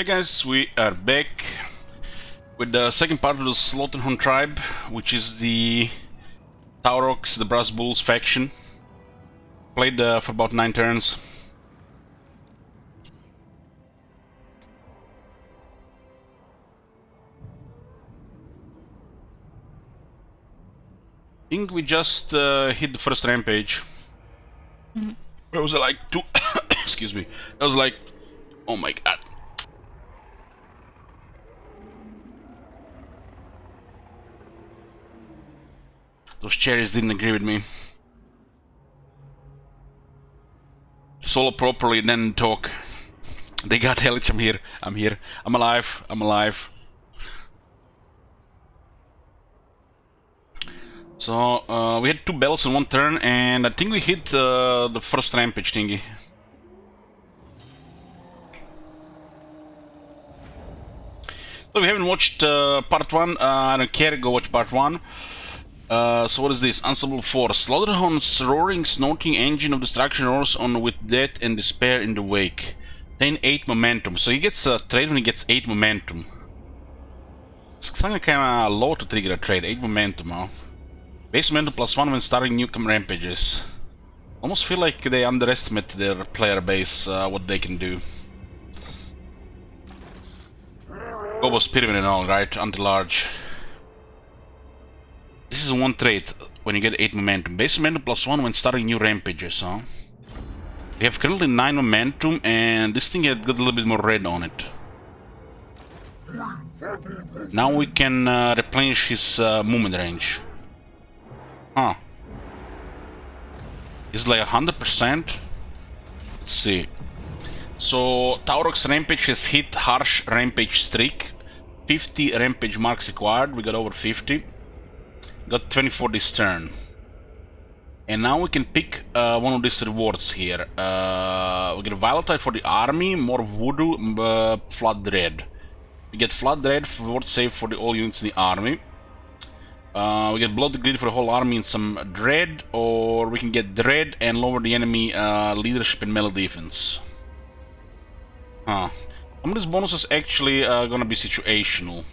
Hey guys, we are back with the second part of the Slaughterhorn tribe, which is the Taurox, the Brass Bulls faction. Played for about 9 turns. I think we just hit the first rampage. It was like 2... excuse me. It was like... oh my god. Those cherries didn't agree with me. Solo properly, then talk. They got Hellich, I'm here. I'm here. I'm alive. I'm alive. So, we had 2 bells in 1 turn, and I think we hit the first rampage thingy. So we haven't watched part 1, I don't care, go watch part 1. So what is this? Unstoppable Force. Slaughterhorn's roaring, snorting engine of destruction roars on with death and despair in the wake. 8 momentum. So he gets a trade when he gets 8 momentum. It's kinda low to trigger a trade, 8 momentum, huh? Base momentum +1 when starting new rampages. Almost feel like they underestimate their player base, what they can do. Gobo's pyramid and all, right? Anti-large. This is 1 trait when you get 8 momentum. Base momentum +1 when starting new rampages, huh? We have currently 9 momentum, and this thing had got a little bit more red on it. Now we can replenish his movement range. Huh. It's like 100%. Let's see. So, Taurox Rampage has hit harsh rampage streak. 50 rampage marks acquired. We got over 50. Got 24 this turn. And now we can pick one of these rewards here. We get Violetite for the army, more Voodoo, Flood Dread. We get Flood Dread for ward save for all units in the army. We get Blood Grid for the whole army and some Dread, or we can get Dread and lower the enemy leadership and melee defense. Huh. Some of these bonuses actually gonna be situational.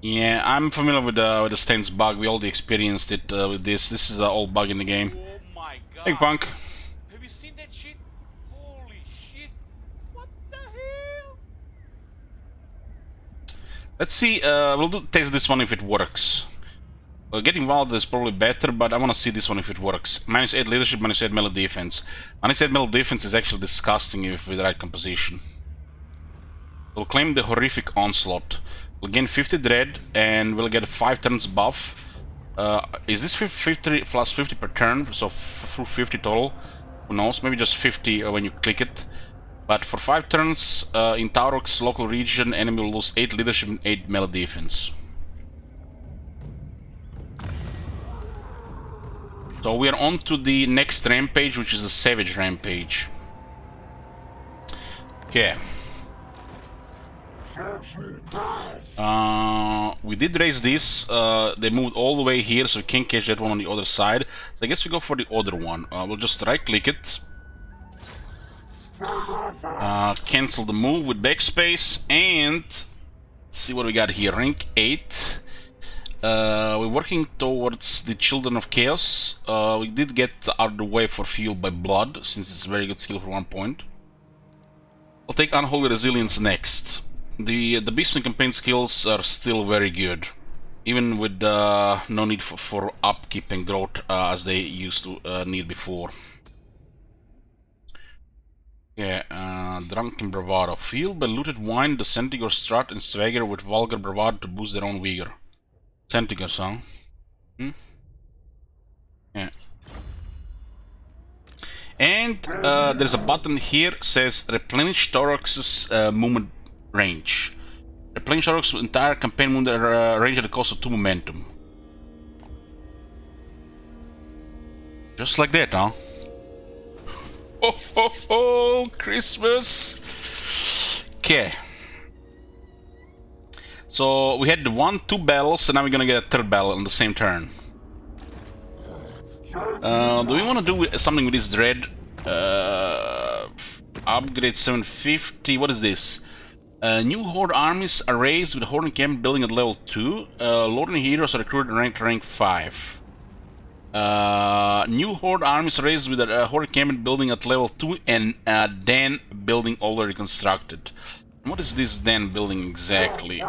Yeah, I'm familiar with the stance bug. We already experienced it with this. This is an old bug in the game. Oh my god. Hey, Punk. Have you seen that shit? Holy shit. What the hell? Let's see, we'll test this one if it works. Getting Wild is probably better, but I want to see this one if it works. -8 leadership, -8 melee defense. -8 melee defense is actually disgusting if with the right composition. We'll claim the horrific onslaught. We'll gain 50 dread, and we'll get a 5 turns buff. Is this 50 plus 50 per turn? So 50 total? Who knows? Maybe just 50 when you click it. But for 5 turns, in Taurox local region, enemy will lose 8 leadership and 8 melee defense. So we are on to the next rampage, which is a Savage Rampage. Okay. We did raise this. They moved all the way here, so we can't catch that one on the other side. So I guess we go for the other one. We'll just right-click it. Cancel the move with backspace, and let's see what we got here. Rank 8. We're working towards the Children of Chaos. We did get out of the way for Fueled by Blood, since it's a very good skill for 1 point. I'll take Unholy Resilience next. The Beastman campaign skills are still very good, even with no need for upkeep and growth as they used to need before. Yeah, Drunken Bravado. Fueled by looted wine, the Centigur strut and swagger with vulgar bravado to boost their own vigor. Centigurs, huh? Yeah. And there's a button here says replenish Taurox's movement range. Replenish Taurox's entire campaign movement range at the cost of 2 momentum. Just like that, huh? Oh, oh, oh, Christmas! Okay. So we had the 2 battles, and now we're gonna get a 3rd battle on the same turn. Do we want to do something with this dread? Upgrade 750. What is this? New Horde armies are raised with Horde camp building at level 2. Lord and heroes are recruited and ranked rank 5. New Horde armies are raised with a Horde camp building at level 2 and Den building already constructed. What is this Den building exactly?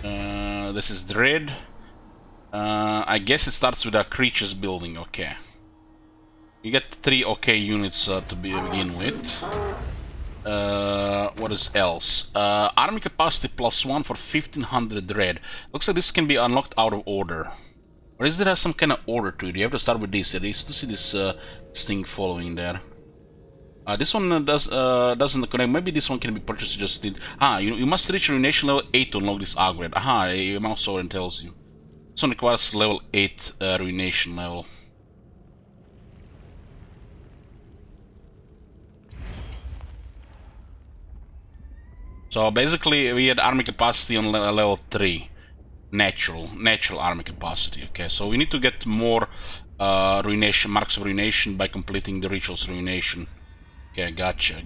This is Dread. I guess it starts with a creatures building. Okay. You get 3 okay units to begin with. What is else? Army capacity +1 for 1500 dread. Looks like this can be unlocked out of order. Or is there some kind of order to it? You have to start with this. I used to see this thing following there. This one doesn't connect. Maybe this one can be purchased just in... you must reach ruination level 8 to unlock this upgrade. Your mouse over and tells you. This one requires level 8 ruination level. So basically we had army capacity on level 3. Natural army capacity. Okay, so we need to get more ruination, marks of ruination by completing the rituals ruination. Okay, gotcha.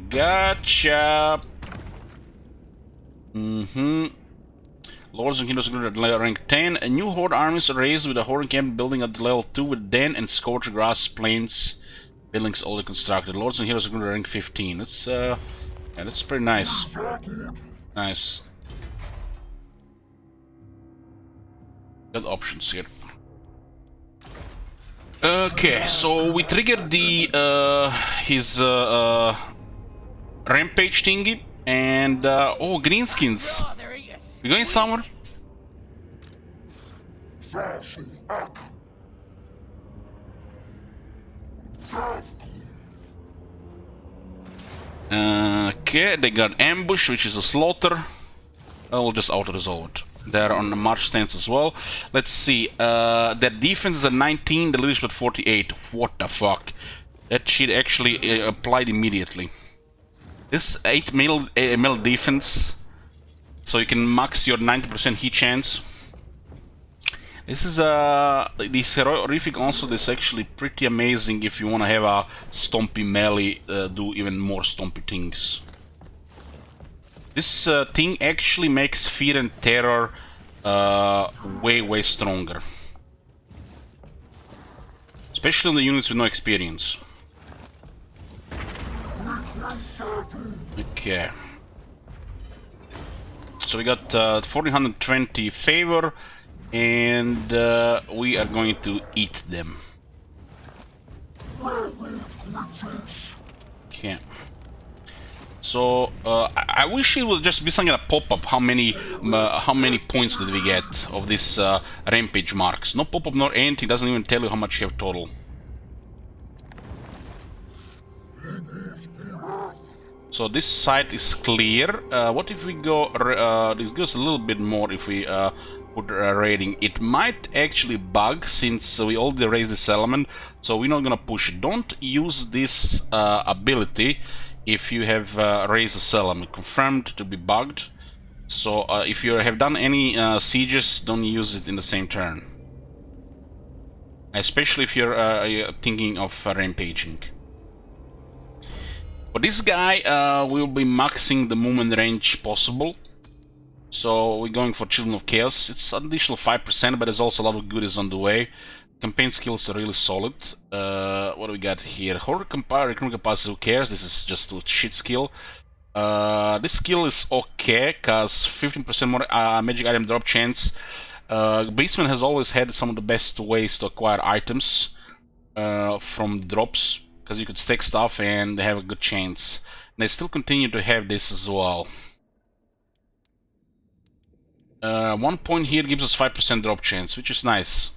Lords and heroes at rank 10. A new Horde armies are raised with a Horde camp building at level 2 with Den and Scorched Grass Plains buildings already constructed. Lords and heroes at rank 15. That's yeah, that's pretty nice. Nice. Good options here. Okay, so we triggered the his rampage thingy, and oh, greenskins. We going somewhere? Okay, they got ambush, which is a slaughter. I'll just auto-resolve it. They're on the march stance as well. Let's see. Their defense is at 19, the leadership at 48. What the fuck? That shit actually applied immediately. This 8 mil defense, so you can max your 90% hit chance. This is this horrific also. This is actually pretty amazing if you want to have a stompy melee do even more stompy things. This thing actually makes fear and terror way stronger, especially on the units with no experience. Okay, so we got 1420 favor, and we are going to eat them. Okay. So I wish it would just be something like a pop-up. How many points did we get of this rampage marks? No pop-up nor anything. Doesn't even tell you how much you have total. So this site is clear. What if we go? This goes a little bit more if we put raiding. It might actually bug since we already raised this element. So we're not gonna push it. Don't use this ability if you have raised a settlement. Confirmed to be bugged. So if you have done any sieges, don't use it in the same turn. Especially if you're thinking of rampaging. For this guy, we'll be maxing the movement range possible. So we're going for Children of Chaos. It's an additional 5%, but there's also a lot of goodies on the way. Campaign skills are really solid. What do we got here? Horde recruitment capacity, who cares? This is just a shit skill. This skill is okay, cause 15% more magic item drop chance. Beastman has always had some of the best ways to acquire items from drops, because you could stack stuff and they have a good chance. And they still continue to have this as well. 1 point here gives us 5% drop chance, which is nice.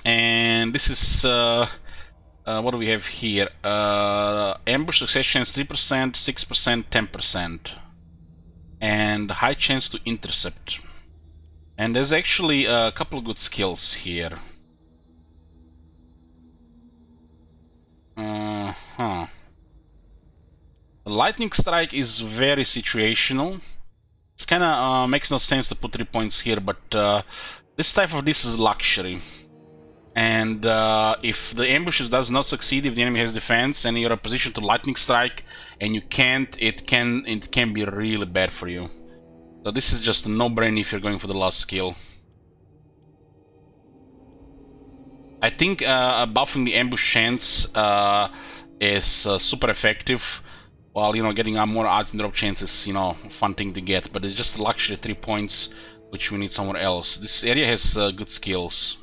And this is what do we have here? Ambush success chance 3%, 6%, 10%, and high chance to intercept. And there's actually a couple of good skills here. Lightning strike is very situational. It's kind of makes no sense to put 3 points here, but this type of this is luxury. And if the ambushes does not succeed, if the enemy has defense and you're in a position to lightning strike and you can't, it can be really bad for you. So this is just a no-brainer if you're going for the last skill. I think buffing the ambush chance is super effective, while, you know, getting a more item drop chance is, you know, fun thing to get, but it's just a luxury 3 points which we need somewhere else. This area has good skills.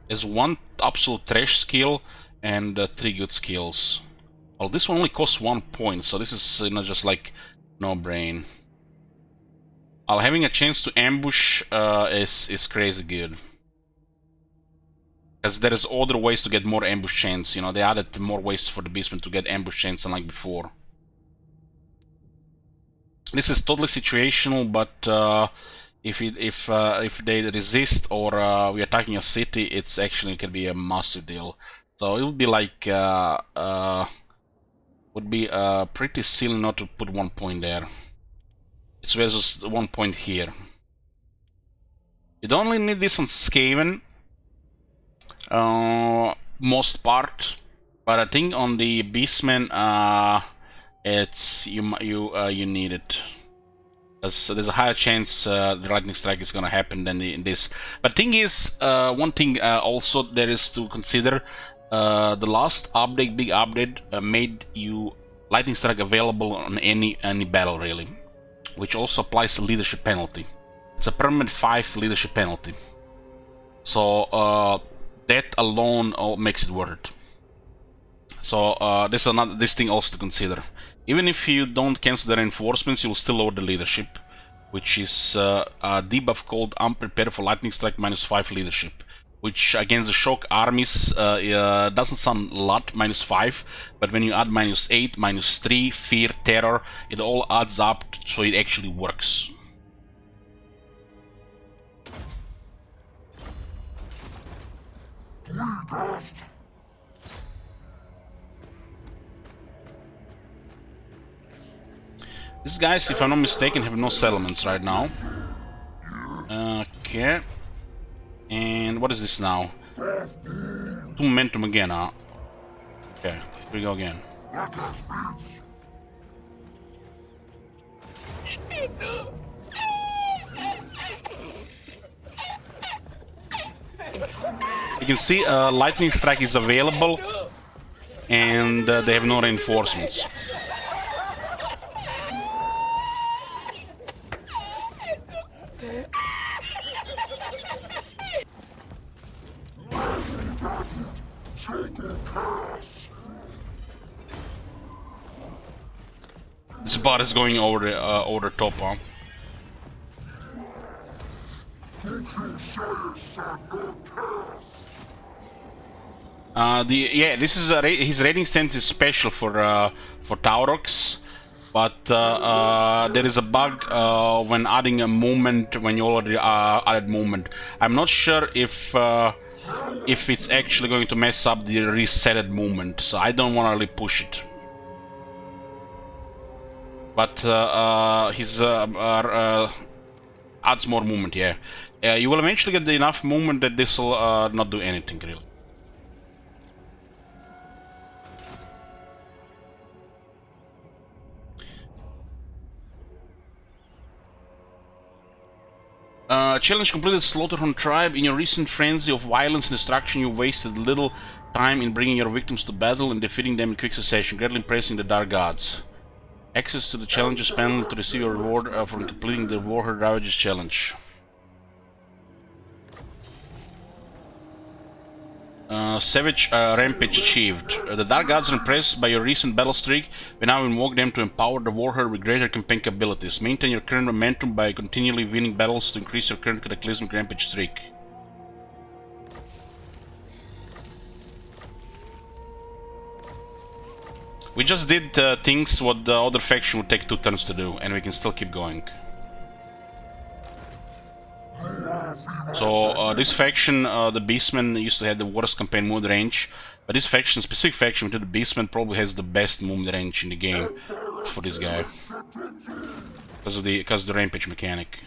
There's 1 absolute trash skill and 3 good skills. Well, this one only costs 1 point, so this is, you know, just like no brain. While having a chance to ambush is crazy good. Because there is other ways to get more ambush chance, you know, they added more ways for the beastmen to get ambush chance unlike before. This is totally situational, but if they resist or we're attacking a city, it's actually can be a massive deal. So it would be like pretty silly not to put 1 point there. It's versus 1 point here. You don't only need this on Skaven, most part, but I think on the Beastmen, it's you need it. There's a higher chance the lightning strike is gonna happen than in this. But thing is, one thing also there is to consider. The last update, big update, made you lightning strike available on any battle really, which also applies to leadership penalty. It's a permanent 5 leadership penalty. So that alone makes it worth it. So this thing also to consider. Even if you don't cancel the reinforcements, you'll still lower the leadership, which is a debuff called Unprepared for Lightning Strike -5 leadership, which against the shock armies doesn't sound a lot, -5, but when you add -8, -3, fear, terror, it all adds up, so it actually works. These guys, if I'm not mistaken, have no settlements right now. Okay. And what is this now? 2 momentum again, huh? Okay, here we go again. You can see lightning strike is available, and they have no reinforcements. This bot is going over the top, huh? This is his rating stance is special for Taurox, but there is a bug when adding a movement when you already added movement. I'm not sure if it's actually going to mess up the resetted movement, so I don't want to really push it. But his adds more movement, yeah. You will eventually get enough movement that this will not do anything really. Challenge completed. Slaughterhorn tribe. In your recent frenzy of violence and destruction, you wasted little time in bringing your victims to battle and defeating them in quick succession, greatly impressing the Dark Gods. Access to the challenges panel to receive a reward for completing the Warherd Ravages challenge. Savage Rampage achieved. The Dark Gods are impressed by your recent battle streak. We now invoke them to empower the Warherd with greater campaign abilities. Maintain your current momentum by continually winning battles to increase your current Cataclysmic Rampage streak. We just did things what the other faction would take 2 turns to do, and we can still keep going. So this faction, the Beastmen, used to have the worst campaign movement range, but this faction, specific faction with the Beastmen, probably has the best movement range in the game for this guy, because of the rampage mechanic.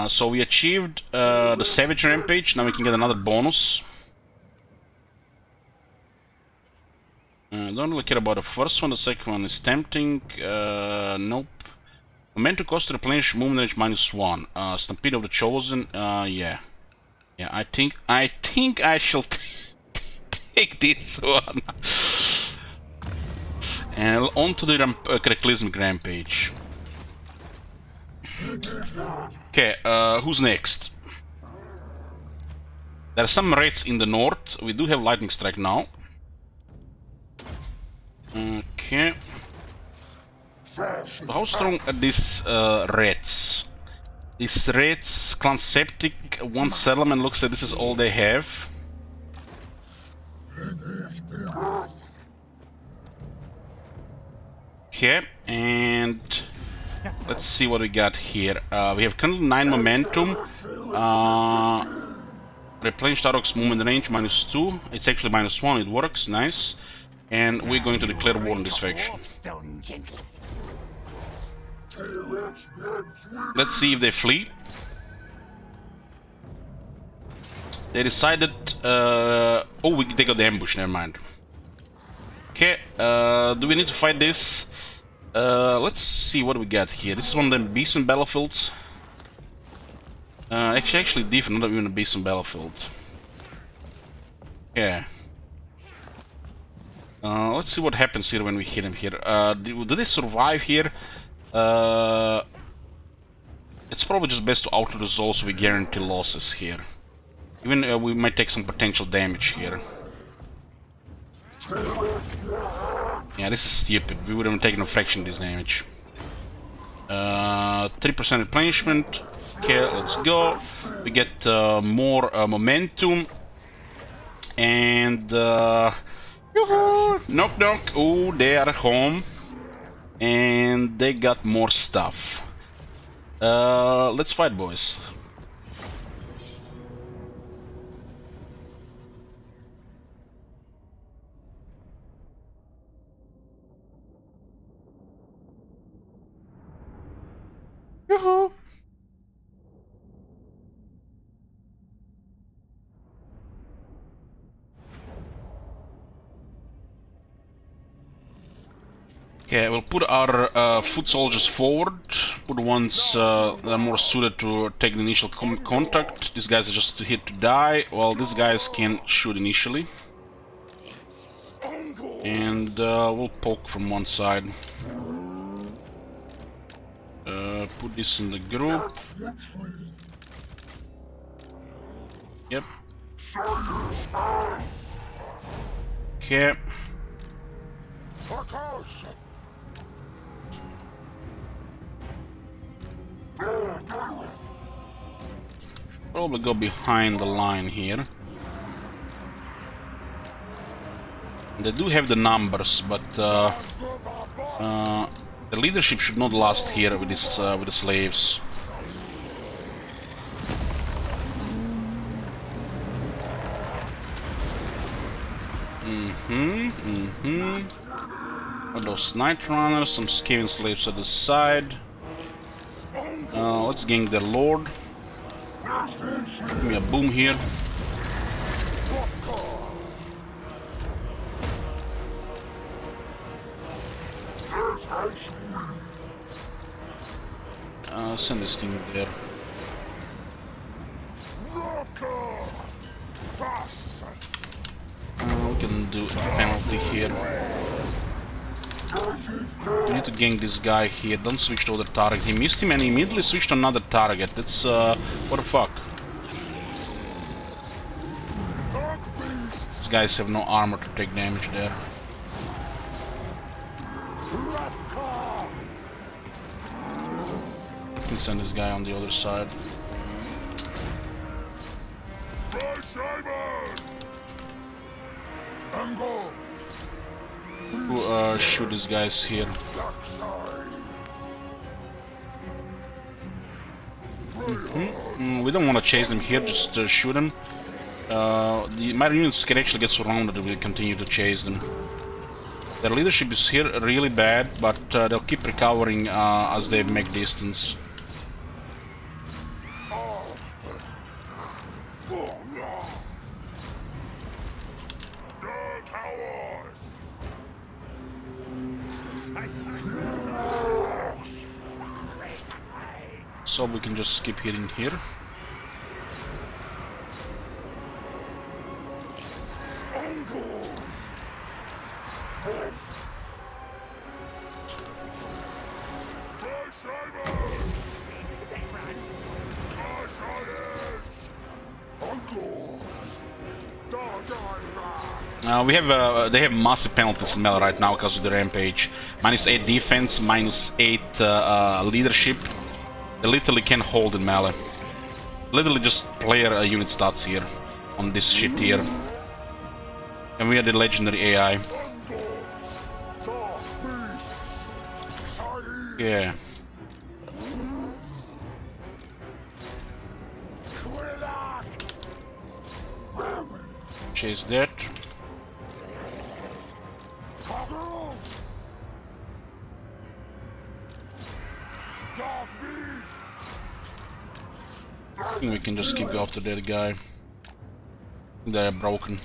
So we achieved the Savage Rampage. Now we can get another bonus. Don't really care about the first one. The second one is tempting. Nope. Momentum cost to replenish movement range -1. Stampede of the Chosen. Yeah. Yeah, I think I shall take this one. And on to the Cataclysmic Rampage. Okay, who's next? There are some raids in the north. We do have Lightning Strike now. Okay. So how strong are these raids? These raids, Clan Septic, one settlement, looks like this is all they have. Okay, and let's see what we got here. We have currently 9 momentum. Replenish Tarok's movement range -2. It's actually -1, it works, nice. And we're going to declare war on this faction. Let's see if they flee. They decided... oh, they got the ambush, never mind. Okay, do we need to fight this? Let's see what we got here. This is one of them Beeson battlefields. Actually different, not even a Beeson battlefield. Yeah. Let's see what happens here when we hit him here. Do they survive here? It's probably just best to auto-resolve so we guarantee losses here. Even we might take some potential damage here. Yeah, this is stupid. We would have taken a fraction of this damage. 3% replenishment. Okay, let's go. We get more momentum. And... knock knock. Oh, they are home. And they got more stuff. Let's fight, boys. Yoo-hoo! Okay, we'll put our foot soldiers forward. Put ones that are more suited to take the initial contact. These guys are just here to die, while these guys can shoot initially. And we'll poke from one side. Put this in the group. Yep. Okay. Probably go behind the line here. They do have the numbers, but the leadership should not last here with this with the slaves. Those Night Runners, some Skaven slaves at the side. Let's gank their lord. Give me a boom here. Send this thing there. We can do a penalty here. We need to gank this guy here. Don't switch to other target. He missed him and he immediately switched to another target. That's what the fuck. These guys have no armor to take damage there. I can send this guy on the other side. We'll shoot these guys here. We don't want to chase them here, just shoot them. My units can actually get surrounded if we continue to chase them. Their leadership is here really bad, but they'll keep recovering as they make distance. so we can just keep hitting here. We have they have massive penalties in melee right now because of the rampage. -8 defense, -8 leadership. They literally can't hold in melee. Literally just player unit stats here on this shit here. And we are the legendary AI. Yeah. Chase that. I think we can just keep going after that guy. They're broken.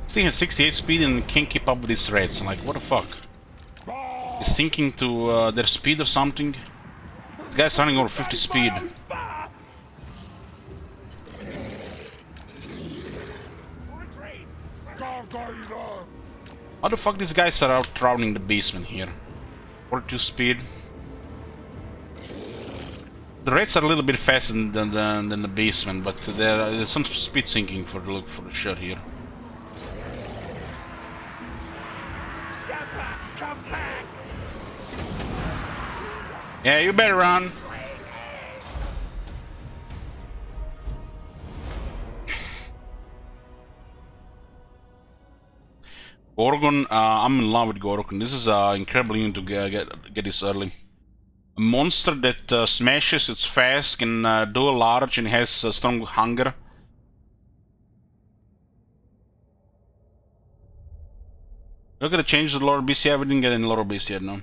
This thing has 68 speed and can't keep up with these reds. I'm like, what the fuck? He's sinking to their speed or something. This guy's running over 50 speed. How the fuck these guys are out drowning the basement here? 42 speed. The reds are a little bit faster than the basement, but there's some speed sinking for the shot here. Yeah, you better run. Gorgon, I'm in love with Gorgon. This is incredible unit to get this early. A monster that smashes, it's fast, can do a large, and has strong hunger. We're gonna change the lower BC. We didn't get any lower BC yet, no.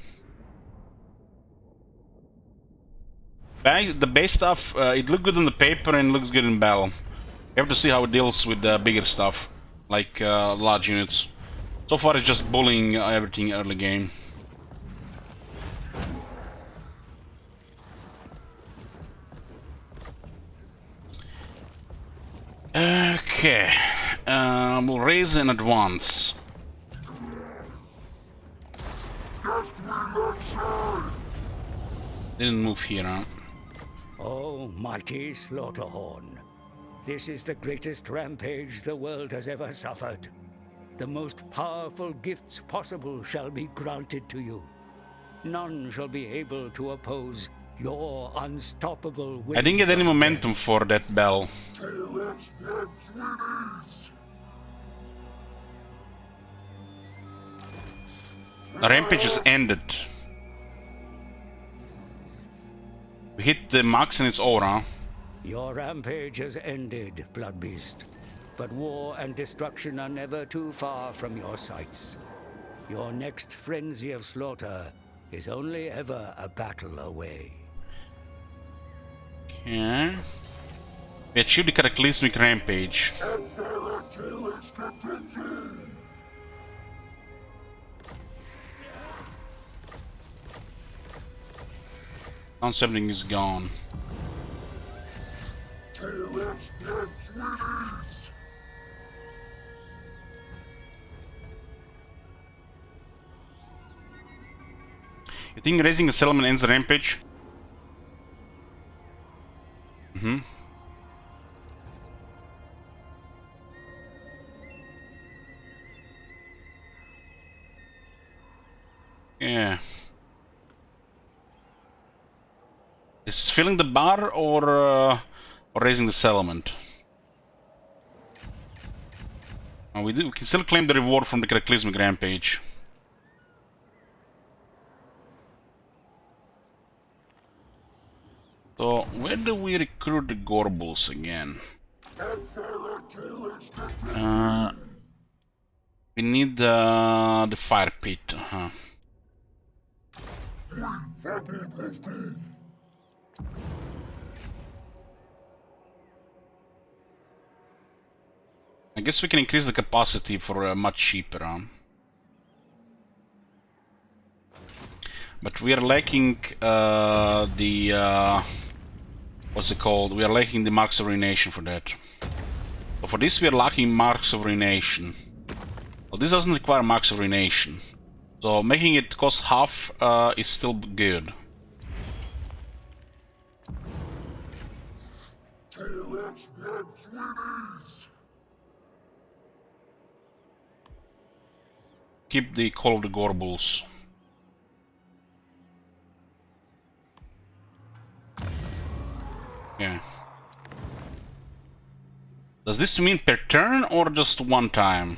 The base stuff, it looked good on the paper and looks good in battle. You have to see how it deals with bigger stuff, like large units. So far it's just bullying everything early game. Okay, we'll raise in advance. Didn't move here, huh? Oh, mighty Slaughterhorn. This is the greatest rampage the world has ever suffered. The most powerful gifts possible shall be granted to you. None shall be able to oppose your unstoppable will. I didn't get any momentum for that bell. The rampage is ended. We hit the max and it's over, huh? Your rampage has ended, Bloodbeast. But war and destruction are never too far from your sights. Your next frenzy of slaughter is only ever a battle away. Okay. We achieved the cataclysmic rampage. Now something is gone. You think raising a settlement ends the rampage? Yeah. Is filling the bar or raising the settlement? We can still claim the reward from the cataclysmic rampage. So, where do we recruit the Gorbles again? We need the fire pit. I guess we can increase the capacity for much cheaper. But we are lacking what's it called? We are lacking the marks of ruination for that. So for this we are lacking marks of ruination. Well, this doesn't require marks of ruination. So making it cost half is still good. Keep the Call of the Gorbals. Yeah. Does this mean per turn or just one time?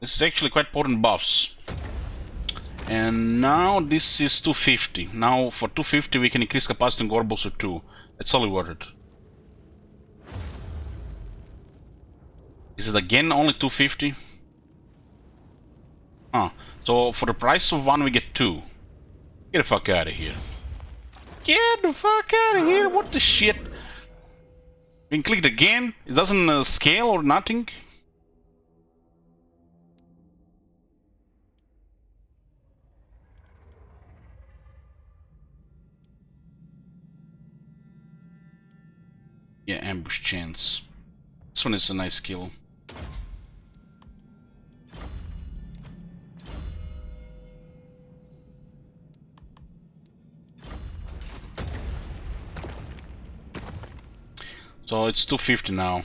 This is actually quite potent buffs. And now this is 250. Now for 250 we can increase capacity in Gorbals to 2. It's totally worth it. Is it again only 250? Huh. So for the price of 1 we get 2. Get the fuck out of here. Get the fuck out of here! What the shit? We can click it again? It doesn't scale or nothing? Yeah, ambush chance. This one is a nice skill. So it's 250 now.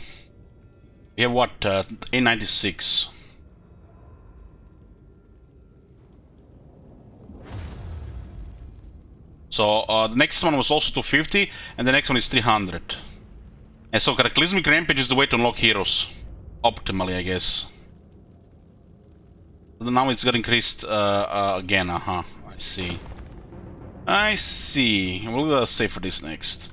We have what? A96. So the next one was also 250, and the next one is 300. And so Cataclysmic Rampage is the way to unlock heroes. Optimally, I guess. Now it's got increased again, I see. I see. We'll save for this next.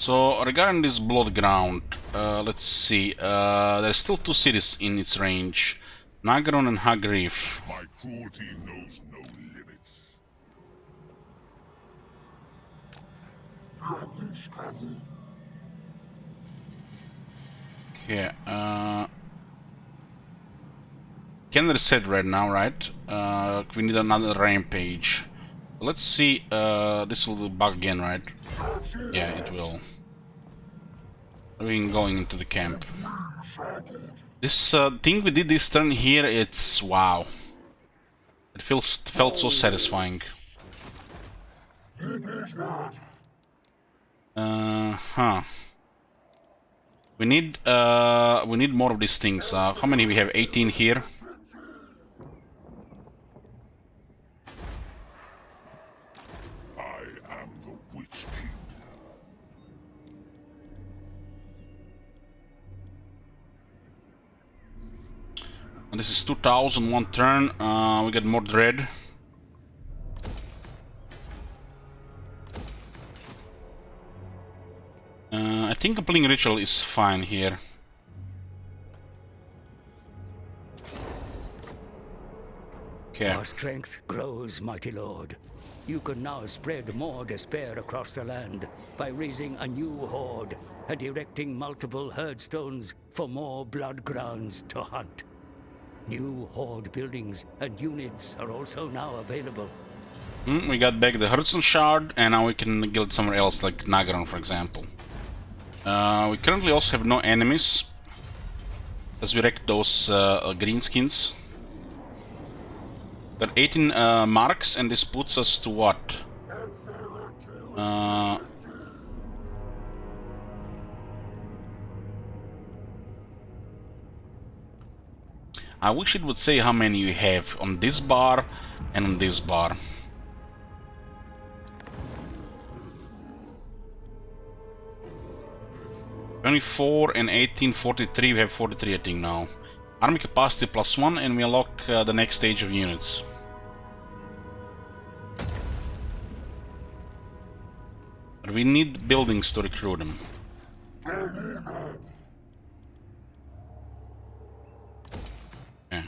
So, regarding this Blood Ground, let's see. There's still 2 cities in its range. Nagron and Hagrif. My cruelty knows no limits. Okay, can reset right now, right? We need another rampage. Let's see, this will bug again, right? Yeah, it will. We're going into the camp. This thing we did this turn here, it's wow. It felt so satisfying. We need more of these things. How many we have? 18 here. And this is 2000 one turn. We get more dread. I think completing ritual is fine here. Okay. Our strength grows, mighty lord. You can now spread more despair across the land by raising a new horde and erecting multiple herdstones for more blood grounds to hunt. New horde buildings and units are also now available. We got back the Hudson Shard, and now we can guild somewhere else, like Nagaron, for example. We currently also have no enemies, as we wrecked those greenskins. Got 18 marks, and this puts us to what? I wish it would say how many you have on this bar and on this bar. Only 4 and 18, 43, we have 43 I think now. Army capacity +1 and we unlock the next stage of units. But we need buildings to recruit them. Yeah.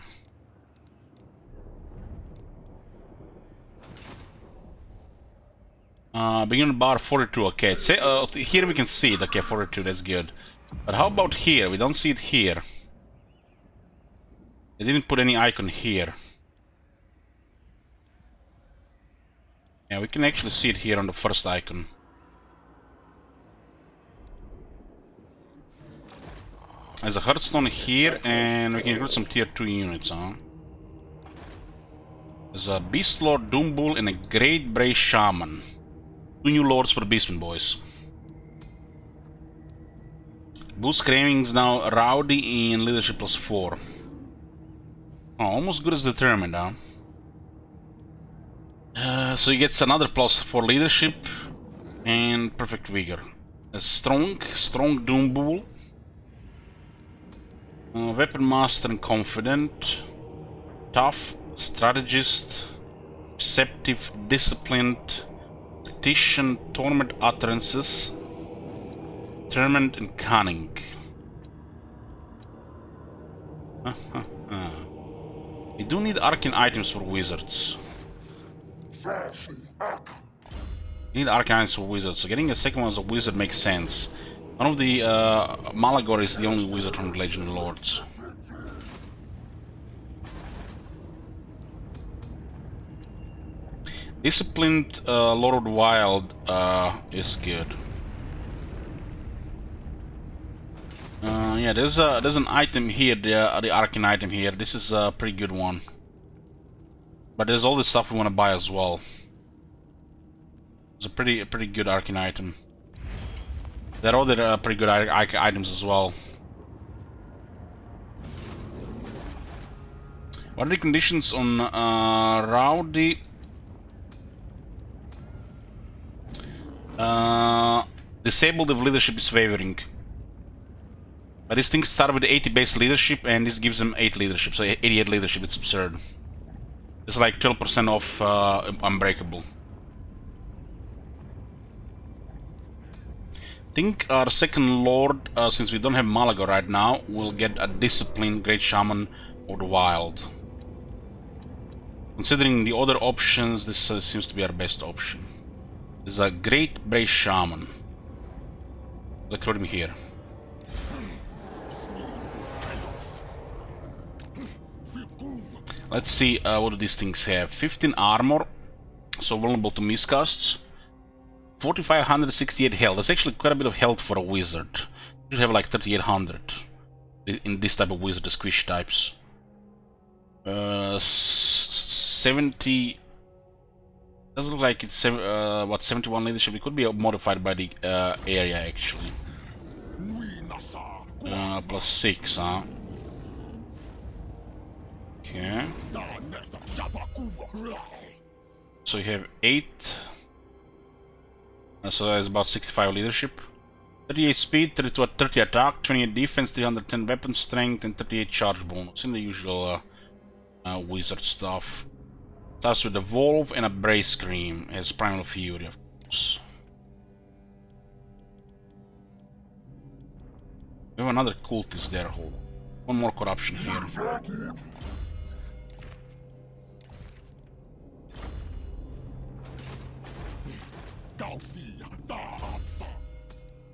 Beginning bar 42, okay. Here we can see it, okay, 42, that's good. But how about here? We don't see it here. I didn't put any icon here. Yeah, we can actually see it here on the first icon. There's a Hearthstone here, and we can recruit some tier 2 units, huh? There's a Beast Lord, Doom Bull, and a Great Bray Shaman. 2 new lords for the Beastman boys. Boost cravings now Rowdy in leadership +4. Oh, almost good as determined, huh? So he gets another +4 leadership and perfect vigor. A strong Doom Bull. Weapon master and confident. Tough, strategist, perceptive, disciplined, tactician, torment utterances, determined, and cunning. We do need arcane items for wizards. We need arcane items for wizards, so getting a second one as a wizard makes sense. One of the Malagor is the only wizard from the Legend of Lords. Disciplined Lord of the Wild is good. Yeah, there's an item here, the arcane item here. This is a pretty good one. But there's all this stuff we want to buy as well. It's a pretty good arcane item. There are other pretty good items as well. What are the conditions on Rowdy? Disabled if leadership is favoring. But these things start with 80 base leadership, and this gives them 8 leadership, so 88 leadership. It's absurd. It's like 12% off Unbreakable. I think our second lord, since we don't have Malaga right now, will get a Disciplined Great Shaman or the Wild. Considering the other options, this seems to be our best option. There's a Great Bray Shaman. Let's recruit him here. Let's see what do these things have. 15 armor, so vulnerable to miscasts. 4568 health. That's actually quite a bit of health for a wizard. You should have like 3800 in this type of wizard, the squish types. 70. Doesn't look like it's 71 leadership. It could be modified by the area actually. +6, huh? Okay. So you have 8. So that's about 65 leadership. 38 speed, 30 attack, 28 defense, 310 weapon strength, and 38 charge bonus. In the usual wizard stuff. Starts with Evolve and a Brace Scream. It has Primal Fury, of course. We have another cultist there. Hold on. One more corruption here.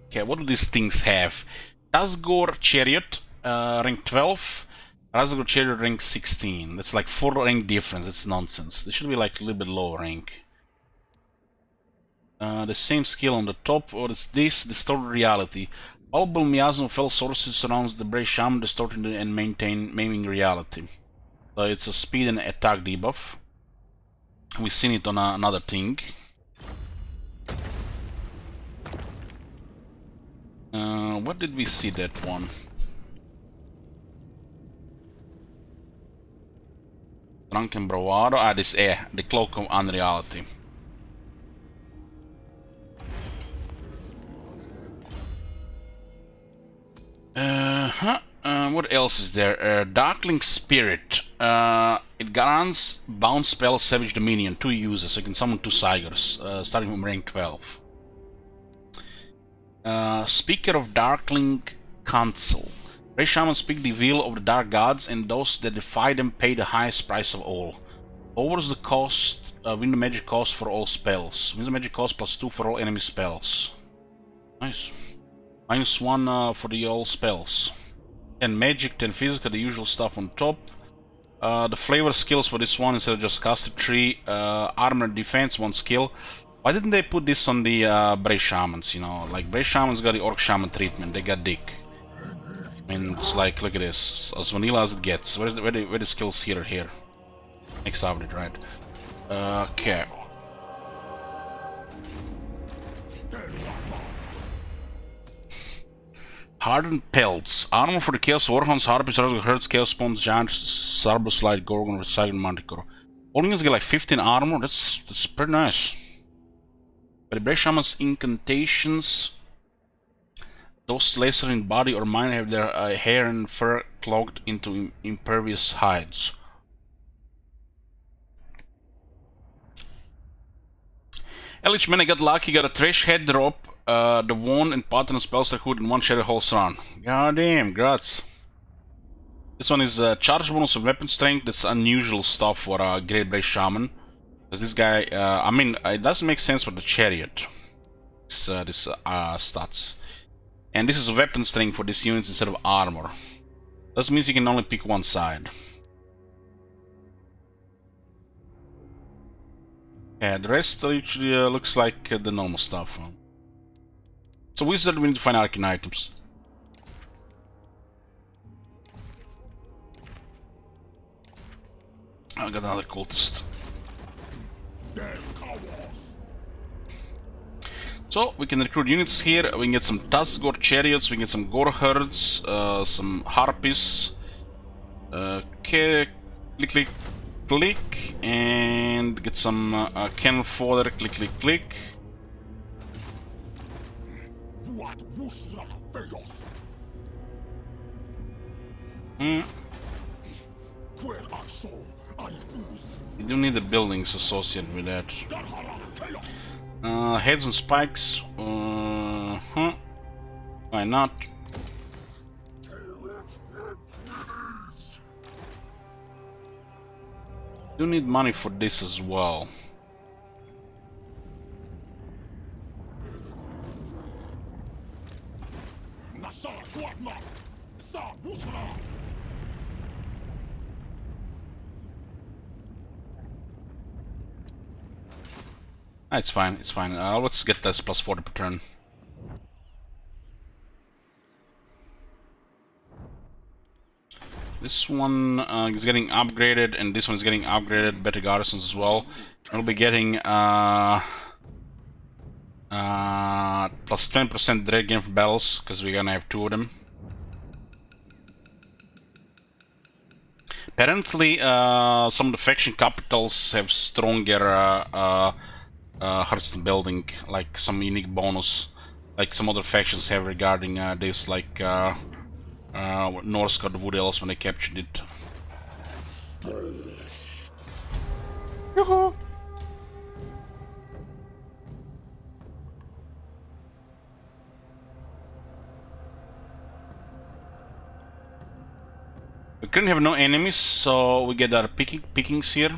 Okay, what do these things have? Asgore Chariot, rank 12. Asgore Chariot, rank 16. That's like 4 rank difference. It's nonsense. They should be like a little bit lower rank. The same skill on the top. What is this? Distorted Reality. All miasm of fell sources surrounds the Bray Shaman, distorting and maiming reality. So it's a speed and attack debuff. We've seen it on another thing. What did we see that one? Drunken Bravado. Ah, this the Cloak of Unreality. What else is there? Darkling Spirit. It grants bounce spell Savage Dominion, 2 users, so you can summon 2 Cygars, starting from rank 12. Speaker of Darkling Council. Bray Shamans speak the will of the Dark Gods, and those that defy them pay the highest price of all. Lowers the cost, win the magic cost for all spells. Win the magic cost +2 for all enemy spells. Nice. -1 for the all spells. 10 magic, 10 physical, the usual stuff on top. The flavor skills for this one instead of just caster 3. Armor defense, 1 skill. Why didn't they put this on the Brave Shamans, you know? Like, Brave Shamans got the Orc Shaman treatment, they got dick. I mean, it's like, look at this, as vanilla as it gets. Where the skills here? Next update, right? Okay. Hardened pelts. Armor for the Chaos Warhounds, Harpies, Herds, Chaos Spawns, Giants, Sarboslide, Gorgon, Recycled Manticore. All units get like 15 armor, that's pretty nice. But the Brave Shaman's incantations, those lesser in body or mind have their hair and fur clogged into impervious hides. Elich Man, I got lucky, got a trash head drop, the wand and pattern spellster hood in one shadow holds run. God damn, grats. This one is charge bonus of weapon strength. That's unusual stuff for a Great Brave Shaman. Because this guy, I mean, it doesn't make sense for the chariot. This stats. And this is weapon strength for these units instead of armor. That means you can only pick one side. Yeah, the rest usually looks like the normal stuff. So wizard, we need to find arcane items. I got another cultist. So we can recruit units here. We can get some Tuskgore chariots. We can get some Gore herds, some harpies. Okay, click, click, and get some cannon fodder. Click. You do need the buildings associated with that. Heads and spikes. Why not? Do need money for this as well. It's fine, it's fine. Let's get this plus 40 per turn. This one is getting upgraded, and this one is getting upgraded. Better garrisons as well. We'll be getting plus 20% direct gain for battles, because we're gonna have 2 of them. Apparently, some of the faction capitals have stronger Hearthstone building, like some unique bonus, like some other factions have regarding this, like Norse got the Wood Elves when they captured it. Yoo-hoo! We currently have no enemies, so we get our pickings here.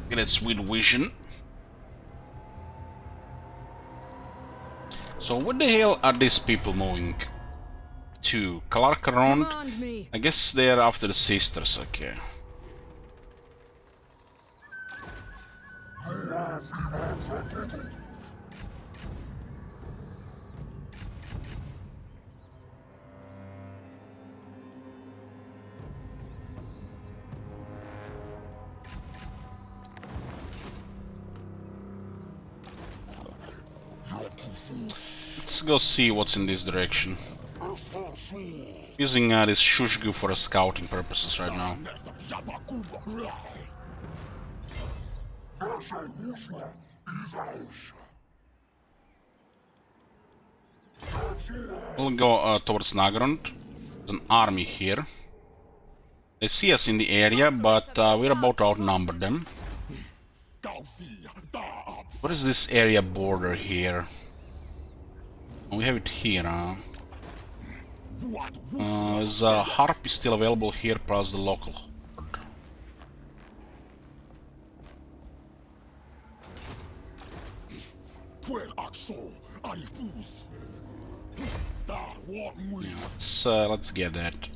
Get that sweet vision. So what the hell are these people moving to? Clark around? I guess they are after the sisters, okay. Let's go see what's in this direction. Using this Shushgu for scouting purposes right now. We'll go towards Nagrand. There's an army here. They see us in the area, but we're about to outnumber them. What is this area border here? We have it here. Is Harpy still available here plus the local horde? Yeah, let's get that.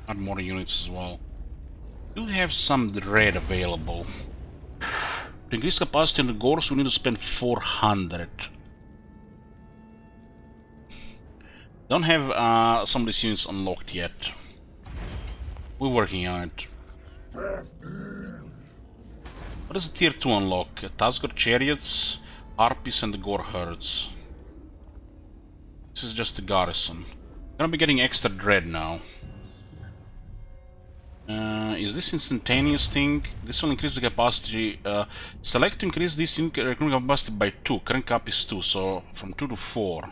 Add more units as well. Do have some dread available. To increase capacity on the Gors, we need to spend 400. Don't have some of these units unlocked yet. We're working on it. What is the tier 2 unlock? Tasgor Chariots, Harpies and the Gore Herds. This is just the garrison. Gonna be getting extra dread now. Is this instantaneous thing? This will increase the capacity. Select to increase this recruiting capacity by 2. Current cap is 2, so from 2 to 4.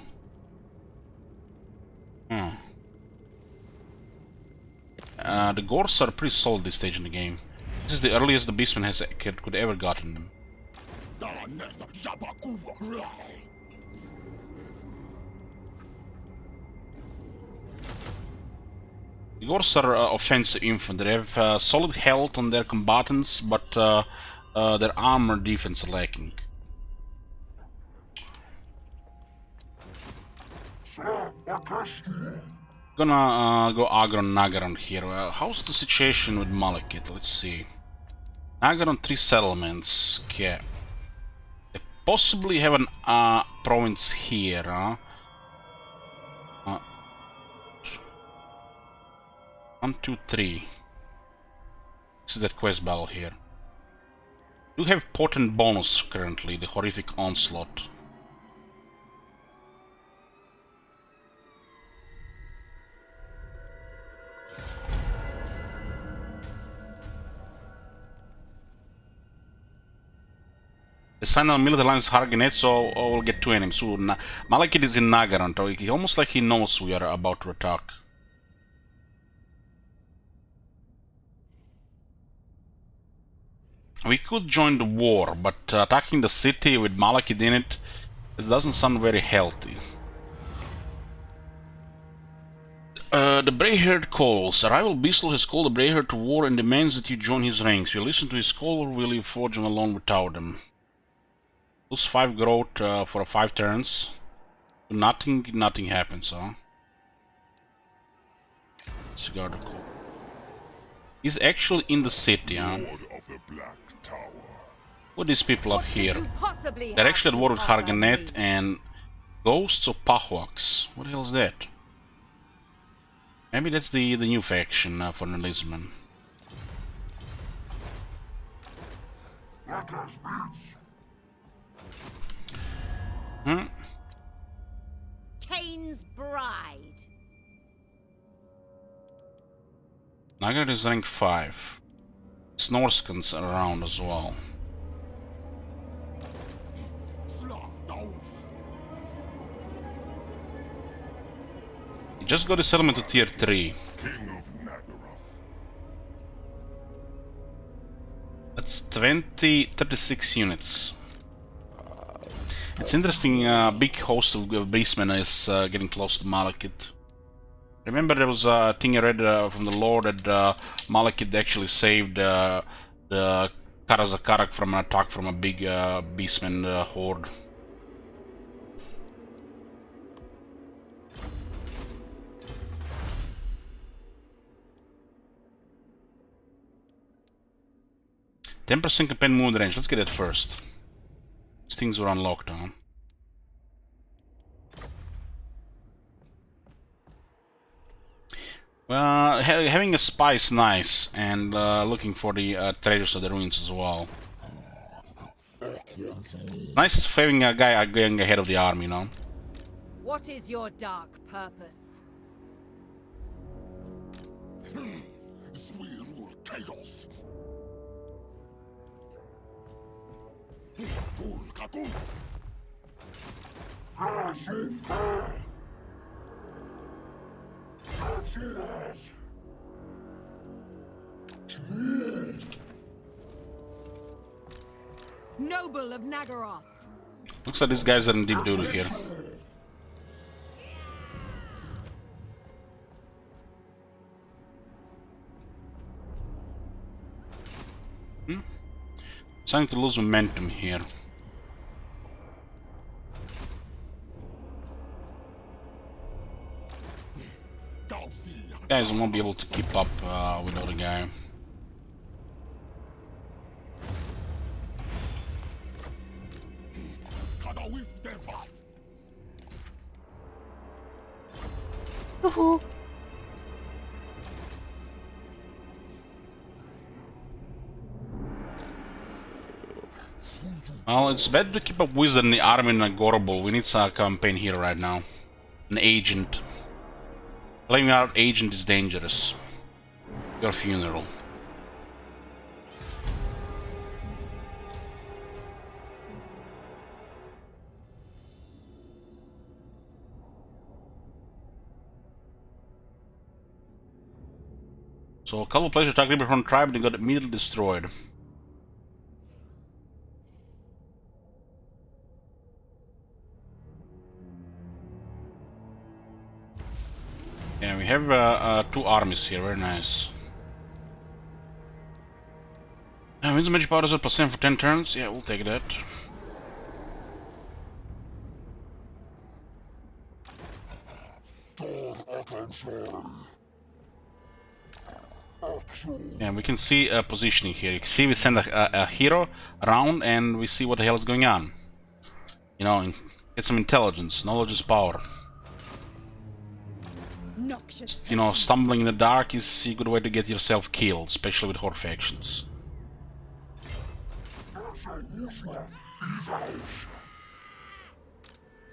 The Gors are pretty solid this stage in the game. This is the earliest the Beastman could ever gotten them. The Gors are offensive infantry. They have solid health on their combatants, but their armor defense are lacking. Gonna go aggro on Nagaron here. How's the situation with Malekith? Let's see. Nagaron 3 settlements. Okay. They possibly have an province here. Huh? 1, 2, 3. This is that quest battle here. You have potent bonus currently, the horrific onslaught. The Sinal military alliance Harganet, so we'll get 2 enemies. So Malekith is in Nagaron, so he almost like he knows we are about to attack. We could join the war, but attacking the city with Malekith in it doesn't sound very healthy. The Brayherd calls. A rival Beastle has called the Brayherd to war and demands that you join his ranks. Will you listen to his call or will you forge on alone without them? Plus 5 growth for 5 turns. Nothing happens, huh? Disregard the call. He's actually in the city, huh? What are these people up here? They're actually at war with Harganet and Ghosts of Pahwaks. What the hell is that? Maybe that's the new faction for Nelisman. Cain's bride. Nagar is rank 5. Snorskans are around as well. He just got a settlement to tier 3. That's 36 units. It's interesting, big host of Beastmen is getting close to Malekith. Remember there was a thing I read from the lore that Malekith actually saved the Karazakarak from an attack from a big Beastman horde. %10% campaign movement range. Let's get it first. These things were unlocked, huh? Well, having a spy is nice, and looking for the treasures of the ruins as well. Nice having a guy going ahead of the army, you know? What is your dark purpose? Noble of Nagaroth. Looks like these guys are in deep doodle here. Starting to lose momentum here. Guys won't be able to keep up without a guy. Well, it's better to keep up wizard in the army than a Gorbel. We need a campaign hero right now. An agent. Playing out agent is dangerous. Your funeral. So a couple of players attacked Slaughterhorn tribe and they got immediately destroyed. Yeah, we have two armies here, very nice. Wins magic powers at +10 for 10 turns, yeah, we'll take that. Yeah, we can see positioning here. You can see we send a hero around and we see what the hell is going on. You know, get some intelligence. Knowledge is power. You know, stumbling in the dark is a good way to get yourself killed, especially with horde factions.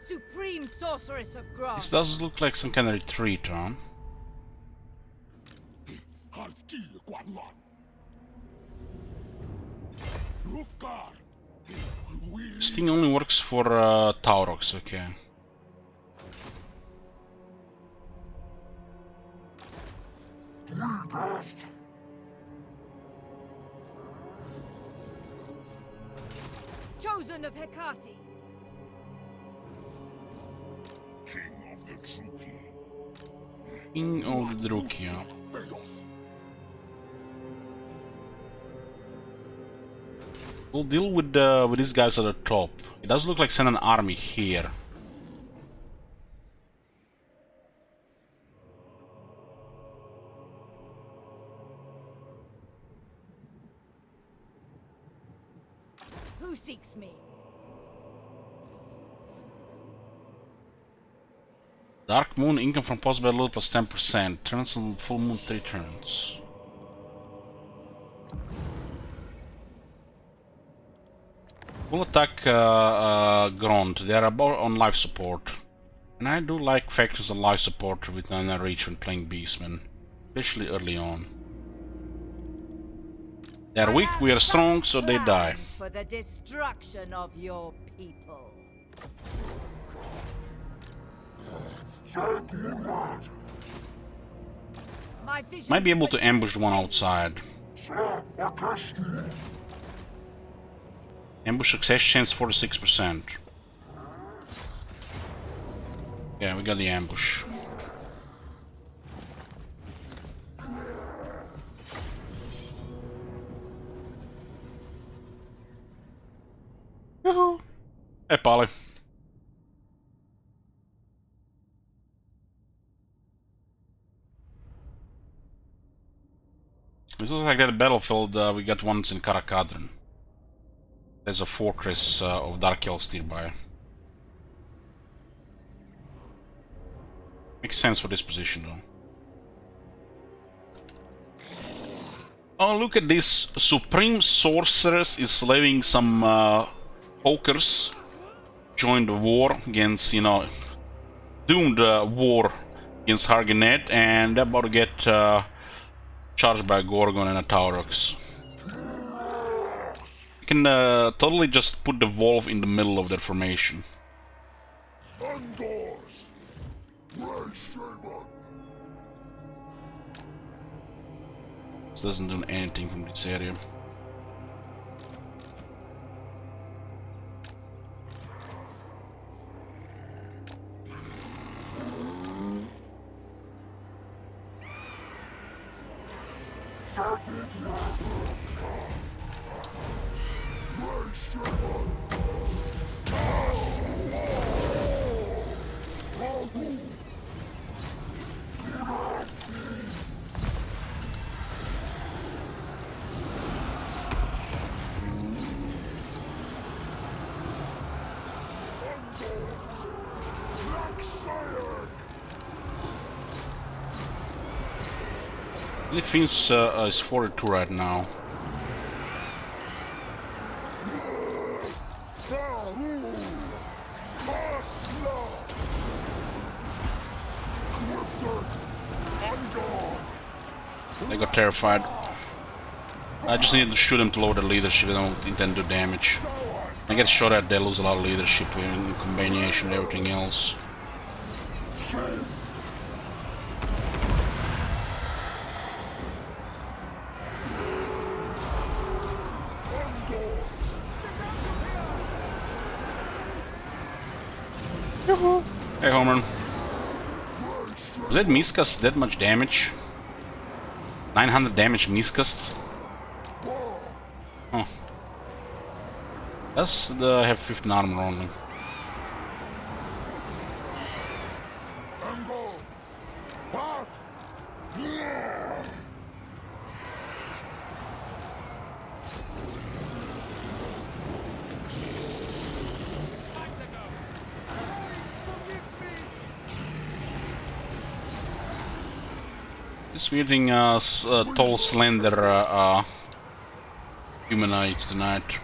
Supreme sorceress of Grog. This does look like some kind of retreat, huh? This thing only works for Taurox, okay. Chosen of Hecate. King of the Drukia. We'll deal with these guys at the top. It does look like send an army here. Who seeks me? Dark Moon, income from possible loot plus 10%. Turns on full moon 3 turns. We'll attack Grond. They are about on life support. And I do like factors on life support with an reach when playing Beastmen. Especially early on. They are weak, we are strong, so they die. For the destruction of your people. Might be able to ambush one outside. Ambush success chance 46%. Yeah, we got the ambush. Yoo-hoo! Hey, Polly. This looks like that battlefield we got once in Karakadran. There's a fortress of Dark Elves nearby. Makes sense for this position though. Oh, look at this. Supreme Sorceress is slaving some pokers. Joined the war against, you know, doomed war against Harginet, and they're about to get charged by a Gorgon and a Taurox. You can totally just put the Wolf in the middle of that formation. This doesn't do anything from this area. Defense is 42 right now. They got terrified. I just need to shoot them to lower the leadership. They don't intend to do damage. I get shot at, they lose a lot of leadership in combination with everything else. Hey, Homer. Was that miscast that much damage? 900 damage miscast? Huh. Does have 15 armor only. This weird thing, tall, slender humanoids tonight.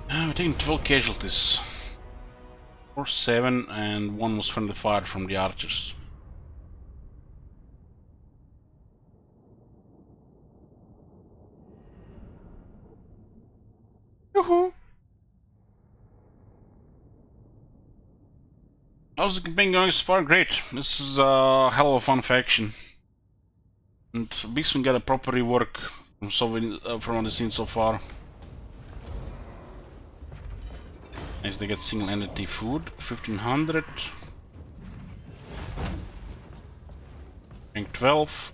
We're taking 12 casualties. 4, 7, and 1 was friendly fire from the archers. Yoo-hoo! How's the campaign going so far? Great. This is a hell of a fun faction. And Beastman got a proper rework from what I've seen so far. Nice, they get single entity food, 1500. Rank 12.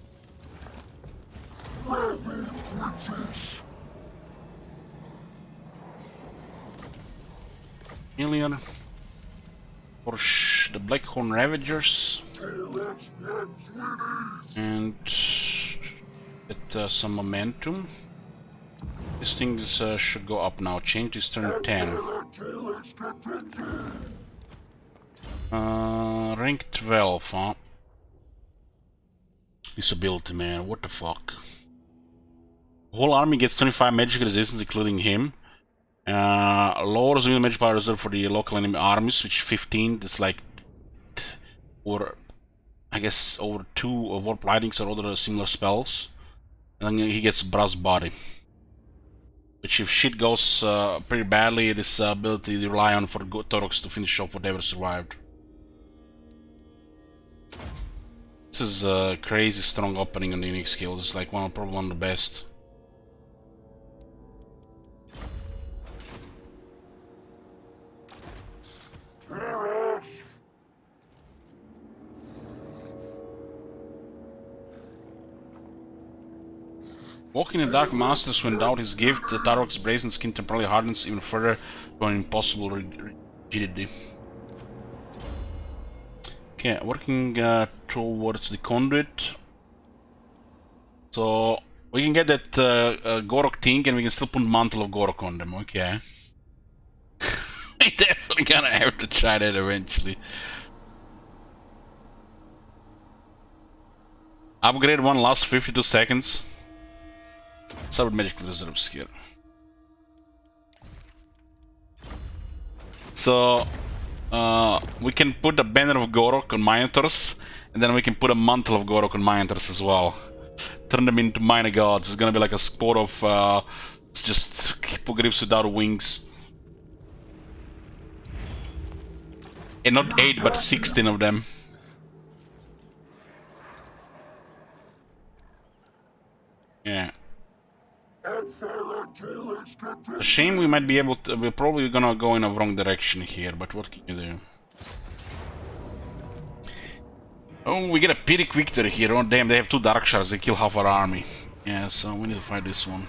Million. For the Blackhorn Ravagers. And get some momentum. These things should go up now. Change this turn 10. Rank 12, huh? This ability, man. What the fuck? The whole army gets 25 magic resistance, including him. Lowers the magic power reserve for the local enemy armies, which 15. That's like, or I guess over 2 warp lightnings or other similar spells. And then he gets brass body. Which if shit goes pretty badly, this ability you rely on for Torox to finish off whatever survived. This is a crazy strong opening on the unique skills. It's like probably one of the best. Walking in the Dark Masters, when doubt his gift, the Tarok's brazen skin temporarily hardens even further to an impossible rigidity. Okay, working towards the conduit. So we can get that Gorok thing and we can still put Mantle of Gorok on them, okay. We definitely gonna have to try that eventually. Upgrade one lasts 52 seconds. Cyber Magic Reserve skill. So we can put a banner of Gorok on Minotaurs, and then we can put a mantle of Gorok on Minotaurs as well. Turn them into minor gods. It's gonna be like a sport of just hippogriffs without wings. And not 8 but 16 of them. Yeah. A shame we might be able to. We're probably gonna go in a wrong direction here, but what can you do? Oh, we get a Pyrrhic victory here. Oh, damn, they have 2 Dark Shards. They kill half our army. Yeah, so we need to fight this one.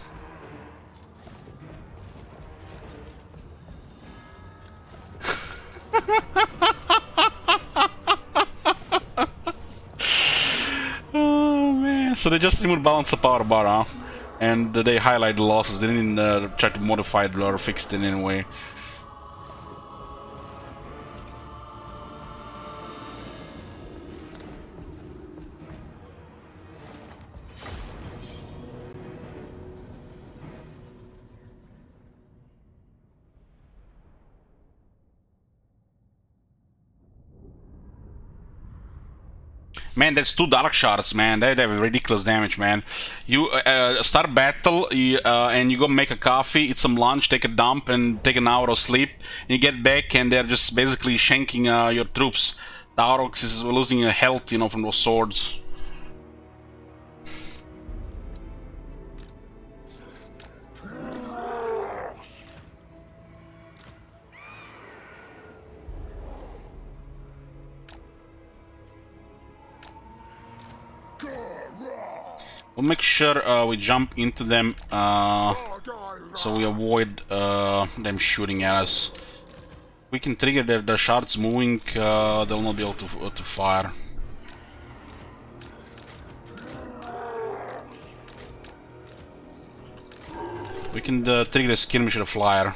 Oh, man. So they just removed balance of power bar, huh? And they highlight the losses. They didn't try to modify it or fix it in any way. Man, that's 2 Dark Shards, man. They have ridiculous damage, man. You start battle, and you go make a coffee, eat some lunch, take a dump, and take an hour of sleep. And you get back, and they're just basically shanking your troops. Taurox is losing health, you know, from those swords. We'll make sure we jump into them so we avoid them shooting at us. We can trigger their shards moving, they'll not be able to fire. We can trigger the skirmisher flyer.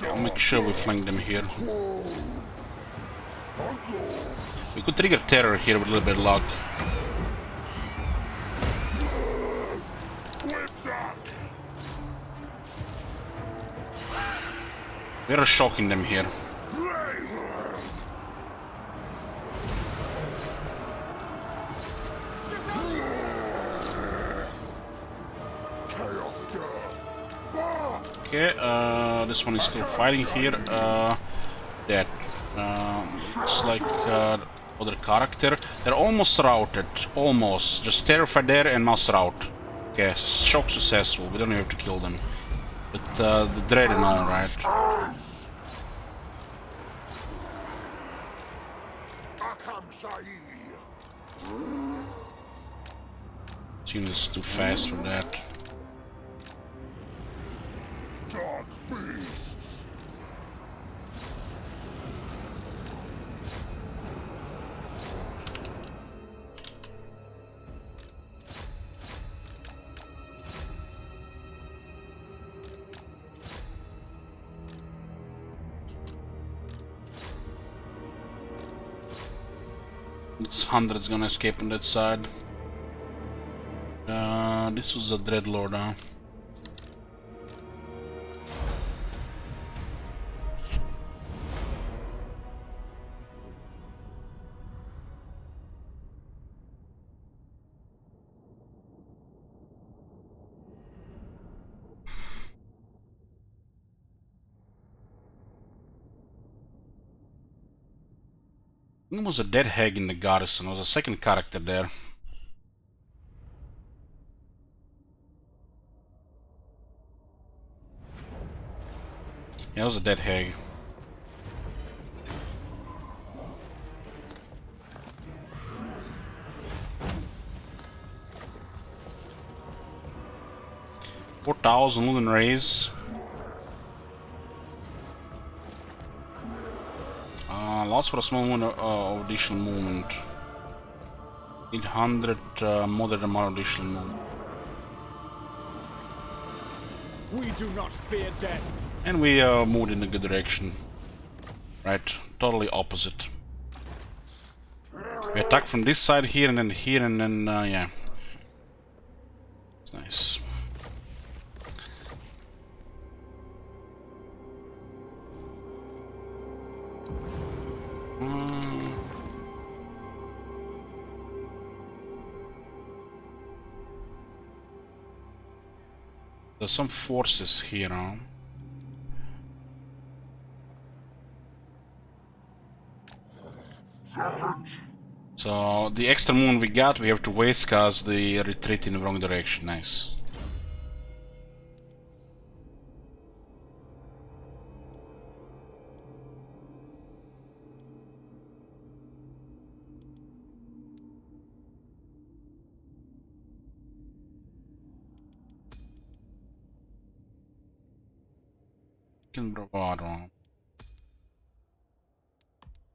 I'll make sure we flank them here. We could trigger terror here with a little bit of luck. We're shocking them here. Okay, this one is still fighting here. That looks like other character. They're almost routed. Almost. Just terrified there and mouse rout. Okay, shock successful. We don't have to kill them. But the dread and all, right? Team is too fast for that. Dark beasts. It's hundreds gonna escape on that side. This was a Dreadlord, huh? There was a dead hag in the garrison. There was a second character there. Yeah, it was a dead hag. $4,000 Lunan Rays. Lost for a small amount of additional movement. 800 moderate amount of additional movement. We do not fear death. And we moved in a good direction. Right, totally opposite. We attack from this side here, and then yeah. It's nice. There's some forces here, huh? So the extra moon we got, we have to waste cause they retreat in the wrong direction. Nice. Bravado.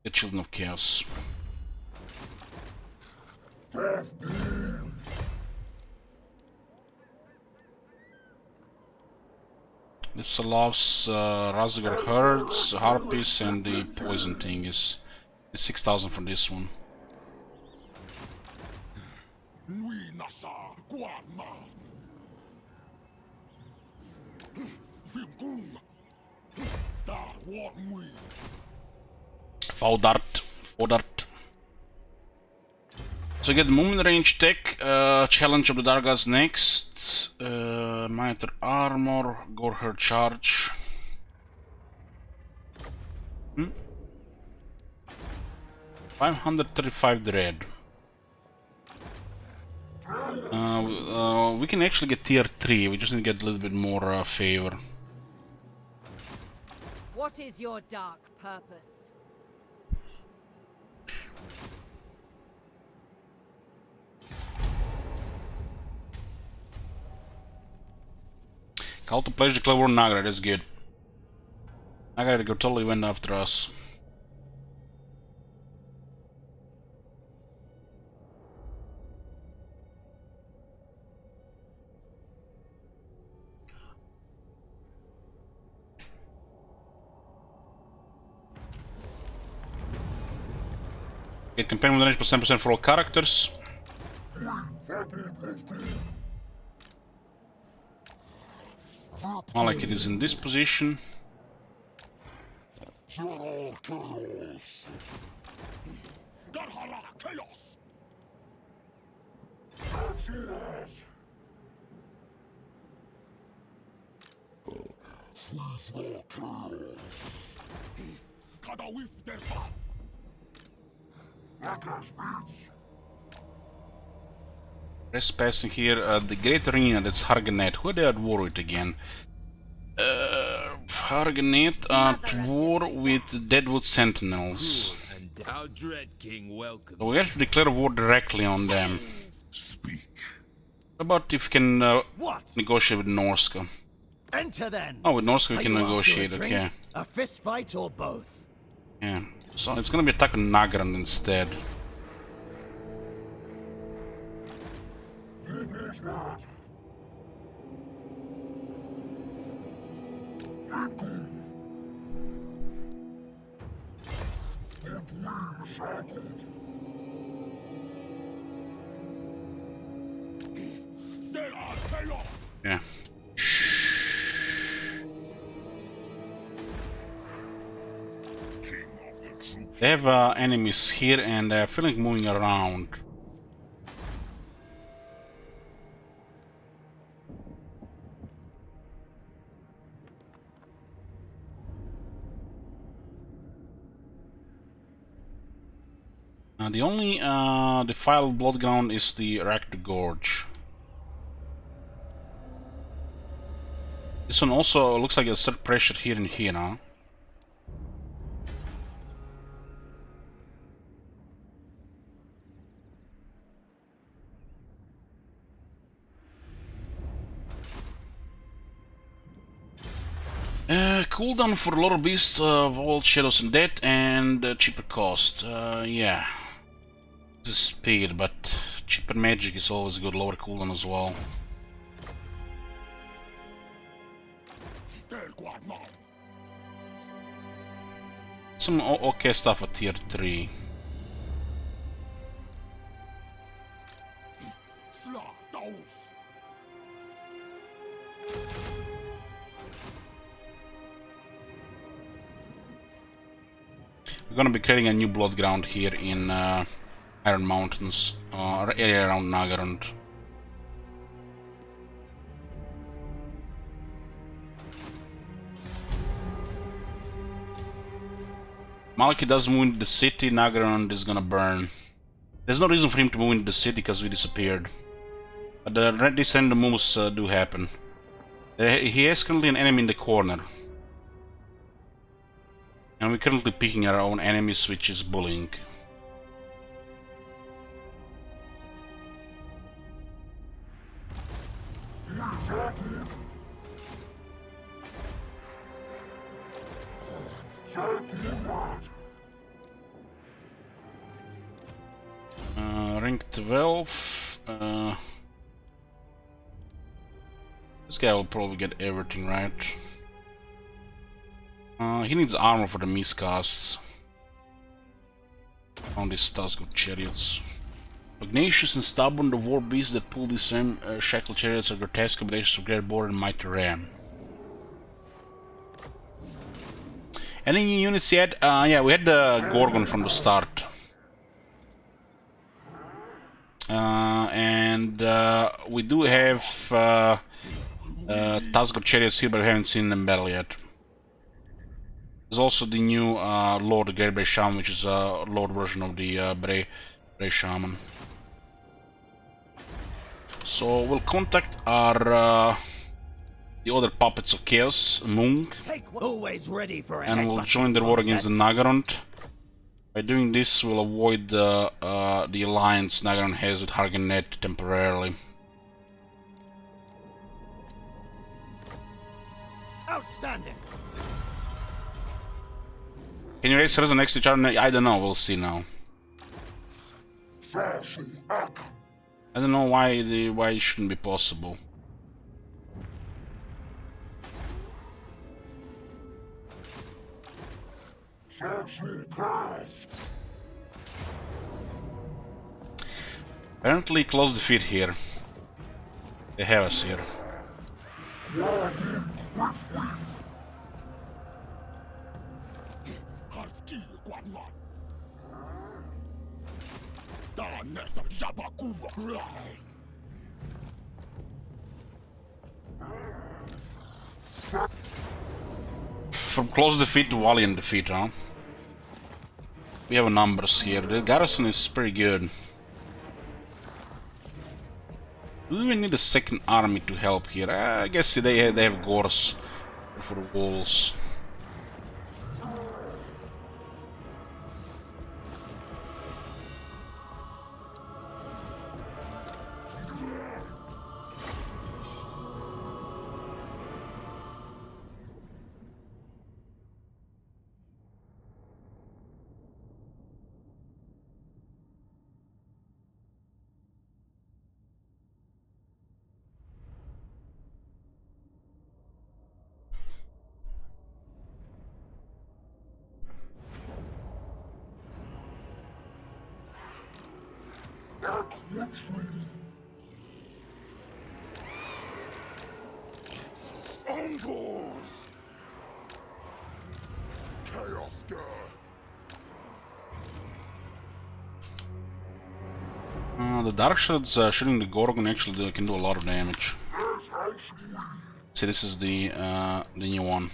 The Children of Chaos. This allows Razgar herds, harpies, and the poison thing is 6,000 for this one. Fodart. So get the movement range tech, challenge of the Dark Gods next, monitor armor, Gorher charge. 535 dread. We can actually get tier 3, we just need to get a little bit more favor. What is your dark purpose? Call to pledge the Clever Nagra, that's good. Nagra totally went after us. Get campaign range plus 10% for all characters. I like it is in this position. Trespassing here, the Great Arena, that's Harganet. Who are they at war with again? Harganet at war with Deadwood Sentinels. Our dread king welcome. So we have to declare war directly on them. Speak. How about if we can negotiate with Norska? Enter then. Oh, with Norska we Are can you after negotiate, a drink, okay. a fist fight or both? Yeah. So it's gonna be attack on Nagran instead. Yeah. They have enemies here and they're feeling moving around. The only defiled blood ground is the Racked Gorge. This one also looks like a certain pressure here and here, huh? Cooldown for Lord Beast of all Shadows and Death and cheaper cost. Yeah. This is speed, but cheaper magic is always good, lower cooldown as well. Some okay stuff at tier 3. We're gonna be creating a new blood ground here in Iron Mountains, area around Nagarond. Maliki does move into the city, Nagarond is gonna burn. There's no reason for him to move into the city because we disappeared. But these random moves do happen. He has currently an enemy in the corner. And we're currently picking our own enemies, which is bullying. Rank 12. This guy will probably get everything right. He needs armor for the miscasts. Found these Tazgurt chariots. Pugnacious and stubborn, the war beasts that pull these same shackle chariots are grotesque combinations of great boar and mighty ram. Any new units yet? Yeah, we had the Gorgon from the start. And we do have Tazgurt chariots here, but we haven't seen them battle yet. There's also the new Lord, the Great Bray Shaman, which is a Lord version of the Bray Shaman. So we'll contact our the other puppets of Chaos, Mung, Always ready for and we'll join the war against the Nagarond. By doing this, we'll avoid the alliance Nagarond has with Hargennet temporarily. Outstanding. Can you raise heroes next to each other? I don't know, we'll see now. I don't know why it shouldn't be possible. Apparently close defeat here. They have us here. From close defeat to valiant defeat, huh? We have numbers here. The garrison is pretty good. Do we need a second army to help here? I guess they have Gors for the walls. Encores! Chaos Girth! The Dark Shards shooting the Gorgon actually can do a lot of damage. See, this is the new one.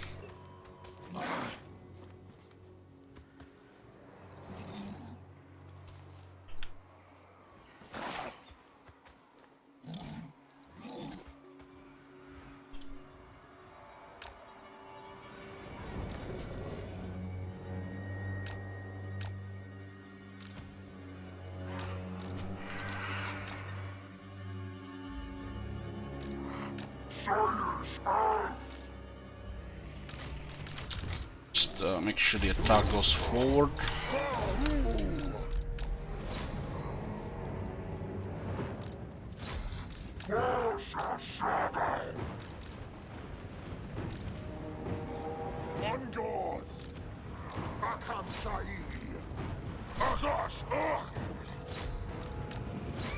Just make sure the attack goes forward.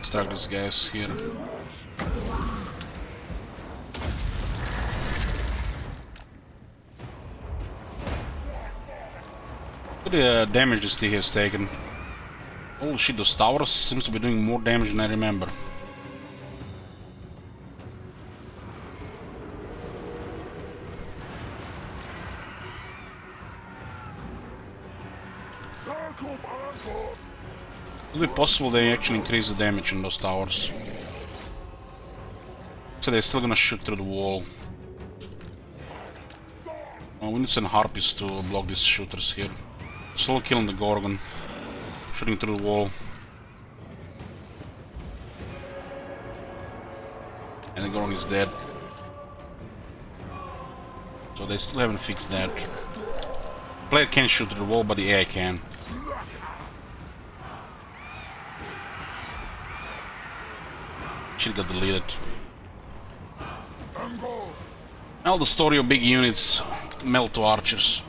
Start these guys here. Look at the damage this thing has taken. Holy shit, those towers seems to be doing more damage than I remember. Could it be possible they actually increase the damage in those towers? So they're still gonna shoot through the wall. Oh, we need some harpies to block these shooters here. Slow killing the Gorgon. Shooting through the wall. And the Gorgon is dead. So they still haven't fixed that. Player can shoot through the wall, but the AI can. Shit got deleted. Now the story of big units melt to archers.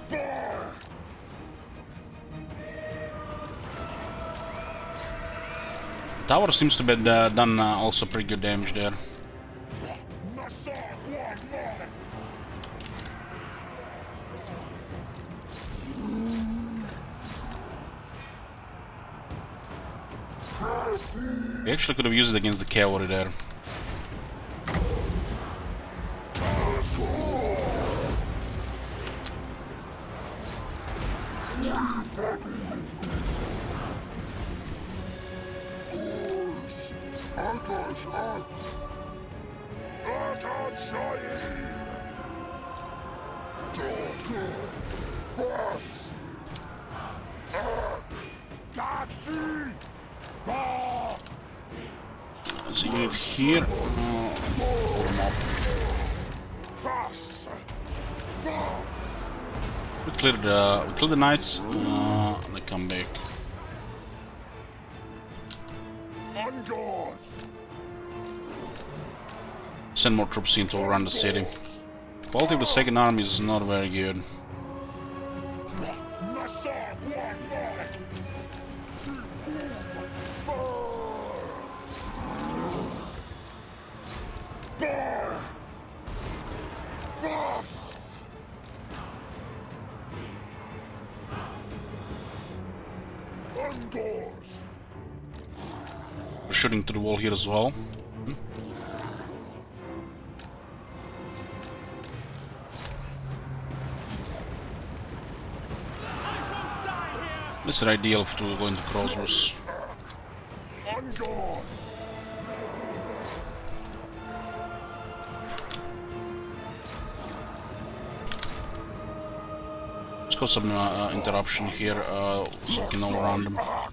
Tower seems to be done also pretty good damage there. We actually could have used it against the cavalry there. There's a unit here. We cleared the knights. They come back. Send more troops in to run the city. Quality of the second army is not very good. We're shooting through the wall here as well. This is ideal to go into crossroads. Let's got some interruption here, so we can all around them. Around.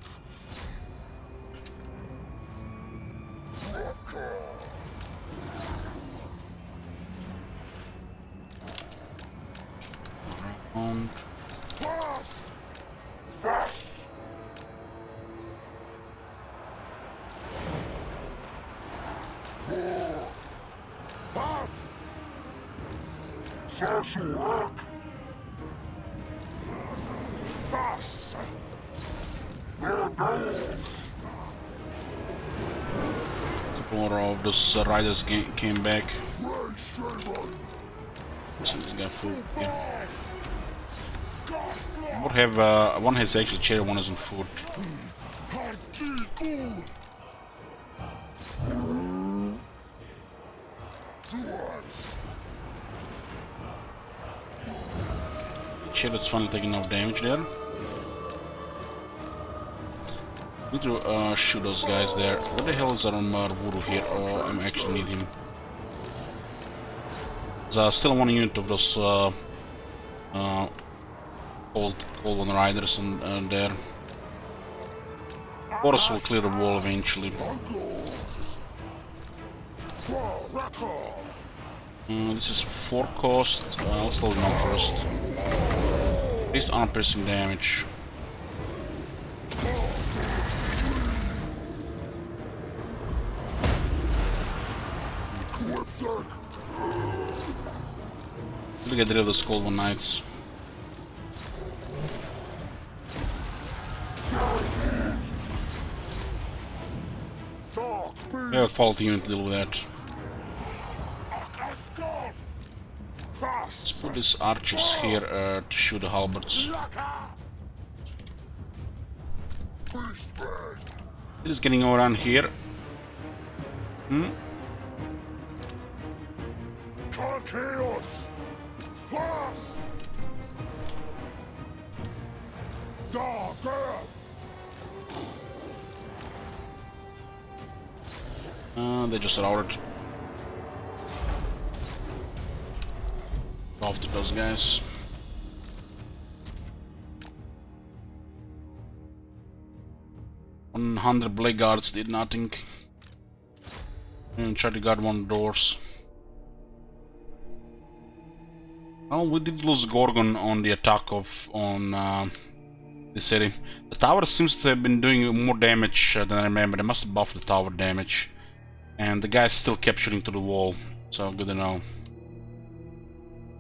Couple more of those riders came back. So he's got food. Yeah. One has actually chair, one is on foot. Chariot's finally taking no damage there. Need to shoot those guys there. What the hell is Armor Voodoo here? Oh, I actually need him. There's still one unit of those old one riders and there. Boros will clear the wall eventually. This is 4 cost. Let's slow them down first. These aren't piercing damage. We'll get rid of the Skull One Knights. We have a quality unit to deal with that. Let's put these archers here to shoot the halberds. It is getting around here. Chaos! Fast! Dark Earth! They just routed. After those guys. 100 blade guards did nothing. And try to guard one doors. Oh, we did lose Gorgon on the attack on the city. The tower seems to have been doing more damage than I remember. They must have buffed the tower damage. And the guys still kept shooting through the wall, so good to know.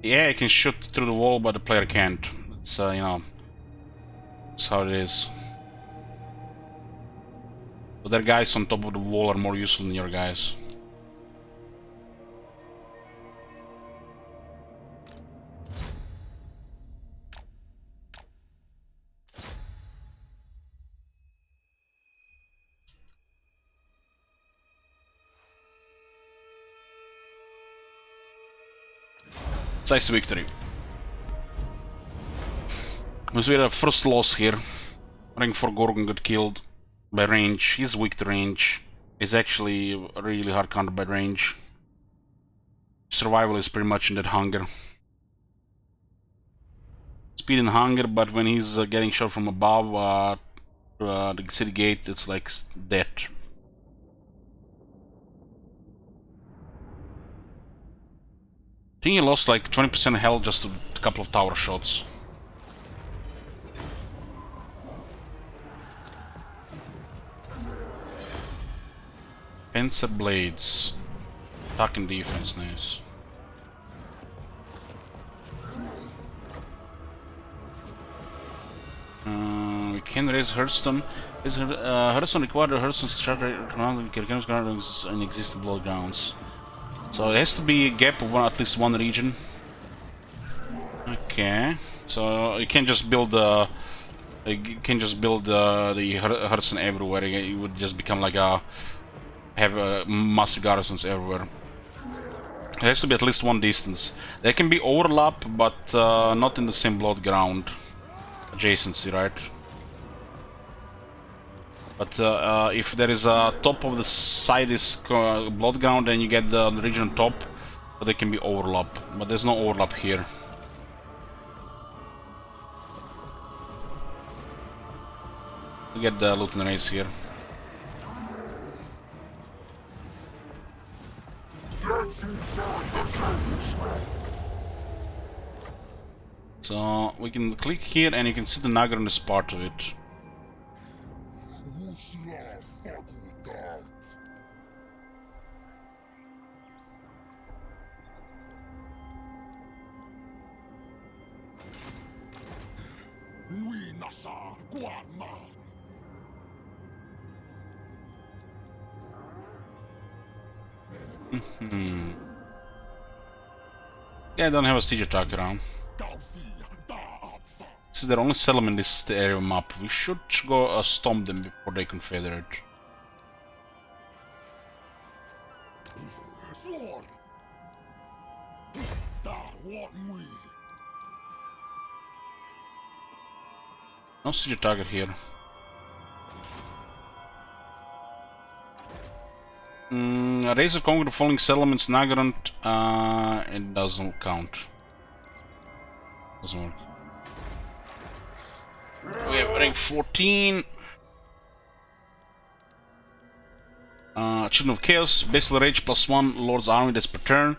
Yeah, I can shoot through the wall, but the player can't. It's, you know, that's how it is. But their guys on top of the wall are more useful than your guys. Nice victory. So we had a first loss here. Rank 4 Gorgon got killed by range. He's weak to range. He's actually really hard countered by range. Survival is pretty much in that hunger. Speed and hunger, but when he's getting shot from above the city gate, it's like dead. I think he lost like 20% health just to a couple of tower shots. Fencer blades. Attack and defense, nice. We can raise Hearthstone. Hearthstone required a Hearthstone strategy gardens and existing blood grounds. So it has to be a gap of at least one region. Okay, so you can't just build the Hearthstone everywhere. It would just become like have massive garrisons everywhere. It has to be at least one distance. There can be overlap, but not in the same blood ground adjacency, right? But if there is a top of the side is blood ground, then you get the region on top, but there can be overlap. But there's no overlap here. You get the loot and race here. So we can click here and you can see the Nagaron is part of it. Yeah, I don't have a siege attack around. This is their only settlement in this area map. We should go stomp them before they confederate. No siege target here. Razor conquer the following settlements. Nagaron, it doesn't count. Doesn't work. We have rank 14. Children of Chaos, Bestial Rage +1, Lord's Army, that's per turn.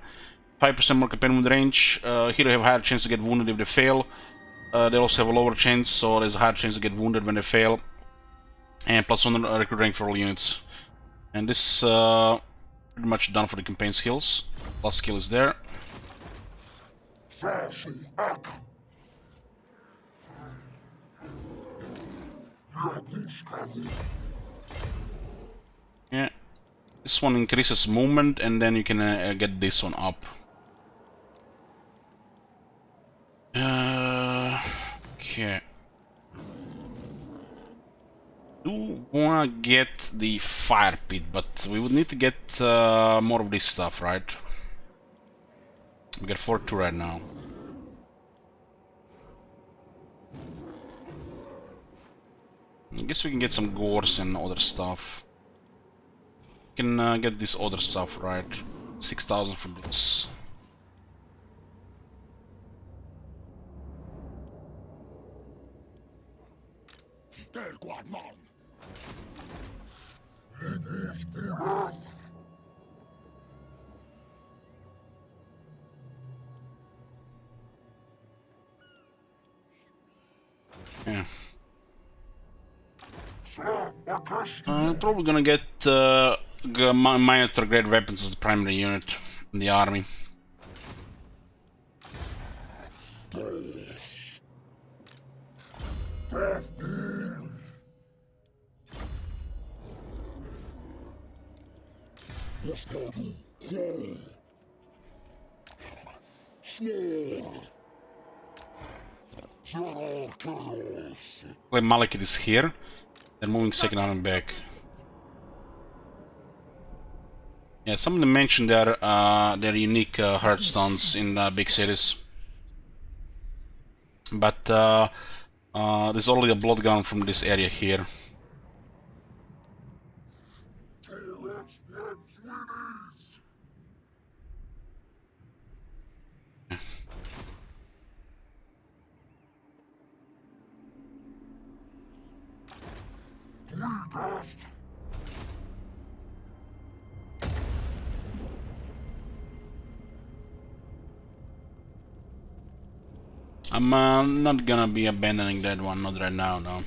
5% more companion wound range. Here they have a higher chance to get wounded if they fail. They also have a lower chance, so there's a higher chance to get wounded when they fail. And +1 recruit rank for all units. And this pretty much done for the campaign skills. Last skill is there. Yeah, This one increases movement, and then you can get this one up. Okay. Do wanna get the fire pit, but we would need to get more of this stuff, right? We got 4-2 right now. I guess we can get some gores and other stuff. We can get this other stuff, right? 6,000 for this. Yeah. Probably gonna get minotaur grade weapons as the primary unit in the army. Like Malekith is here. They're moving second army back. Yeah, somebody mentioned their unique hearthstones in big cities. But there's already a blood ground from this area here. I'm not gonna be abandoning that one, not right now, no.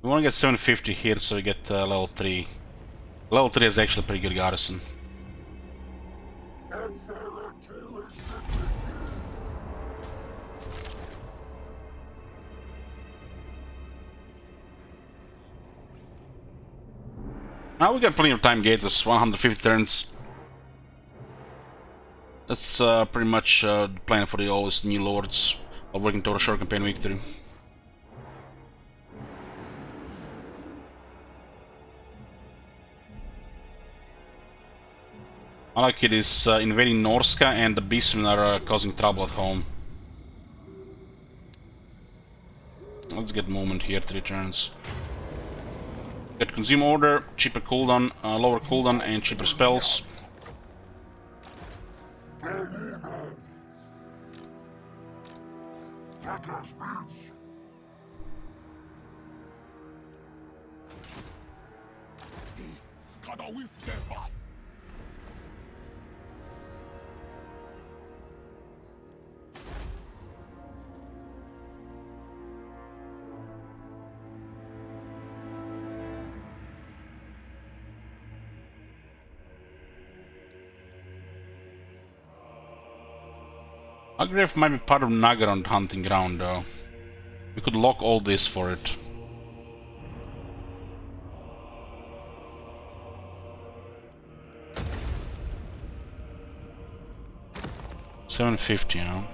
We wanna get 750 here so we get level 3. Level 3 is actually a pretty good garrison. Now we got plenty of time, Gators, 150 turns. That's pretty much the plan for the always new lords while working toward a short campaign victory. Malekith is invading Norska, and the Beastmen are causing trouble at home. Let's get movement here, 3 turns. Get consume order, cheaper cooldown, lower cooldown, and cheaper spells. Agrif might be part of Nagaron hunting ground though. We could lock all this for it. $750, you know.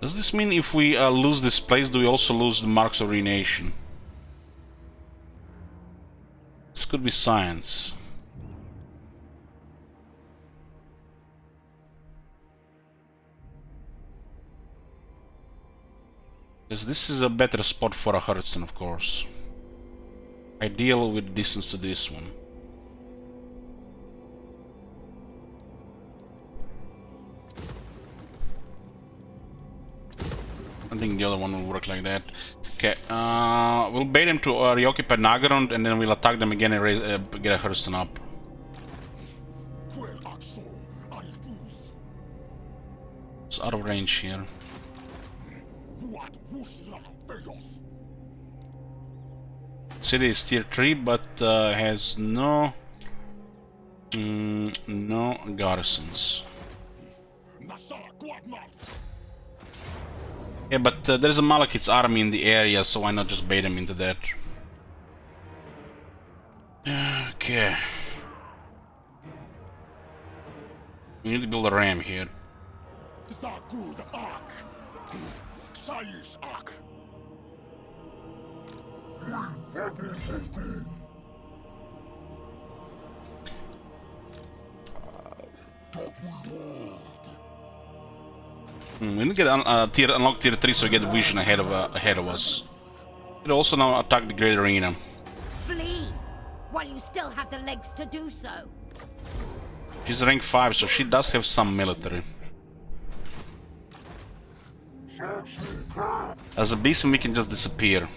Does this mean if we lose this place, do we also lose the marks of ruination? This could be science. Because this is a better spot for a Hearthstone, of course. Ideal with distance to this one. I think the other one will work like that. Okay, we'll bait them to reoccupy Nagaron, and then we'll attack them again and raise, get a Hearthstone up. It's out of range here. City is tier 3, but has no No garrisons. Yeah, but there's a Malekith's army in the area, so why not just bait them into that? Okay. We need to build a ram here. We need to get unlock tier 3 so we get vision ahead of us. It also now attack the Great Arena. Flee while you still have the legs to do so. She's rank 5, so she does have some military. As a beast, we can just disappear.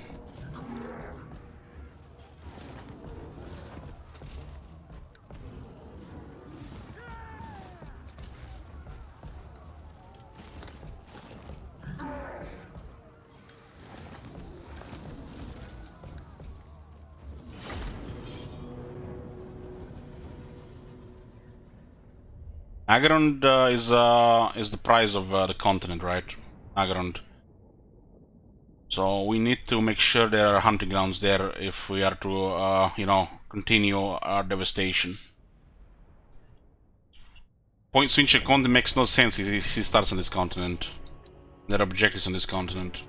Agrond is the prize of the continent, right? Agrond. So we need to make sure there are hunting grounds there if we are to, you know, continue our devastation. Point switcher continent makes no sense if he starts on this continent. There are objectives on this continent.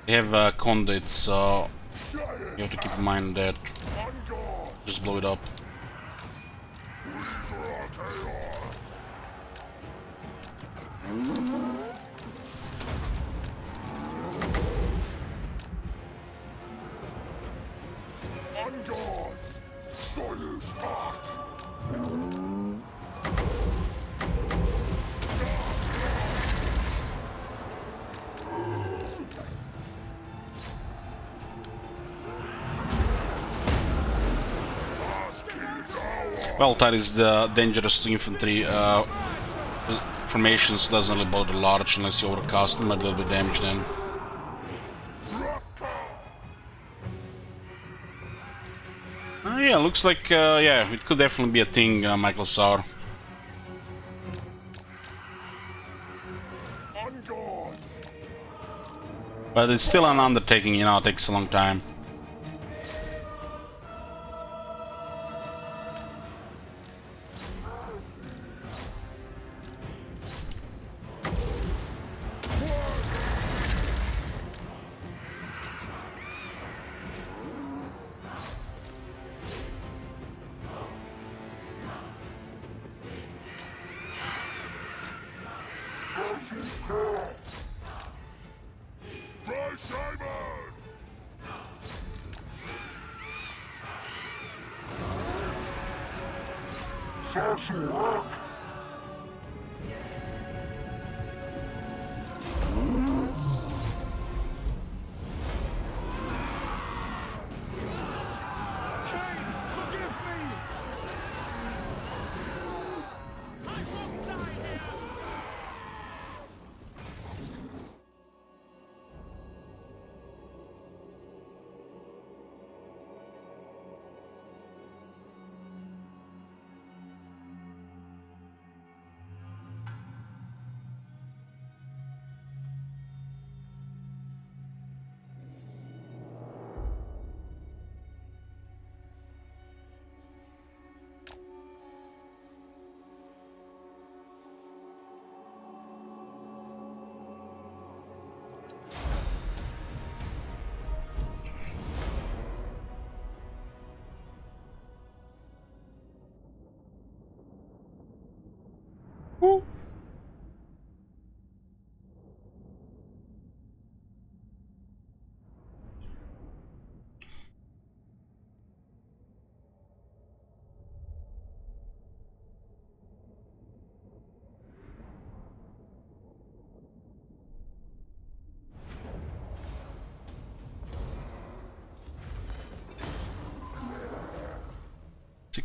They have conduits, so you have to keep in mind that. Just blow it up. Well, that is the dangerous infantry formations. Doesn't really bother large unless you overcast them. Might be a little bit damage then. Yeah, looks like yeah, it could definitely be a thing, Michael Saur. But it's still an undertaking, you know. It takes a long time.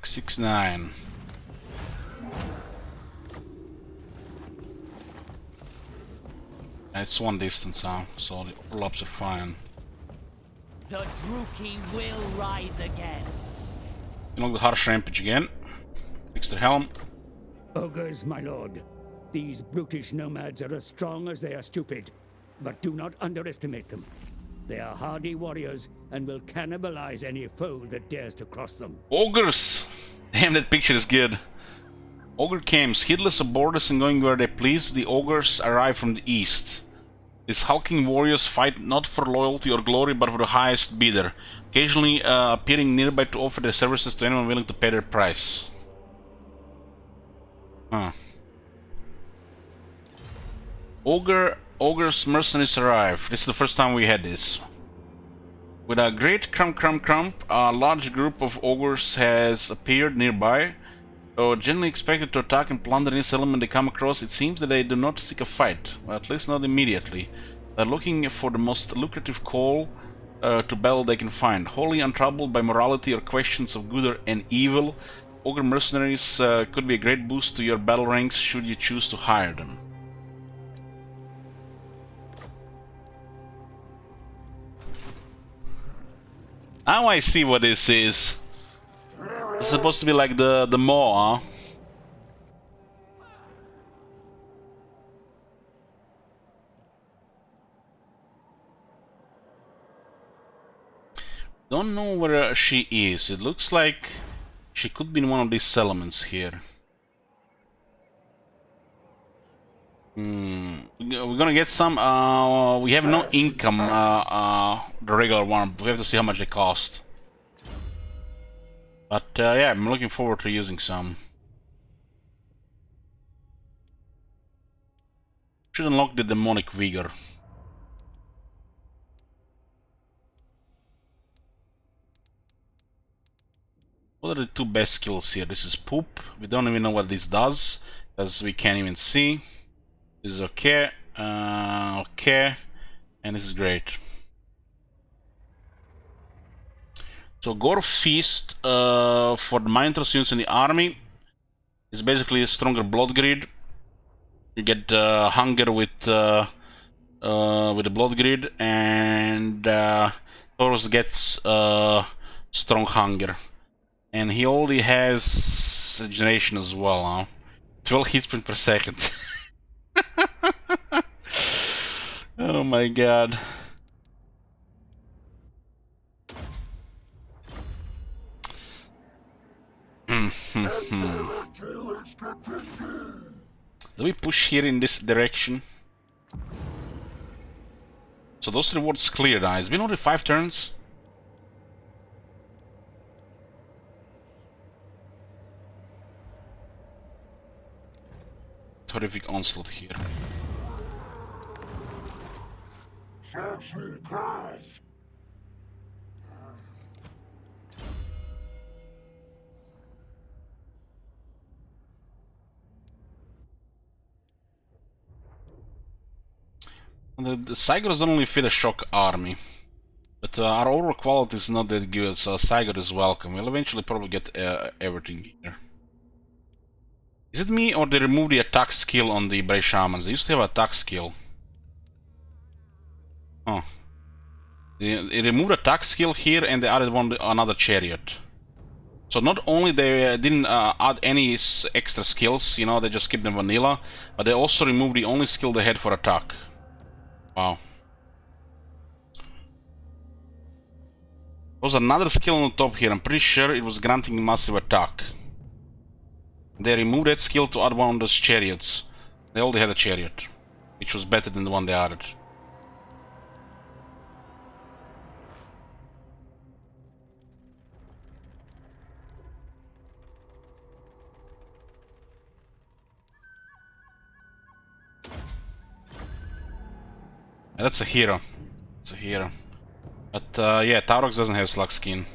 669. It's one distance now, so the overlaps are fine. The Druki will rise again. Unlock the harsh rampage again. Fix their helm. Ogres, my lord. These brutish nomads are as strong as they are stupid. But do not underestimate them. They are hardy warriors and will cannibalize any foe that dares to cross them. Ogres! Damn, that picture is good. Ogre camps, heedless of borders and going where they please, the ogres arrive from the east. These hulking warriors fight not for loyalty or glory, but for the highest bidder, occasionally appearing nearby to offer their services to anyone willing to pay their price. Huh. Ogres mercenaries arrive. This is the first time we had this. With a great crump, a large group of ogres has appeared nearby. Though generally expected to attack and plunder any settlement they come across, it seems that they do not seek a fight, well, at least not immediately. They're looking for the most lucrative call to battle they can find. Wholly untroubled by morality or questions of good and evil, ogre mercenaries could be a great boost to your battle ranks should you choose to hire them. Now I see what this is. It's supposed to be like the maw, huh? Don't know where she is. It looks like she could be in one of these settlements here. We're gonna get some. We have no income, the regular one. We have to see how much they cost. But yeah, I'm looking forward to using some. Should unlock the demonic vigor. What are the two best skills here? This is poop. We don't even know what this does, because we can't even see. This is okay. Okay. And this is great. So Gore Feast for the minor units in the army is basically a stronger blood grid. You get hunger with the blood grid, and Taurus gets strong hunger. And he already has regeneration as well, huh? 12 hits per second. Oh my god. Do we push here in this direction? So those rewards cleared, huh? It's been only 5 turns. Horrific onslaught here. The Cygors don't only fit a shock army, but our overall quality is not that good, so a Cygor is welcome. We'll eventually probably get everything here. Is it me or they removed the attack skill on the Bray Shamans? They used to have attack skill. Oh. They removed attack skill here and they added another chariot. So not only they didn't add any extra skills, you know, they just kept them vanilla, but they also removed the only skill they had for attack. Wow. There was another skill on the top here. I'm pretty sure it was granting massive attack. They removed that skill to add one of those chariots. They already had a chariot, which was better than the one they added. Yeah, that's a hero. It's a hero. But yeah, Taurox doesn't have slug skin.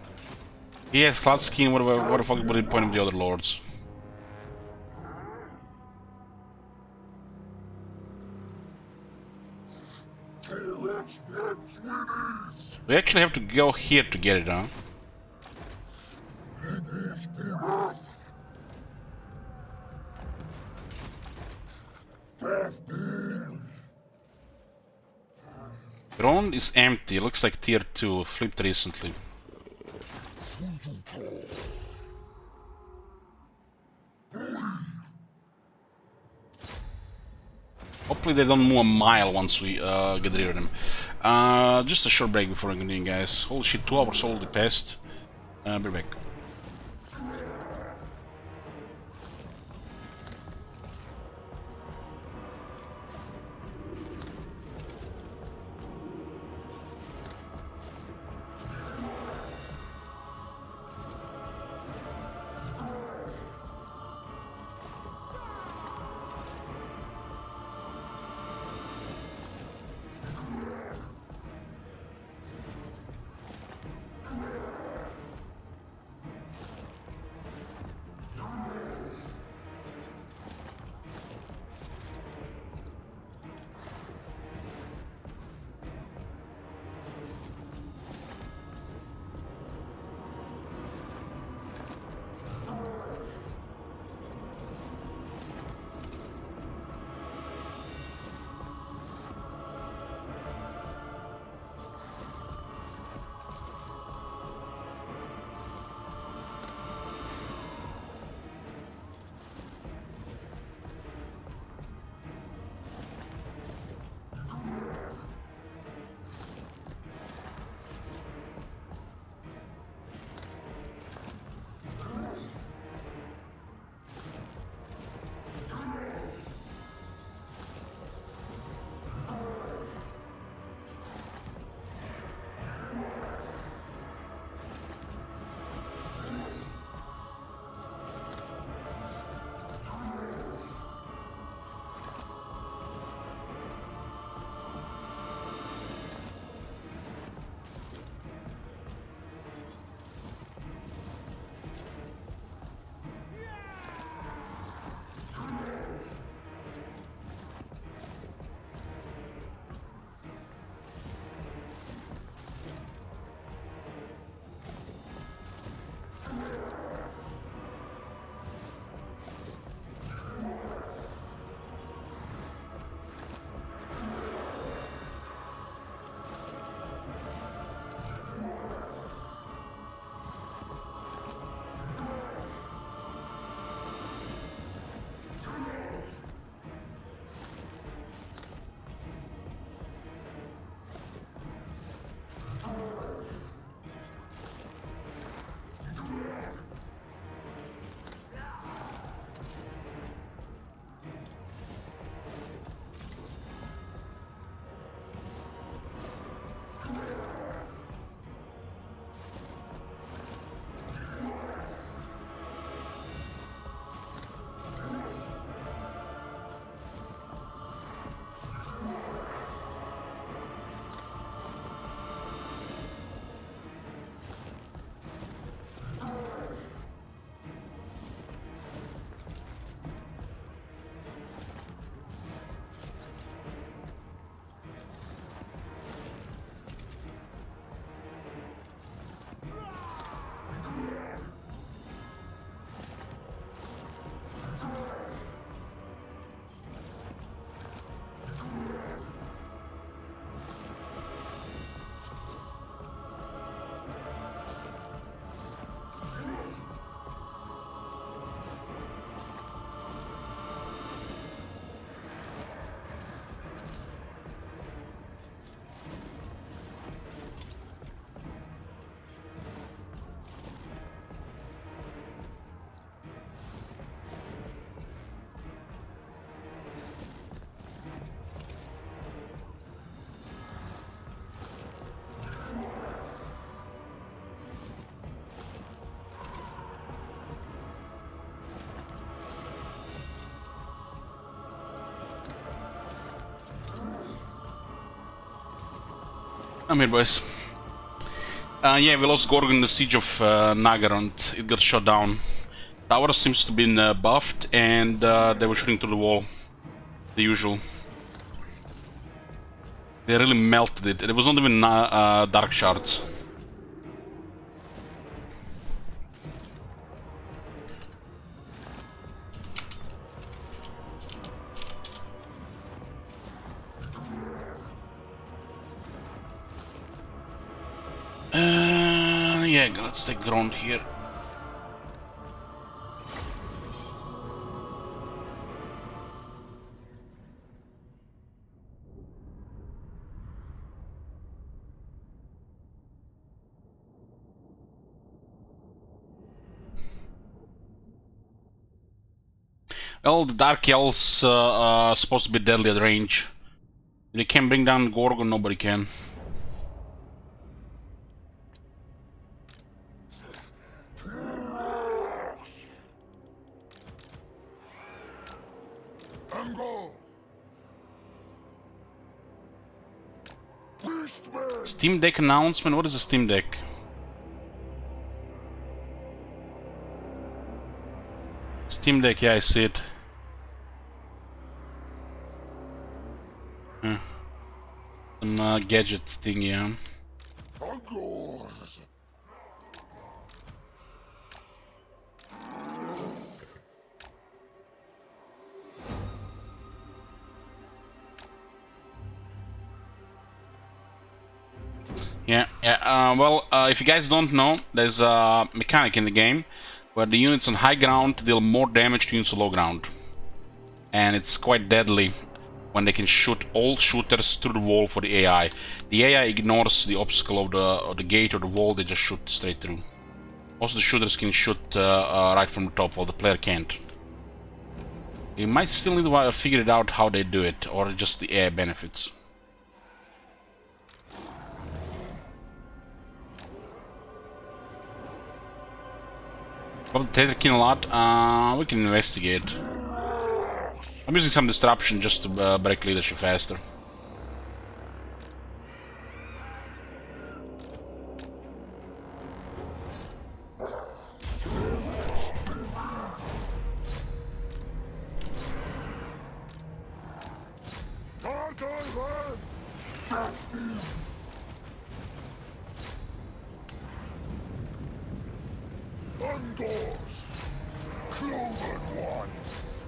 He has slug skin. What the fuck would the point of the other lords? We actually have to go here to get it, huh? Drone is empty. Looks like tier 2. Flipped recently. Hopefully they don't move a mile once we get rid of them. Just a short break before I continue, guys. Holy shit, 2 hours already passed. Be back. I'm here, boys. Yeah, we lost Gorgon in the siege of Nagarand. It got shot down. Tower seems to have been buffed, and they were shooting through the wall. The usual. They really melted it. It was not even dark shards. Yeah, let's take ground here. Well, the Dark Elves are supposed to be deadly at range. They can bring down Gorgon, nobody can. Steam Deck announcement? What is a Steam Deck? Steam Deck, yeah, I see it. Some gadget thing, yeah. Well, if you guys don't know, there's a mechanic in the game where the units on high ground deal more damage to units on low ground. And it's quite deadly when they can shoot all shooters through the wall for the AI. The AI ignores the obstacle of the gate or the wall, they just shoot straight through. Also, the shooters can shoot right from the top, while the player can't. You might still need to figure it out how they do it, or just the AI benefits. Well, the Tether King a lot. We can investigate. I'm using some disruption just to break leadership faster. Undoors, cloven ones.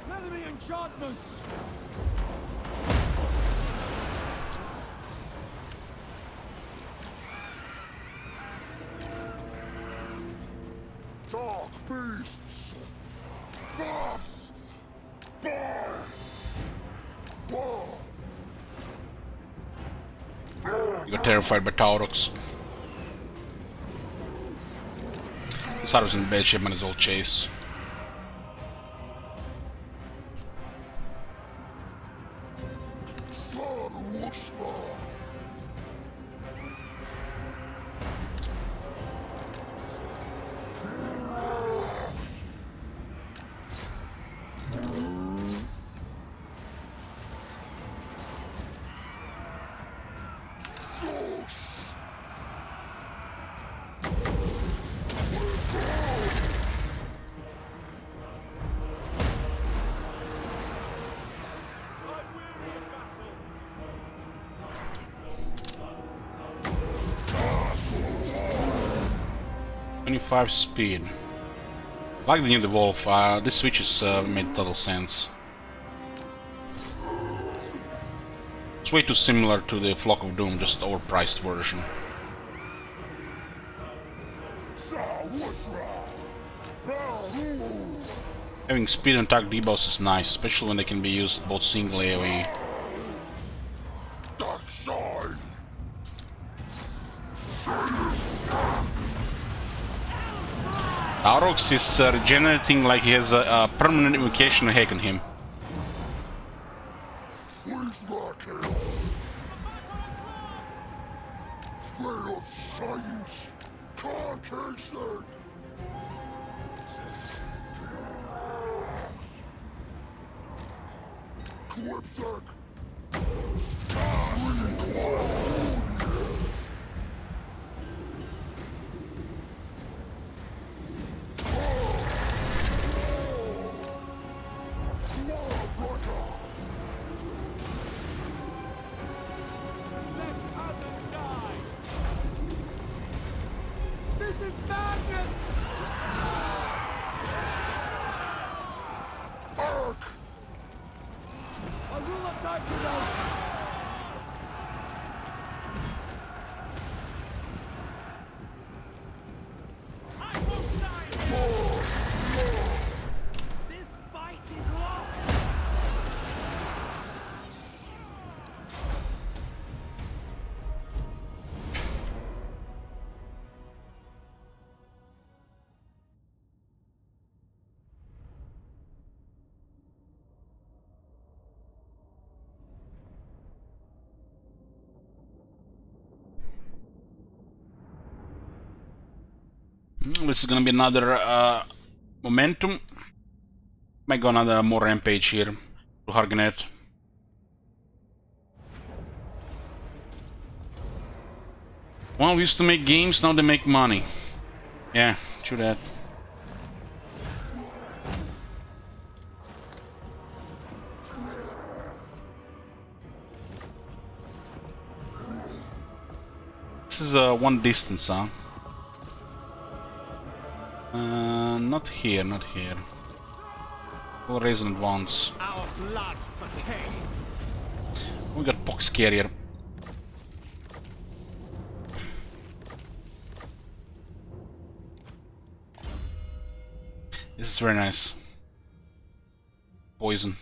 Enemy enchantments! Dark beasts. Fast. Bar. You got terrified by Taurox. This was in bad shape on his old chase. Speed. I like the new Devolve. This switches made total sense. It's way too similar to the Flock of Doom, just overpriced version. Having speed and attack debuffs is nice, especially when they can be used both single AoE. Taurox is regenerating like he has a permanent invocation hack on him. This is madness! This is gonna be another momentum. Might go another more rampage here to Harganet. Well, we used to make games, now they make money. Yeah, true that. This is one distance, huh? Not here, not here. We'll raise in advance. Our blood for king. We got Pox Carrier. This is very nice. Poison.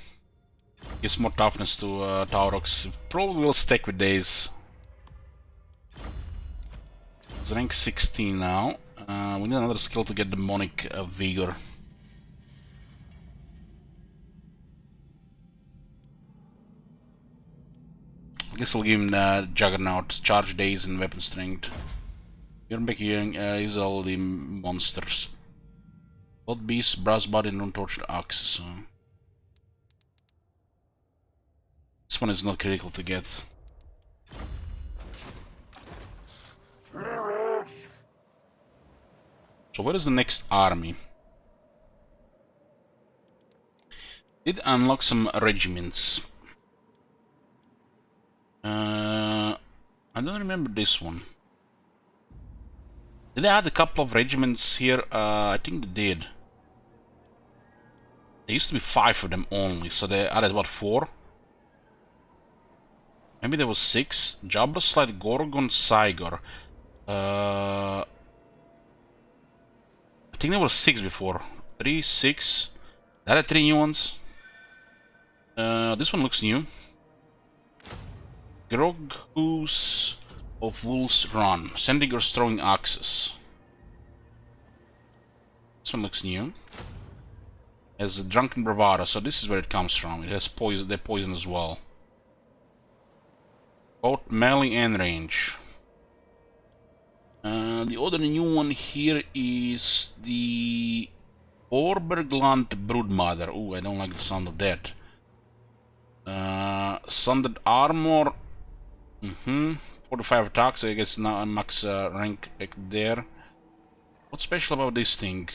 Gives more toughness to Taurox. Probably will stack with days. It's rank 16 now. We need another skill to get Demonic Vigor. I guess we'll give him Juggernaut, Charge Days, and Weapon Strength. You're making use all the monsters. Blood Beast, Brass Body, and Untortured Axe. So this one is not critical to get. So what is the next army? Did unlock some regiments. I don't remember this one. Did they add a couple of regiments here? I think they did. There used to be 5 of them only, so they added what, 4? Maybe there was 6. Jabroslide, Gorgon, Cygor. I think there was 6 before. 3, 6. There are 3 new ones. This one looks new. Groghoos of Wolf's Run. Sending or throwing axes. This one looks new. Has a Drunken Bravado, so this is where it comes from. It has poison, they're poison as well. Both melee and range. The other new one here is the Orbergland Broodmother. Ooh, I don't like the sound of that. Sundered Armor. 45 attacks, I guess now max rank there. What's special about this thing?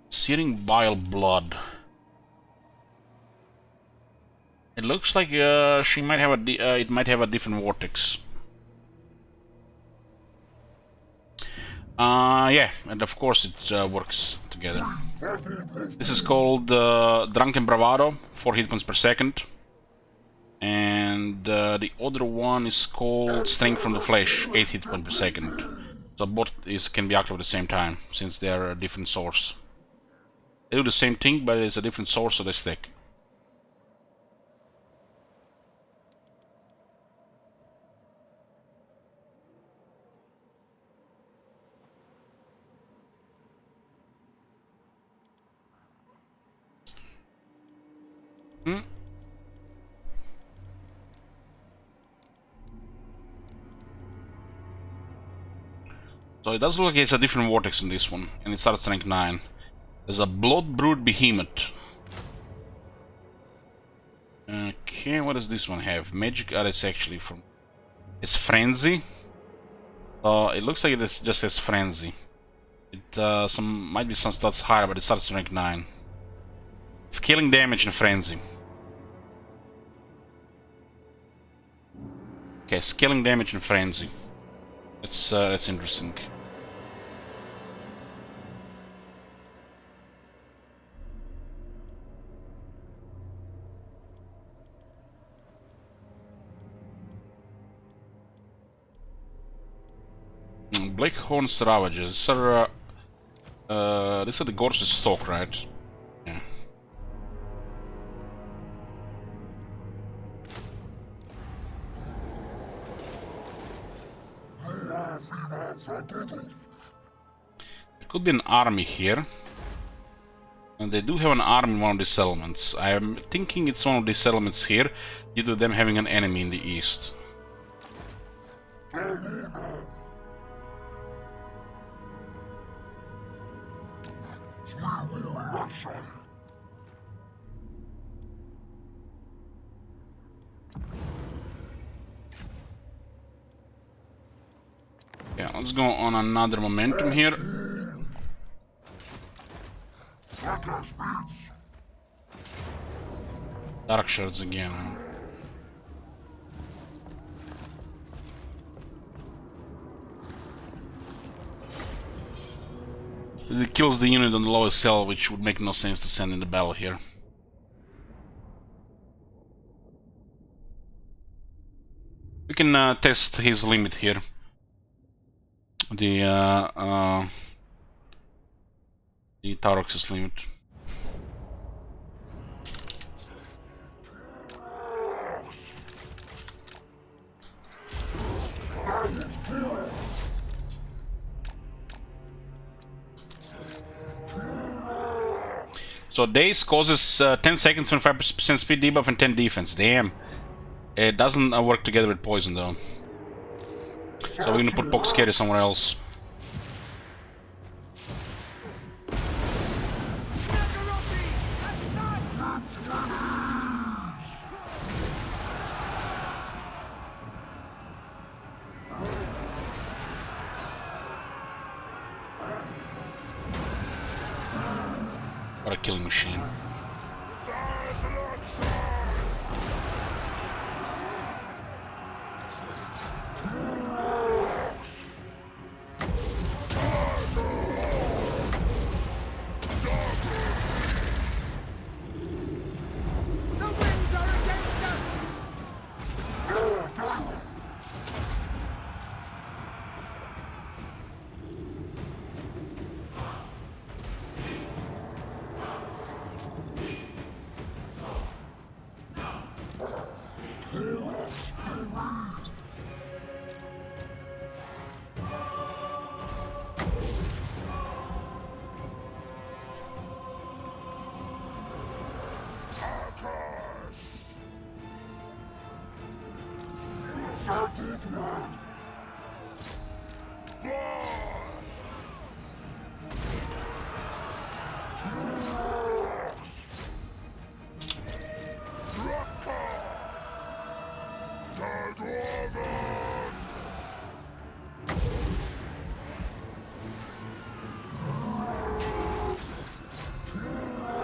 Searing Bile Blood. It looks like she might have a it might have a different vortex. Yeah, and of course it works together. This is called Drunken Bravado, 4 hit points per second. And the other one is called Strength from the Flesh, 8 hit points per second. So both can be active at the same time, since they are a different source. They do the same thing, but it's a different source, so they stick. So it does look like it's a different vortex in this one, and it starts rank 9. There's a Blood Brood Behemoth. Okay, what does this one have? Magic, that's actually from... It's Frenzy. It looks like it just says Frenzy. It might be some stats higher, but it starts rank 9. Scaling damage and Frenzy. Okay, scaling damage and Frenzy. That's interesting. Blackhorn's Ravages. These are the Gorgeous Stalk, right? Yeah. There could be an army here. And they do have an army in one of the settlements. I am thinking it's one of the settlements here, due to them having an enemy in the east. Yeah, let's go on another momentum here. Dark shards again. Huh? It kills the unit on the lowest cell, which would make no sense to send in the battle here. We can test his limit here. The Taurox's limit. So Daze causes 10 seconds, 25% speed debuff and 10 defense. Damn. It doesn't work together with poison though. So we're gonna put Pox Carry somewhere else. What a killing machine.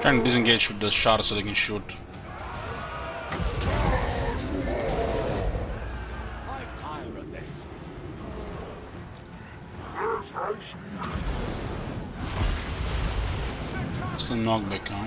Trying to disengage with the shard so they can shoot. I'm tired of this. Still knockback, huh?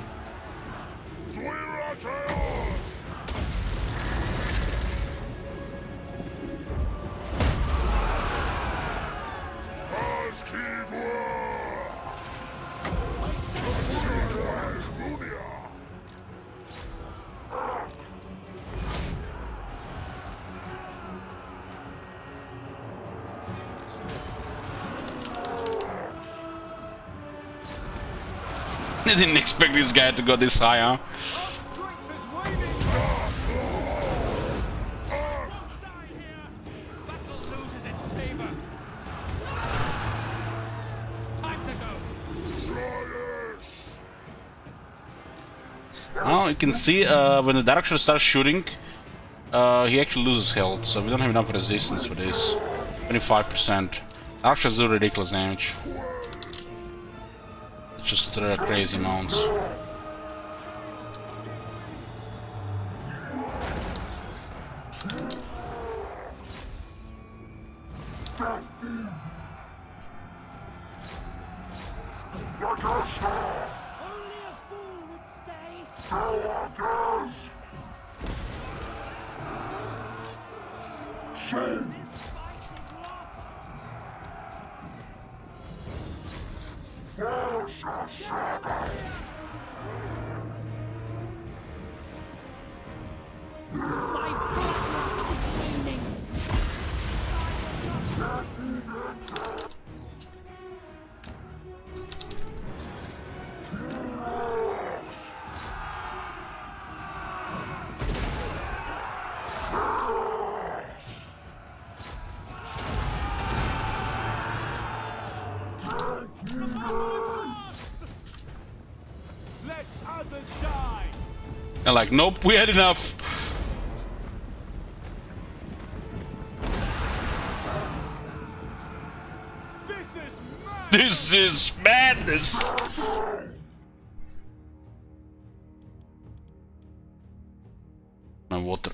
I didn't expect this guy to go this high, huh? Well, you can see when the Darkshadow starts shooting, he actually loses health, so we don't have enough resistance for this. 25%. Darkshadows do ridiculous damage. Just crazy amounts. Only a fool would stay. My bloodlust is waning. And like, nope, we had enough. This is madness. My water.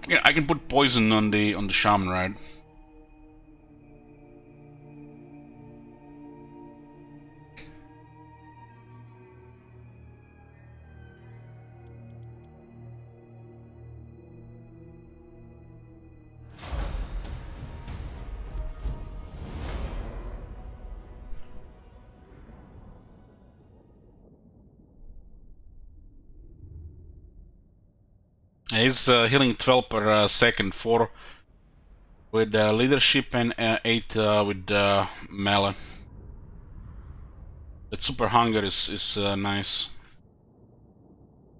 Yeah, I can put poison on the shaman, right? He's healing 12 per second, 4 with leadership and 8 with melee. That super hunger is nice.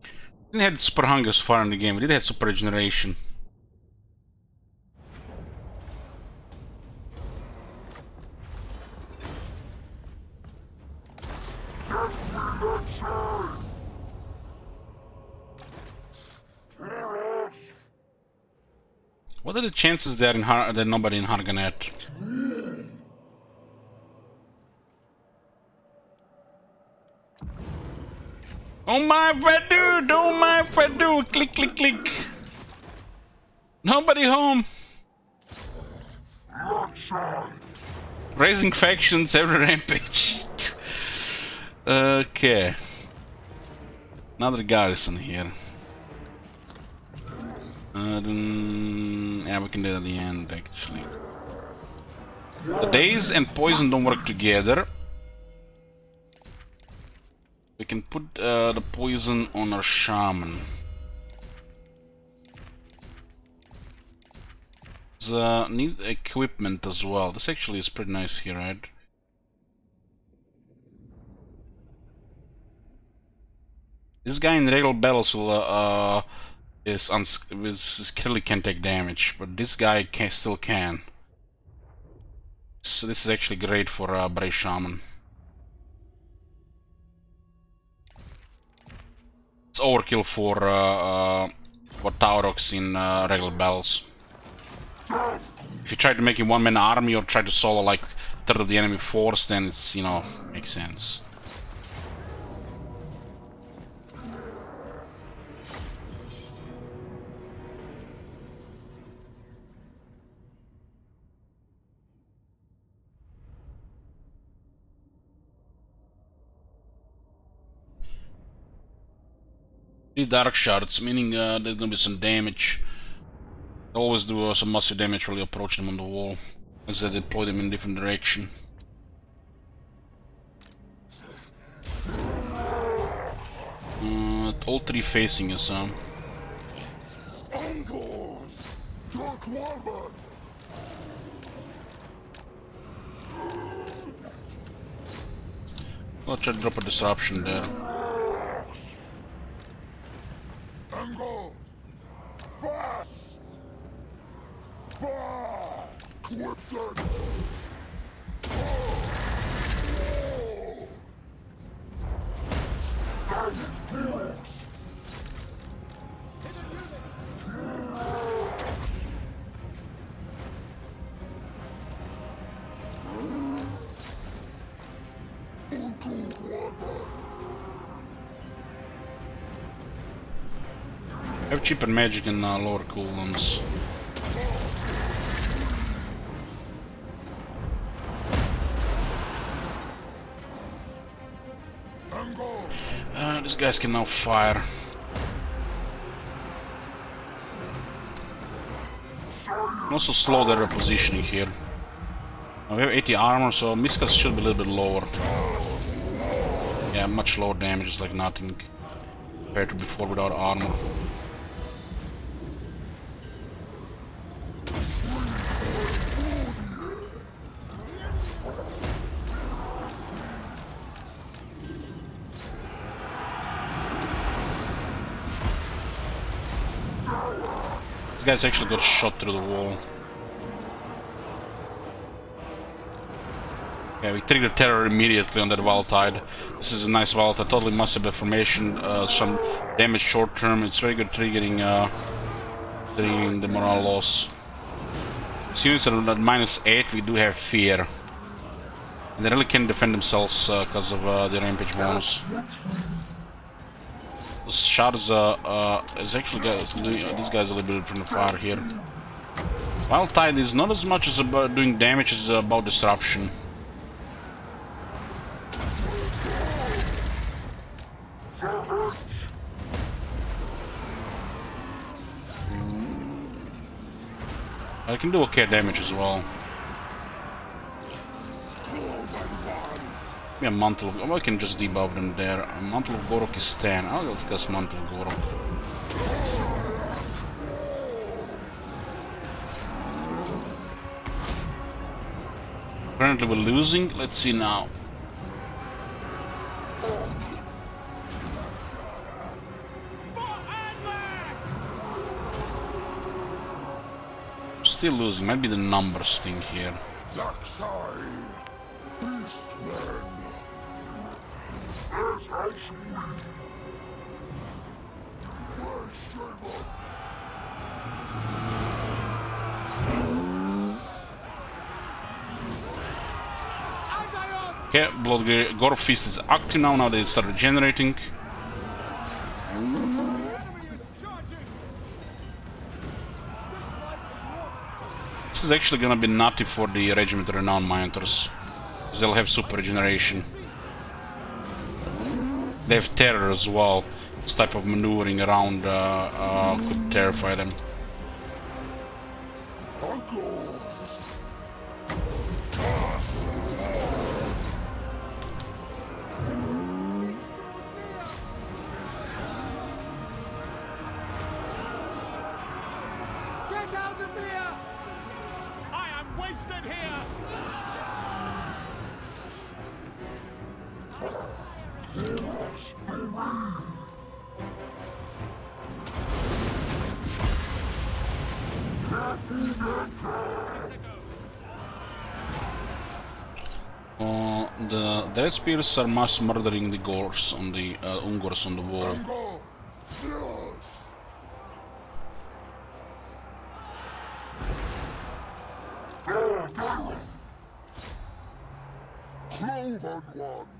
We didn't have super hunger so far in the game. We did have super regeneration. What are the chances there that nobody in Harganet? Oh my Fedu! Oh my Fedu! Click, click, click! Nobody home! Raising factions every rampage. Okay. Another garrison here. Yeah, we can do it at the end, actually. The daze and poison don't work together. We can put the poison on our shaman. Need equipment as well. This actually is pretty nice here, right? This guy in regular battles will clearly can take damage, but this guy still can. So this is actually great for Bray Shaman. It's overkill for Taurox in regular battles. If you try to make him one-man army or try to solo like third of the enemy force, then it's, you know, makes sense. Dark shards, meaning there's gonna be some damage. Always do some massive damage while you approach them on the wall, as they deploy them in different direction. All three facing us, huh? I'll try to drop a disruption there. Have cheaper magic and lower cooldowns. These guys can now fire. And also slow their repositioning here. Now we have 80 armor, so Miskas should be a little bit lower. Yeah, much lower damage, it's like nothing compared to before without armor. This guy's actually got shot through the wall. Yeah, we trigger terror immediately on that Wild Tide. This is a nice Wild Tide, totally must-have formation, some damage short term. It's very good triggering, triggering the morale loss. As soon as they're at -8, we do have fear. And they really can defend themselves because of the rampage bonus. The shards is actually this guy's a little bit from the far here. Wild Tide is not as much as about doing damage as about disruption. I can do okay damage as well. Yeah, Mantle of... I can just debuff them there. Mantle of Gorok is 10. Oh, let's guess Mantle of Gorok. Currently we're losing. Let's see now. Still losing. Might be the numbers thing here. Okay, Gore Fist is active now. Now they start regenerating. This is actually gonna be nutty for the Regiment of Renowned Miners. They'll have super regeneration. They have terror as well. This type of maneuvering around could terrify them. Get out of here! I am wasted here! The Red Spears are mass murdering the Gors on the Ungors on the wall. Cloven ones.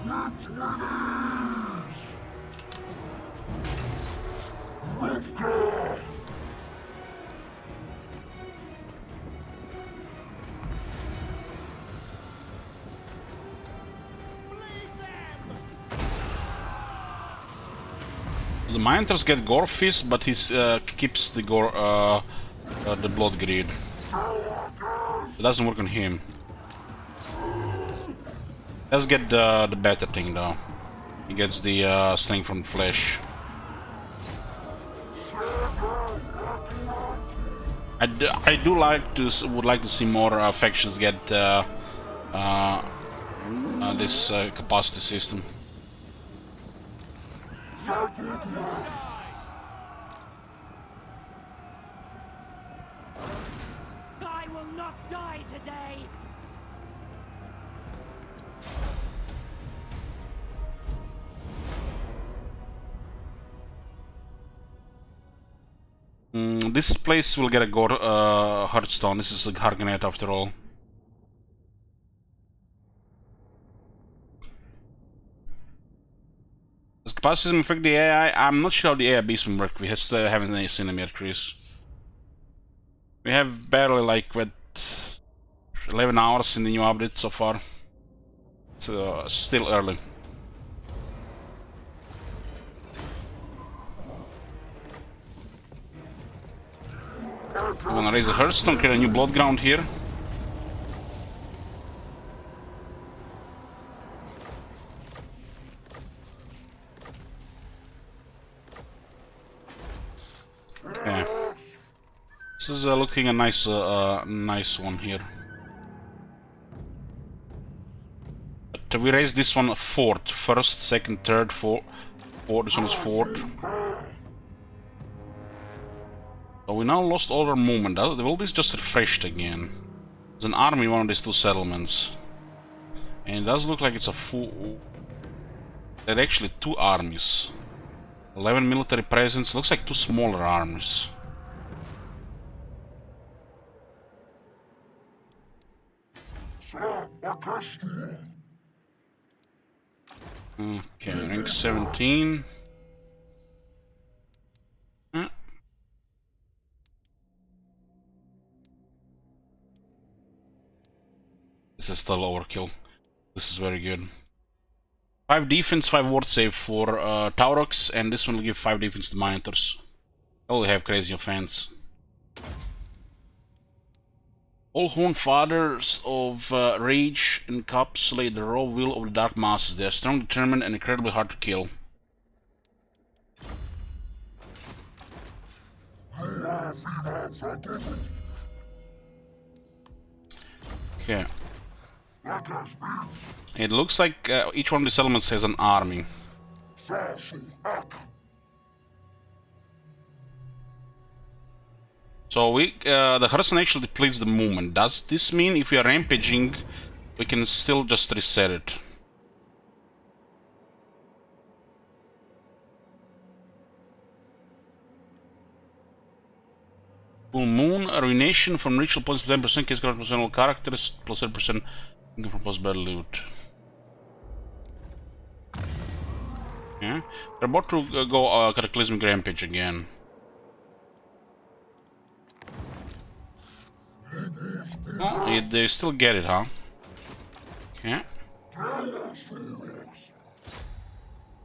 That's what it is. Withdraw. The Miners get Gore Fist, but he keeps the the Blood Greed. It doesn't work on him. Let's get the better thing though. He gets the Sling from the Flesh. I would like to see more factions get this capacity system. I will not die today! This place will get a Hearthstone. This is like Hargonet after all. Does capacity affect the AI? I'm not sure how the AI beast will work. We still haven't seen them yet, Chris. We have barely like what 11 hours in the new update so far. So still early. We're gonna raise a Hearthstone, create a new Blood Ground here. Okay. This is looking a nice, nice one here. But we raised this one fourth. First, second, third, fourth. This one is fourth. So we now lost all our movement. Will this just refreshed again? There's an army in one of these two settlements. And it does look like it's a full... There are actually two armies. 11 military presence. Looks like two smaller armies. Okay, rank 17. This is still overkill. This is very good. 5 defense, 5 ward save for Taurox, and this one will give 5 defense to Minotaurs. Oh, we have crazy offense. All Horn Fathers of Rage encapsulate the raw will of the Dark Masses. They are strong, determined, and incredibly hard to kill. Okay. It looks like each one of these elements has an army. So the Hudson actually depletes the movement. Does this mean if we are rampaging, we can still just reset it? Full Moon, Ruination from ritual points 10%, case personal characters, plus 10% income from post-battle loot. Yeah, they're about to go Cataclysmic Rampage again. Oh, they still get it, huh? Okay.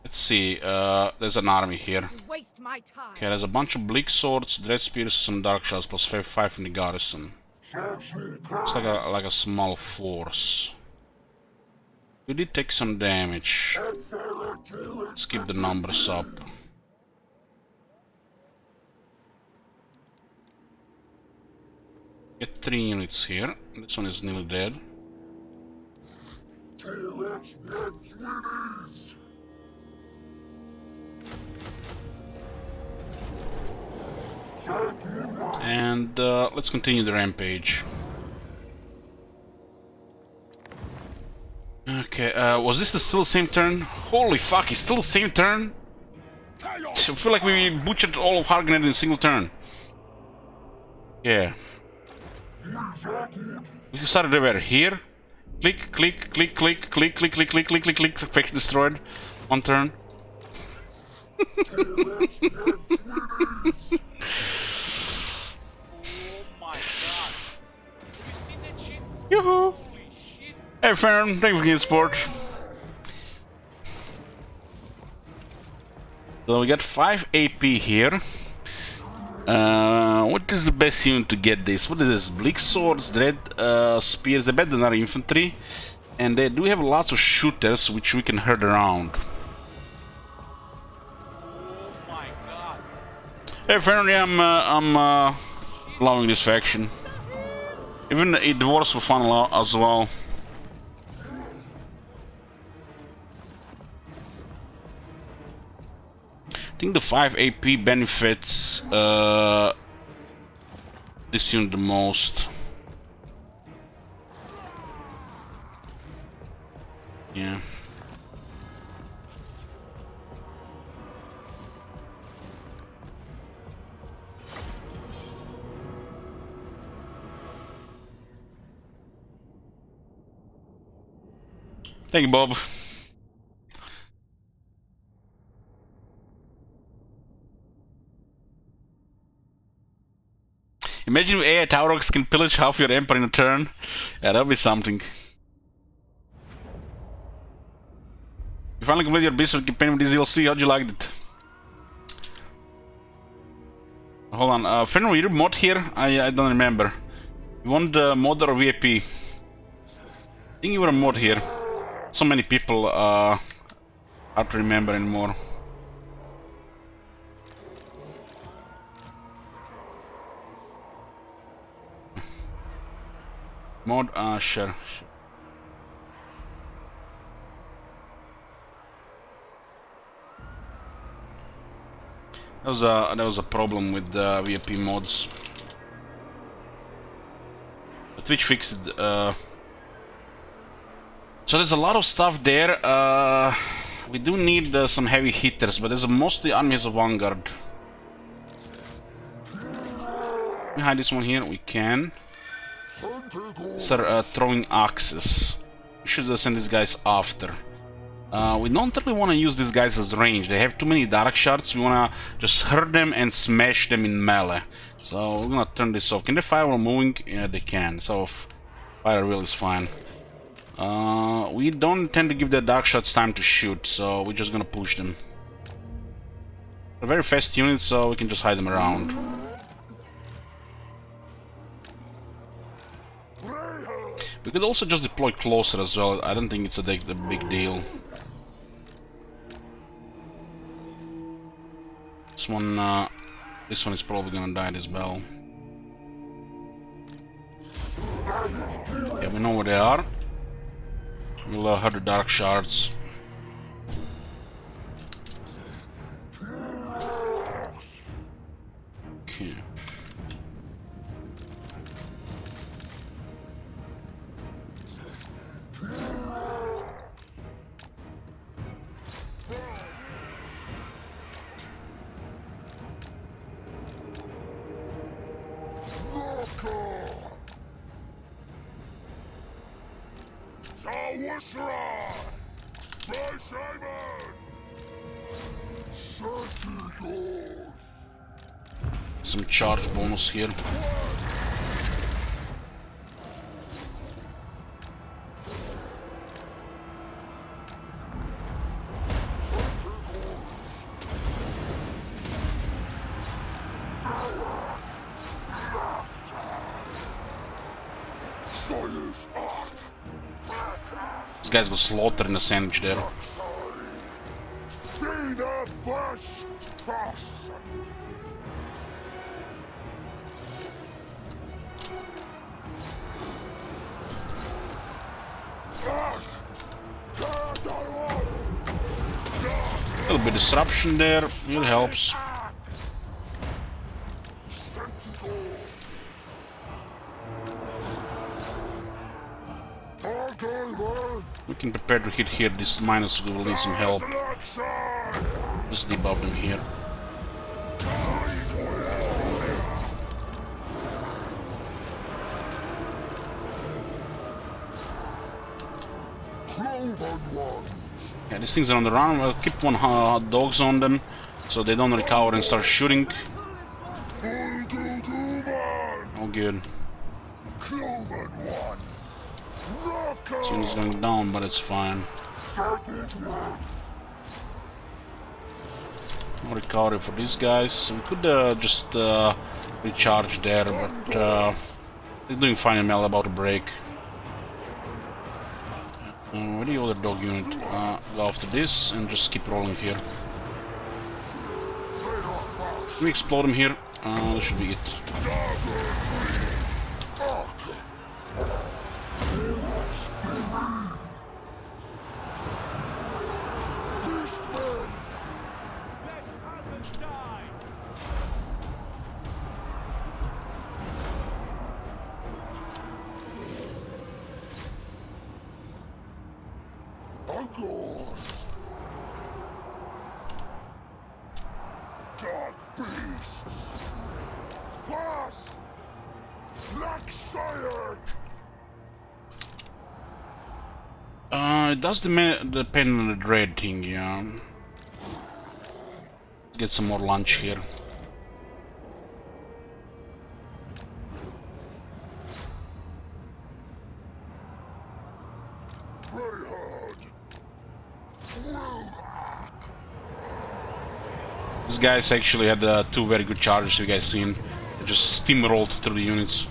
Let's see, there's an army here. Waste my time. Okay, there's a bunch of Bleak Swords, Dread Spears, and Dark Shells, plus 5 in the garrison. It's like a small force. We did take some damage. Let's keep the numbers up. Get 3 units here. This one is nearly dead. And let's continue the rampage. Okay, was this still the same turn? Holy fuck, it's still the same turn? I feel like we butchered all of Harganet in a single turn. Yeah. We started over here. Click, click, click, click, click, click, click, click, click, click, click, faction destroyed. One turn. Yoo-hoo! Hey Farron, thank you for getting support. So we got 5 AP here. What is the best unit to get this? What is this? Bleak Swords, Dread Spears, they're better than our infantry. And they do have lots of shooters which we can herd around. Oh my god. Hey Farron, yeah, I'm loving this faction. Even the dwarves were fun as well. I think the 5 AP benefits this unit the most. Yeah. Thank you, Bob. Imagine if AI Taurox can pillage half your empire in a turn. Yeah, that'll be something. You finally completed your business campaign with this DLC. How'd you like it? Hold on, Fenrir, were you mod here? I don't remember. You want the mod or VIP? I think you were a mod here. So many people, hard to remember anymore. Mod, sure. That was a problem with the VIP mods. But Twitch fixed it. So there's a lot of stuff there. We do need some heavy hitters, but there's mostly armies of Vanguard. Behind this one here, we can. Start throwing axes. We should send these guys after. We don't really want to use these guys as range. They have too many dark shards. We want to just hurt them and smash them in melee. So we're gonna turn this off. Can they fire while moving? Yeah, they can. So fire wheel is fine. We don't intend to give the dark shots time to shoot, so we're just gonna push them. They're very fast units, so we can just hide them around. We could also just deploy closer as well. I don't think it's a big deal. This one is probably gonna die as well. Yeah, we know where they are. We'll hurt the dark shards. Okay. Some charge bonus here. This guy's got Slaughter in the sandwich there. A little bit of disruption there, it helps. We can prepare to hit here. This minus will need some help. Just debuff them here. Yeah, these things are on the run. We'll keep one hot dogs on them so they don't recover and start shooting. Oh, good. Unit's going down, but it's fine. No recovery for these guys. So we could just recharge there, but they're doing fine in melee, about to break. Where the other dog unit? Go after this and just keep rolling here. We explode them here. That should be it. It does depend on the dread thing, yeah. Let's get some more lunch here. These guys actually had two very good charges, you guys seen. They just steamrolled through the units.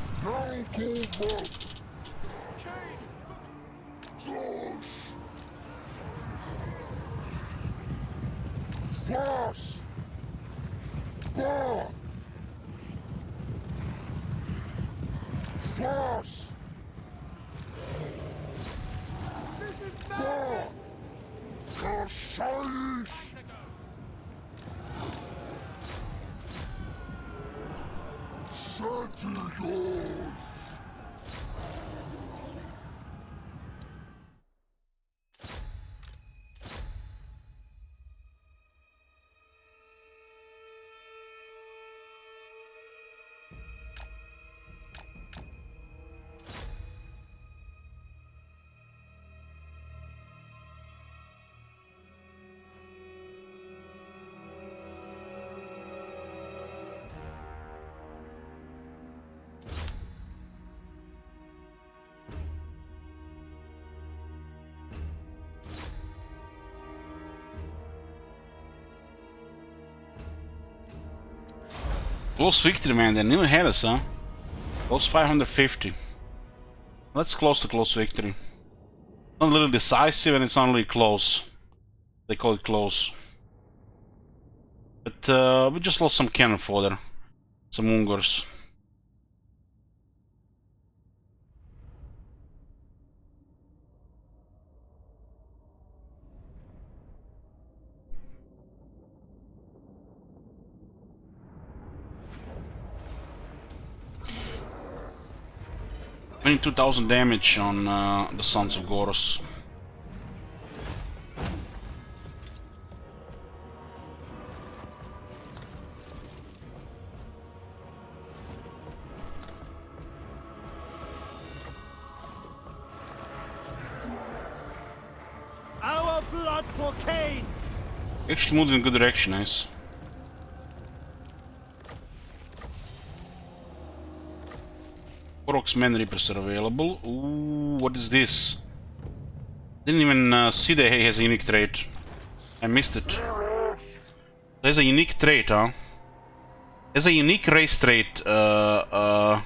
Close victory, man. They nearly had us, huh? Close 550. That's close to close victory. Not a little decisive, and it's not really close. They call it close. But we just lost some cannon fodder. Some Ungors. Doing 2000 damage on the Sons of Goros. Our blood for Cain! Actually moved in a good direction, nice. Korok's Man Reapers are available. Ooh, what is this? Didn't even see that he has a unique trait. I missed it. There's a unique trait, huh? There's a unique race trait, Korok.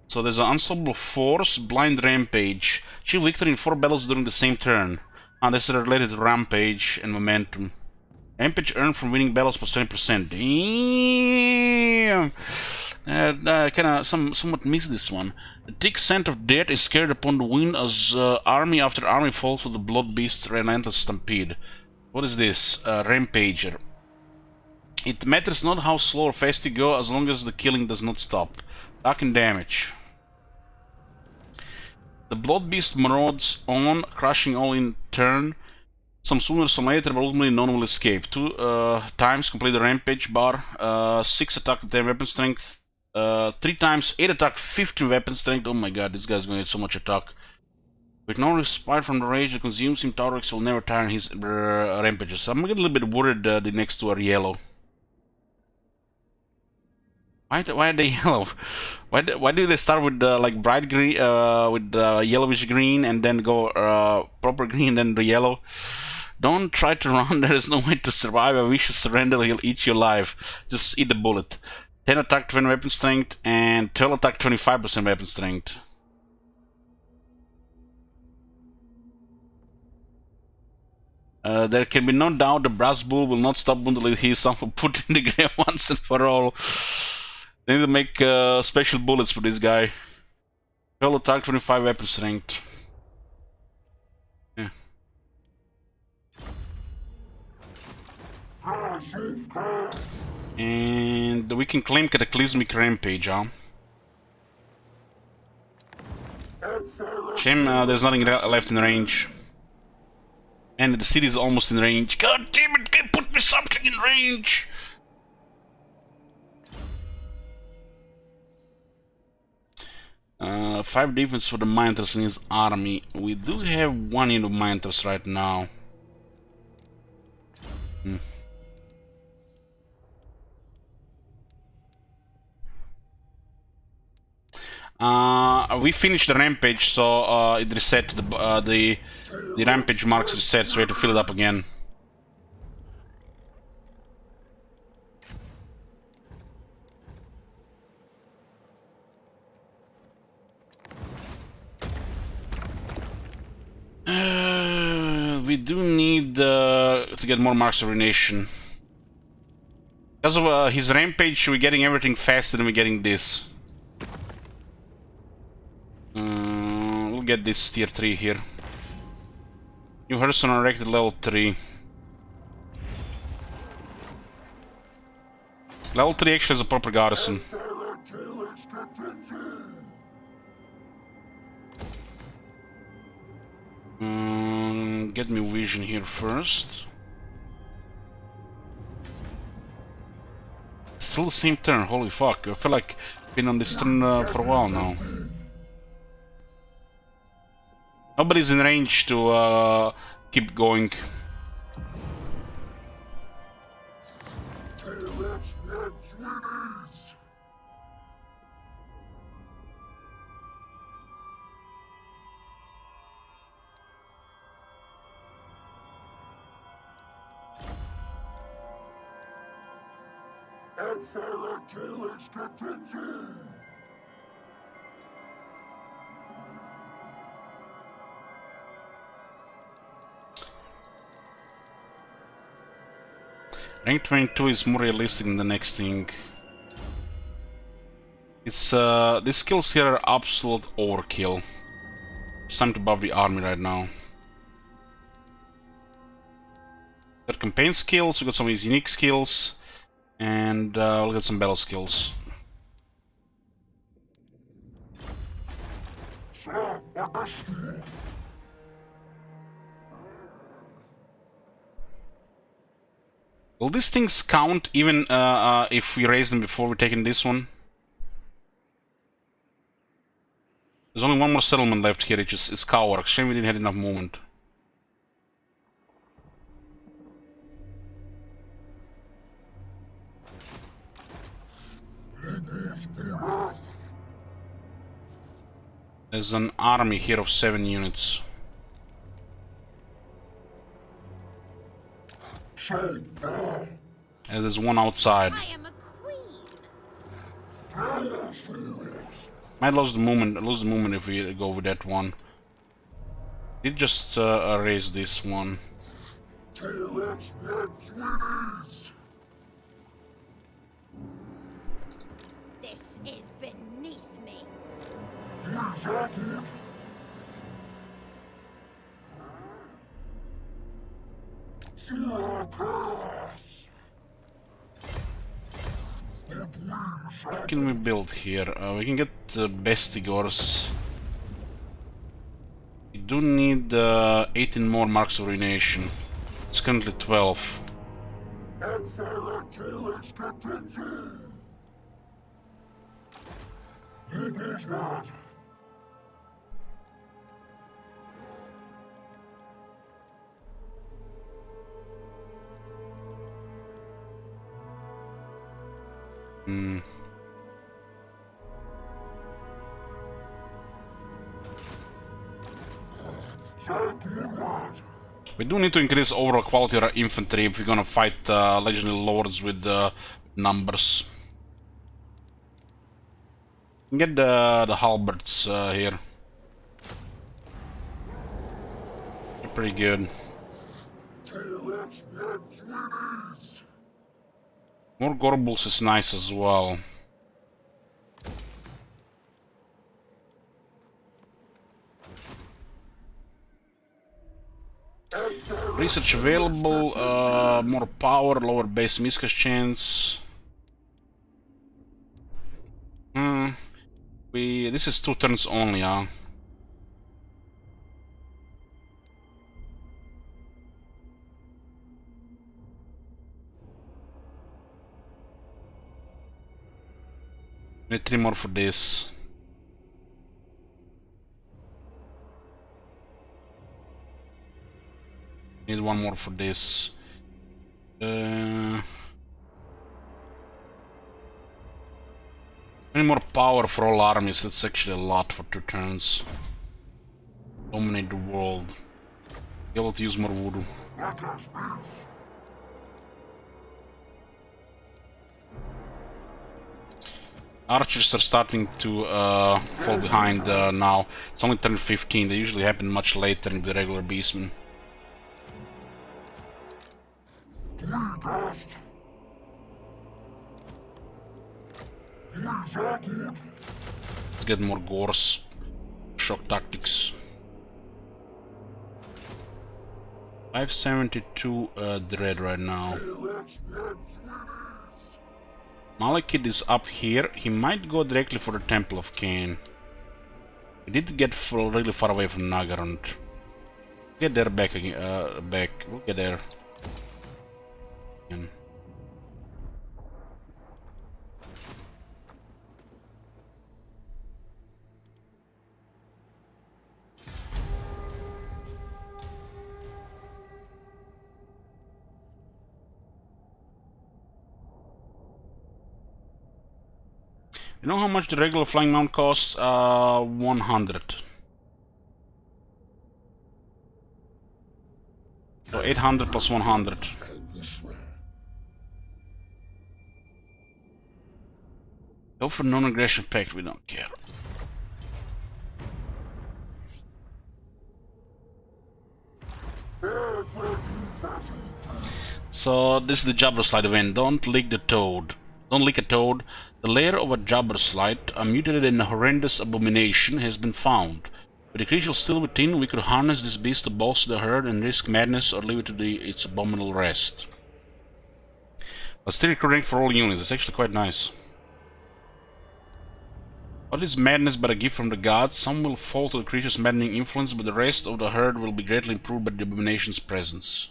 So there's an Unstoppable Force, Blind Rampage. Achieve victory in 4 battles during the same turn. And this is related to Rampage and Momentum. Rampage earned from winning battles plus 20%. Damn! I kinda somewhat missed this one. The thick scent of death is carried upon the wind as army after army falls to the blood beast's relentless stampede. What is this? Rampager. It matters not how slow or fast you go as long as the killing does not stop. Attack and damage. The blood beast marauds on, crushing all in turn. Some sooner, some later, but ultimately none will escape. 2 times complete the rampage bar. 6 attack, 10 weapon strength. 3 times 8 attack, 15 weapon strength. Oh my god, this guy's gonna get so much attack. With no respite from the rage that consumes him, Taurix will never tire in his rampages. I'm getting a little bit worried the next 2 are yellow. Why are they yellow? Why do they start with like bright green, with yellowish green, and then go proper green, then the yellow? Don't try to run. There is no way to survive. I wish you surrender. He'll eat you alive. Just eat the bullet. 10 attack, 20 weapon strength, and 12 attack, 25% weapon strength. There can be no doubt the brass bull will not stop until he is put in the grave once and for all. They need to make special bullets for this guy. 12 attack, 25 weapon strength. Yeah. And we can claim Cataclysmic Rampage, huh? Shame there's nothing left in range. And the city is almost in range. God damn it, put me something in range! Five defense for the Minotaurs in his army. We do have 1 unit of Minotaurs right now. We finished the rampage, so it reset. The rampage marks reset, so we have to fill it up again. We do need to get more marks of ruination. Because of his rampage, we're getting everything faster than we're getting this. We'll get this tier 3 here. New Herson erected level 3. Level 3 actually has a proper garrison. Get me vision here first. Still the same turn, holy fuck. I feel like I've been on this turn for a while now. Nobody's in range to keep going. Rank 22 is more realistic than the next thing. It's these skills here are absolute overkill. It's time to buff the army right now. Got campaign skills, we got some of these unique skills, and we'll get some battle skills. Will these things count even if we raise them before we take in this one? There's only one more settlement left here, which is Coworks. Shame we didn't have enough movement. There's an army here of 7 units. And there's one outside. I am a queen. Might lose the movement if we go with that one. Did just raise this one. This is beneath me. What can we build here? We can get Bestigors. We do need 18 more marks of ruination. It's currently 12. We do need to increase overall quality of our infantry if we're gonna fight legendary lords with numbers. Get the halberds here. They're pretty good. More Gorbuls is nice as well. Research available, more power, lower base miscast chance. This is 2 turns only, huh? Need 3 more for this. Need 1 more for this. Any more power for all armies? That's actually a lot for 2 turns. Dominate the world. Be able to use more voodoo. Archers are starting to fall behind now. It's only turn 15. They usually happen much later in the regular beastmen. Let's get more gores. Shock tactics. 572 dread right now. Malekith is up here. He might go directly for the Temple of Cain. He did get really far away from Nagaroth. Get there back again. We'll get there. Again. You know how much the regular flying mount costs? 100. So 800 plus 100. Go for non-aggression pact, we don't care. So this is the Jabber Slide event. Don't lick the toad. Don't lick a toad. The lair of a Jabber Slide, a mutated and horrendous abomination, has been found. With the creature still within, we could harness this beast to bolster the herd and risk madness, or leave it to its abominable rest. But still correct for all units. It's actually quite nice. What is madness but a gift from the gods? Some will fall to the creature's maddening influence, but the rest of the herd will be greatly improved by the abomination's presence.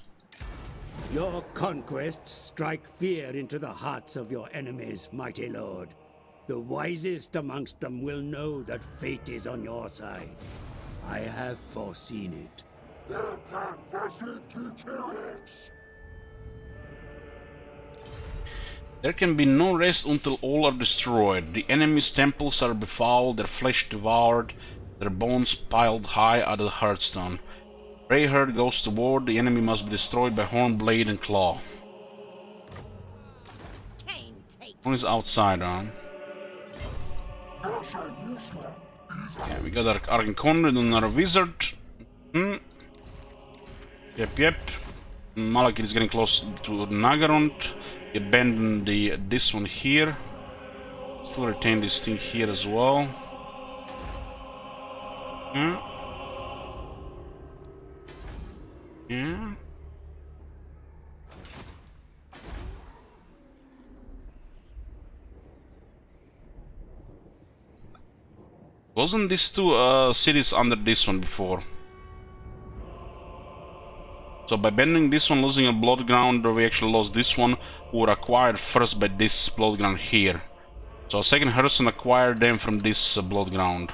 Your conquests strike fear into the hearts of your enemies, mighty lord. The wisest amongst them will know that fate is on your side. I have foreseen it. There can be no rest until all are destroyed. The enemy's temples are befouled, their flesh devoured, their bones piled high out of the hearthstone. Grey herd goes to war, the enemy must be destroyed by horn, blade, and claw. One is outside, huh? Yeah, we got our Argenconrid and our wizard. Yep. Malekith is getting close to Nagaroth. We abandon this one here. Still retain this thing here as well. Yeah. Wasn't these two cities under this one before? So by bending this one, losing a blood ground, we actually lost this one, who were acquired first by this blood ground here. So second Hearthstone acquired them from this blood ground.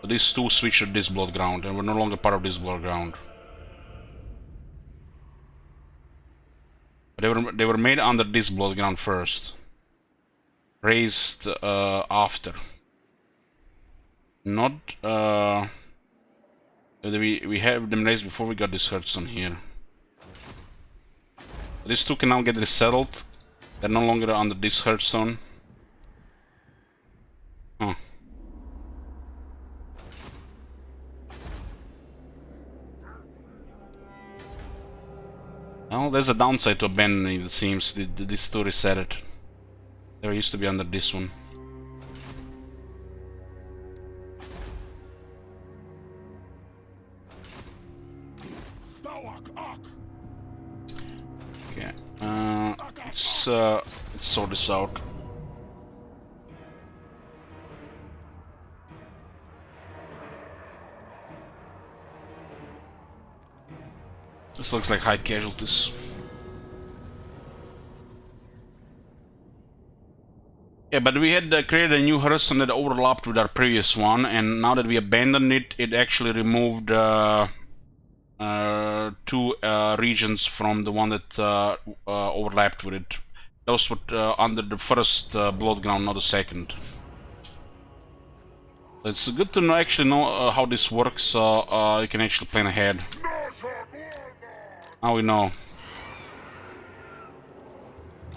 So these two switched to this blood ground and were no longer part of this blood ground. But they were made under this blood ground first. Raised after. Not we have them raised before we got this Hearthstone here. These two can now get resettled. They're no longer under this Hearthstone. Huh. Well, there's a downside to abandoning, it seems. These two reset it. They used to be under this one. Okay, let's sort this out. This looks like high casualties. Yeah, but we had created a new Hearthstone that overlapped with our previous one, and now that we abandoned it, it actually removed two regions from the one that overlapped with it. Those were under the first blood ground, not the second. It's good to actually know how this works, so you can actually plan ahead. Now we know.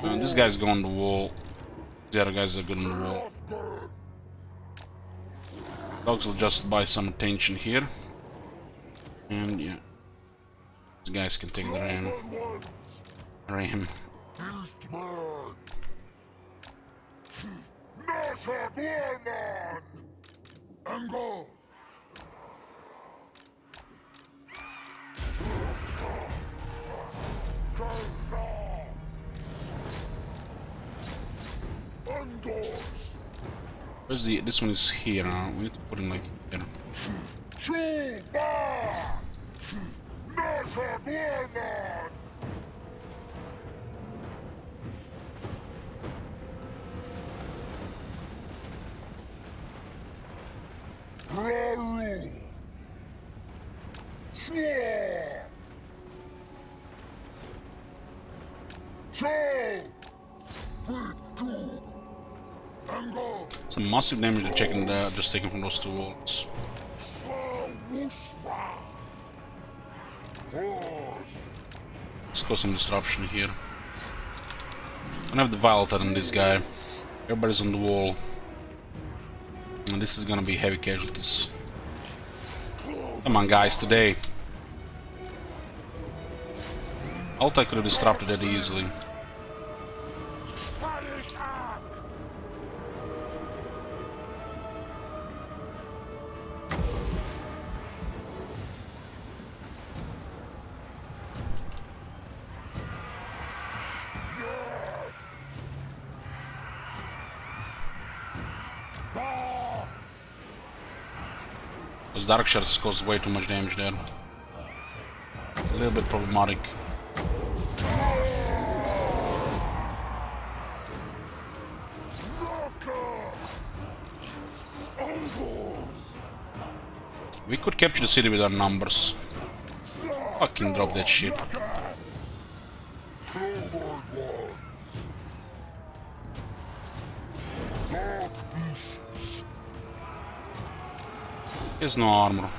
This guy's going on the wall. The other guys are good on the wall. Dogs will just buy some attention here. And yeah. These guys can take the ram. Where's the... This one is here. We need to put him like here. Some massive damage they're checking there, just taken from those two walls. Let's cause some disruption here. I don't have the Violet on this guy. Everybody's on the wall. And this is gonna be heavy casualties. Come on guys, today. Alta could have disrupted it easily. Those dark shards caused way too much damage there. A little bit problematic. We could capture the city with our numbers. Fucking drop that shit. There's no armor.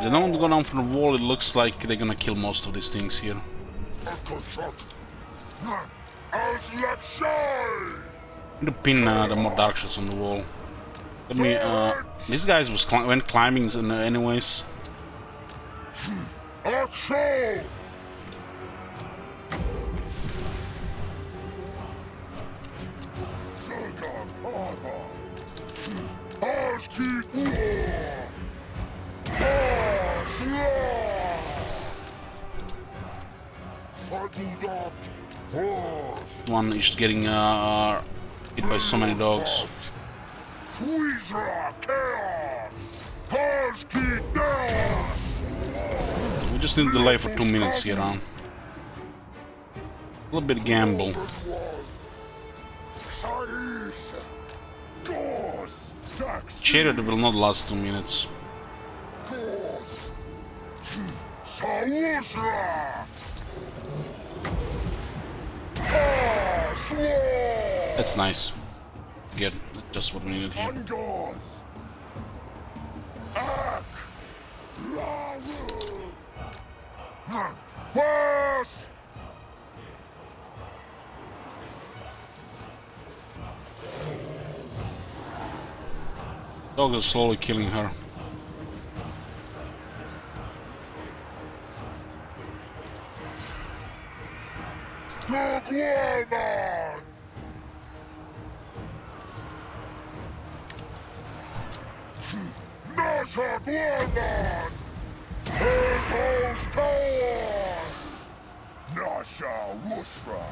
They don't go down from the wall, it looks like they're gonna kill most of these things here. Need to pin the more dark shots on the wall. Let me, these guys went climbing anyways. One is getting hit by so many dogs. We just need to delay for 2 minutes here, huh? A little bit gamble. Chariot will not last 2 minutes. That's nice. Get just what we needed here. Dog is slowly killing her. Dog woman! Nasha woman! His host tower! Nasha Wushra!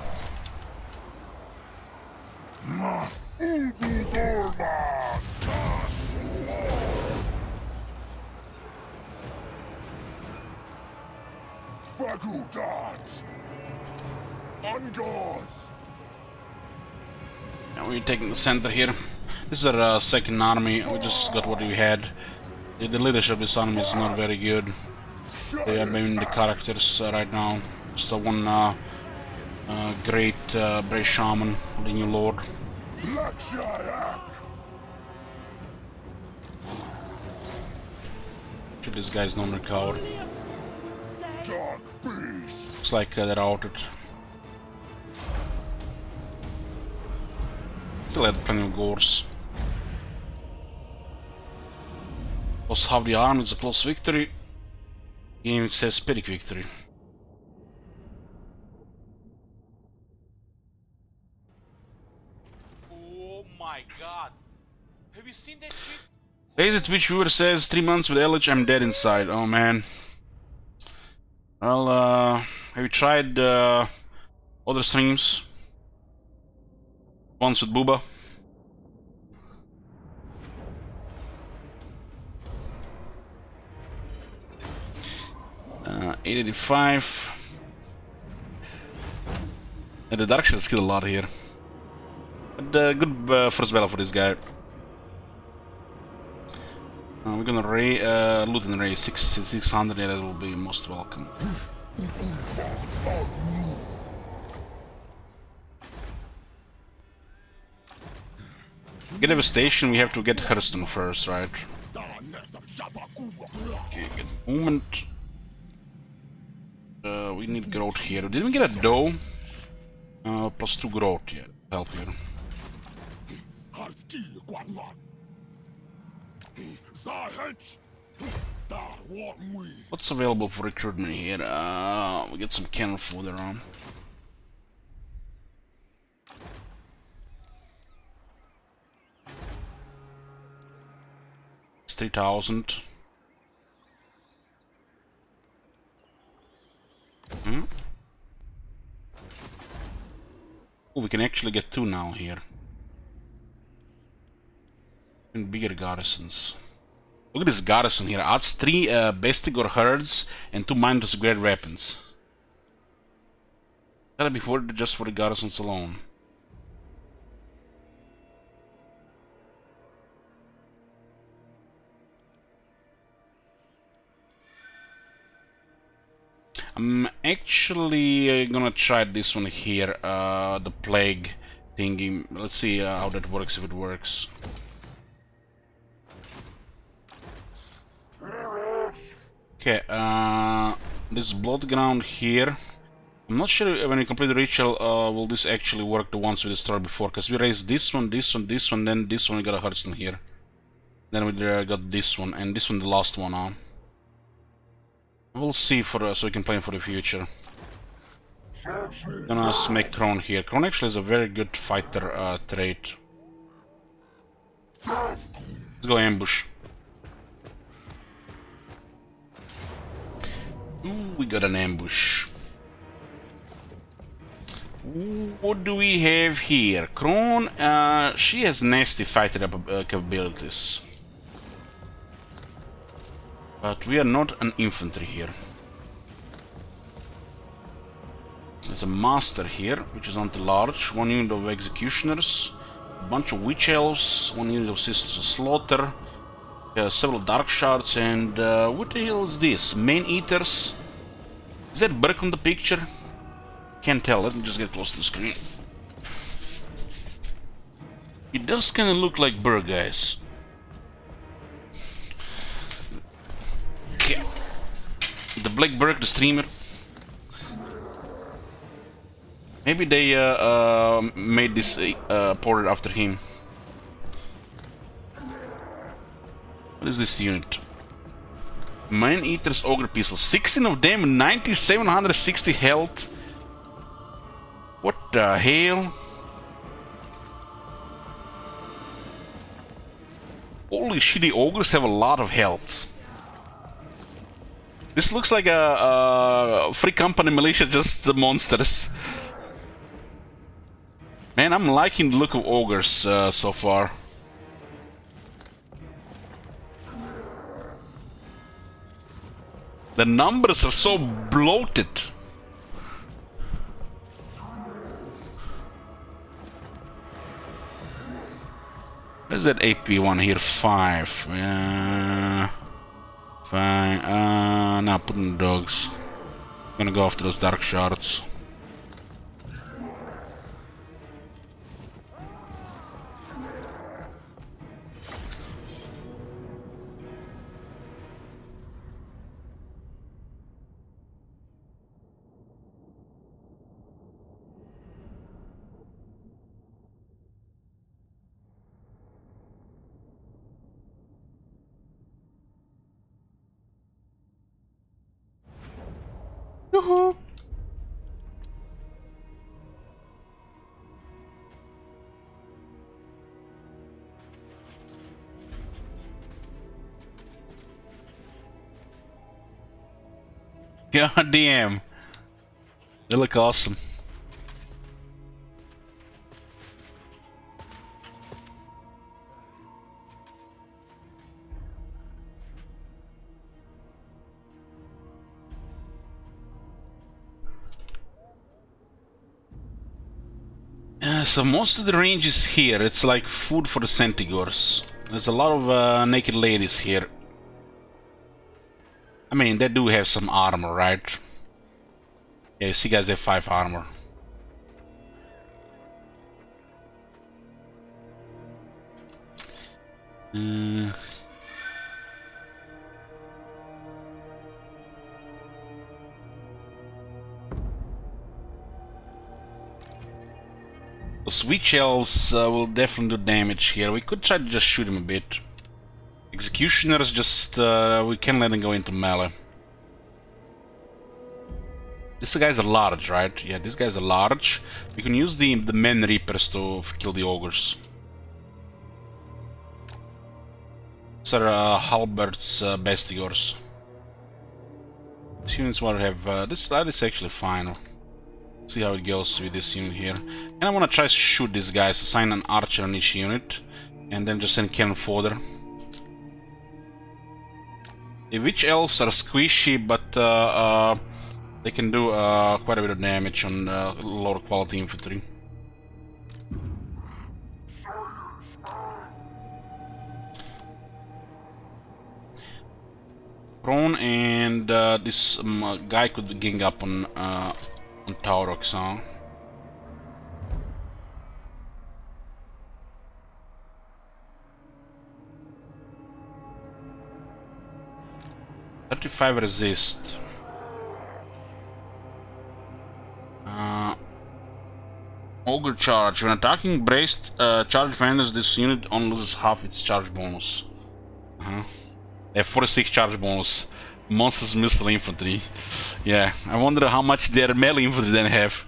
Ubu Dorman! Fagudat! Ungors! And we're taking the center here. This is our second army. We just got what we had. The leadership of this army is not very good. They are maybe the characters right now. Just the one great brave shaman, the new lord. Should this guy's not recovered. Looks like they're outed. Still had plenty of gores. Lost half the army, it's a close victory. Game says Spirit victory. Oh my god. Have you seen that shit? Lazy Twitch viewer says 3 months with LH, I'm dead inside. Oh man. Well, have you tried other streams? Once with Booba. 885. And the Dark Shadows kill a lot here. But good first battle for this guy. We're gonna loot and raise 600, yeah, that will be most welcome. Get devastation, we have to get Hurston first, right? Okay, get movement. We need growth here. Didn't we get a dough? Plus 2 growth, yeah, help here. What's available for recruitment here? We get some cannon food around. It's 3,000. Oh, we can actually get 2 now here. And bigger garrisons. Look at this garrison here. Adds 3 Bestigor herds and 2 mindless great weapons. Gotta be worth it just for the garrisons alone. I'm actually gonna try this one here, the plague thingy. Let's see how that works, if it works. Okay, this blood ground here. I'm not sure when we complete the ritual, will this actually work, the ones we destroyed before, because we raised this one, this one, this one, then this one, we got a Hurston here. Then we got this one, and this one the last one now. We'll see for so we can plan for the future. Gonna make Kron here. Kron actually is a very good fighter trait. Let's go ambush. Ooh, we got an ambush. Ooh, what do we have here? Kron, she has nasty fighter capabilities. But we are not an infantry here. There's a master here, which is anti-large, 1 unit of executioners, a bunch of witch elves, 1 unit of sisters of slaughter, several dark shards, and what the hell is this? Man eaters? Is that Burke on the picture? Can't tell, let me just get close to the screen. It does kinda look like Burke, guys. Okay. The Black Burke, the streamer. Maybe they made this ported after him. What is this unit? Man Eater's Ogre Pistol. 16 of them, 9760 health. What the hell? Holy shit, the ogres have a lot of health. This looks like a free company militia, just the monsters. Man, I'm liking the look of ogres so far. The numbers are so bloated. Where's that AP one here? 5. Yeah. Fine. Now put in the dogs. I'm gonna go after those dark shards. Yoo-hoo. God damn. They look awesome. So most of the range is here. It's like food for the Centigors. There's a lot of naked ladies here. I mean, they do have some armor, right? Yeah, you see guys, they have 5 armor. Those witch elves will definitely do damage here. We could try to just shoot him a bit. Executioners, just we can't let them go into melee. These guys are large, right? Yeah, these guys are large. We can use the men reapers to kill the ogres. These are halberds, bestigors. These units will have this side is actually fine. See how it goes with this unit here. And I want to try to shoot these guys, assign an archer on each unit, and then just send cannon fodder. The witch elves are squishy, but they can do quite a bit of damage on lower quality infantry. Prone, and this guy could gang up on Taurox, huh? "35 resist." Ogre charge. When attacking braced charge vendors, this unit only loses half its charge bonus. They have 46 charge bonus. Monsters missile infantry. Yeah, I wonder how much their melee infantry then have.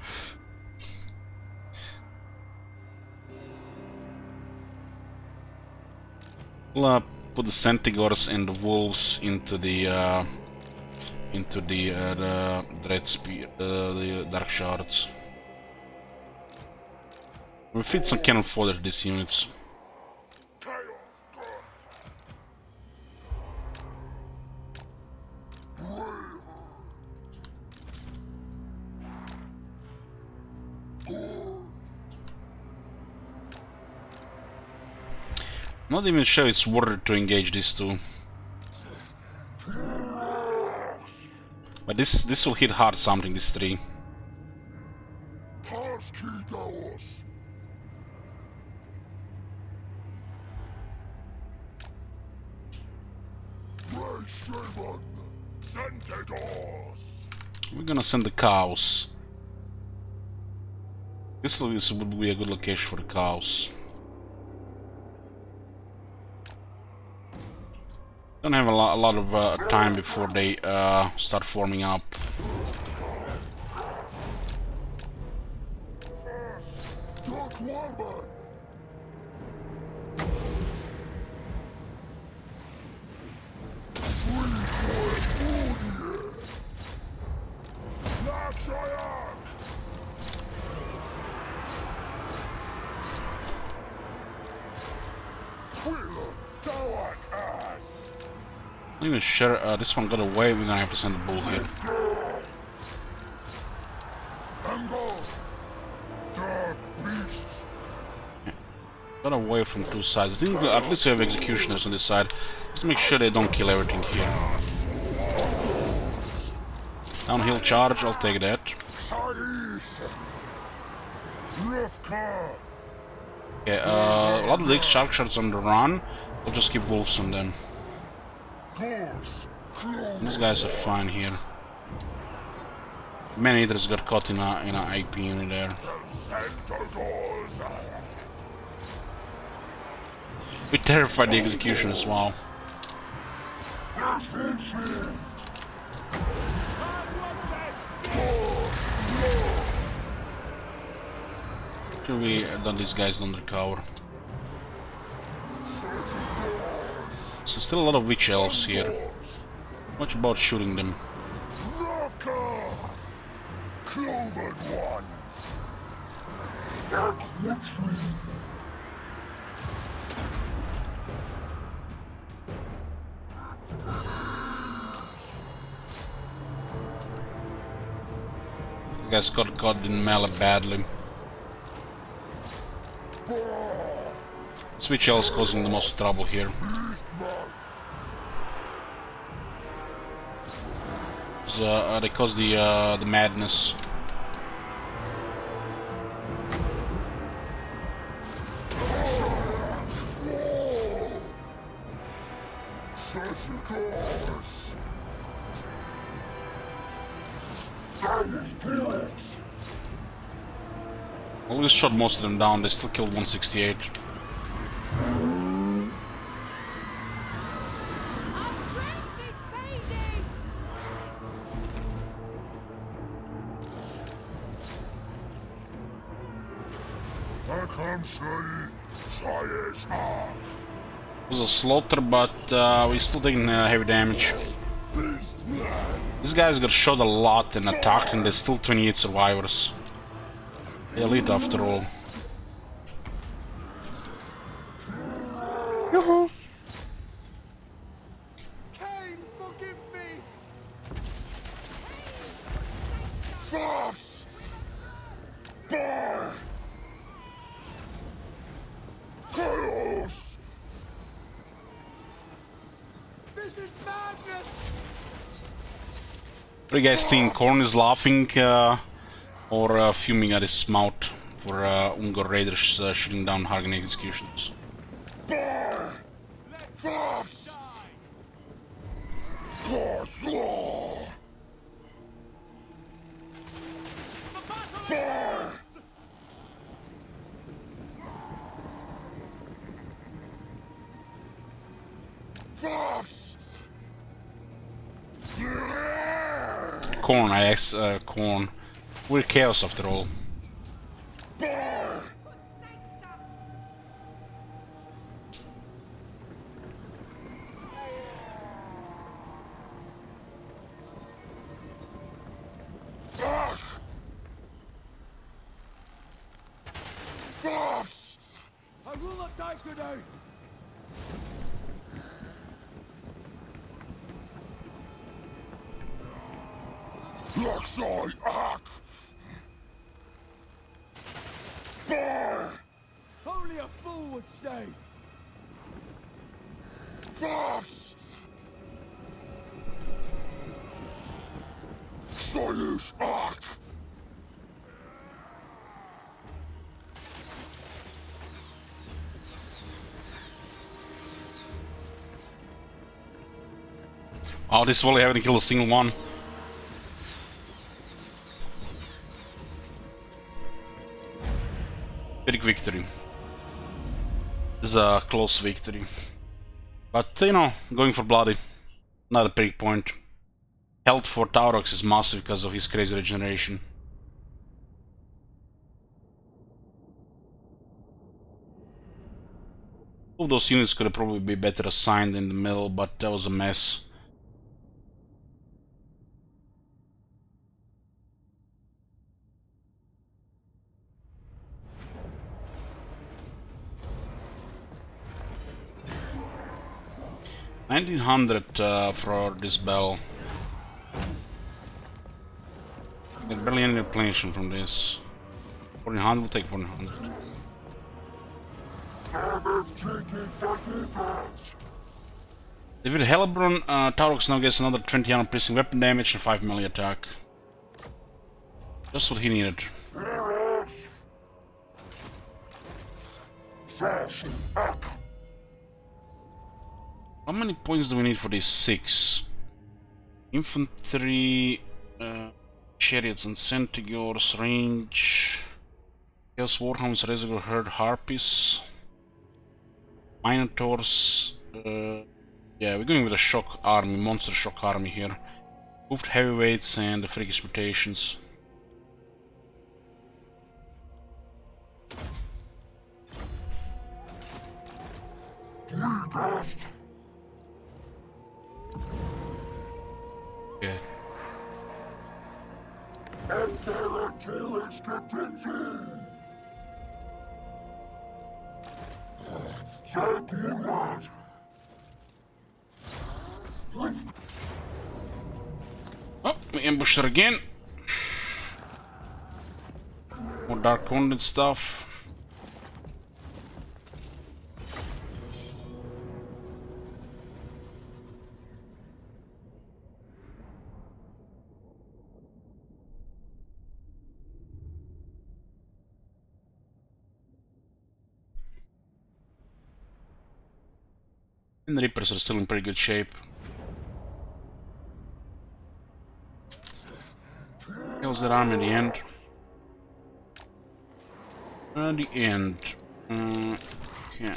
We'll put the Centigors and the wolves into the Dread Spear, the Dark Shards. We feed some cannon fodder to these units. Not even sure it's worth it to engage these two. But this will hit hard something, this 3. We're gonna send the cows. This would be a good location for the cows. Don't have a lot of time before they start forming up. I'm not even sure this one got away. We're gonna have to send a bull here. Yeah. Got away from 2 sides. I think at least we have executioners on this side. Let's make sure they don't kill everything here. Downhill charge, I'll take that. Okay, a lot of these shark shards on the run. I'll just keep wolves on them. These guys are fine here. Man-eaters got caught in a AP unit there. We terrified the executioners, wow. Sure we that these guys don't recover. So still a lot of witch elves here. Much about shooting them. Navka! Cloven ones! At retreat! These guys got caught in melee badly. This witch elf is causing the most trouble here. They cause the madness. Always shot most of them down. They still killed 168. It was a slaughter, but we still taking heavy damage. These guys got shot a lot and attacked, and there's still 28 survivors. Elite after all. Yoo-hoo! Cain, forgive me! Frost! Bar! Chaos! This is madness! What do you guys think? Korn is laughing or fuming at his mouth for Ungor raiders shooting down Hagen executions? Bar! Frost! Slaw! Bar! Frost! Korn, Korn. We're chaos after all. Bar! Ach! Frost! I will not die today! Luxoi! Ach! Bar! Only a fool would stay! Frost! Soyuz! Ach! Oh, this volley haven't killed a single one. Big victory. This is a close victory. But, you know, going for bloody. Not a big point. Health for Taurox is massive because of his crazy regeneration. All those units could have probably be better assigned in the middle, but that was a mess. $1900 for this bell. Get barely any replenishment from this. 1400, we'll take 1400. With Hellebron, Taurox now gets another 20 piercing weapon damage and 5 melee attack. Just what he needed. How many points do we need for these 6? Infantry, chariots and centaurs, range, chaos warhounds, reservoir herd harpies, minotaurs. Yeah, we're going with a shock army, monster shock army here. Moved heavyweights and the freakish mutations. Best. Okay. Imperatrice Captain. Jaguar. Oh, we ambushed her again. More dark content stuff. And the Reapers are still in pretty good shape. Kills that army in the end. And the end. Yeah.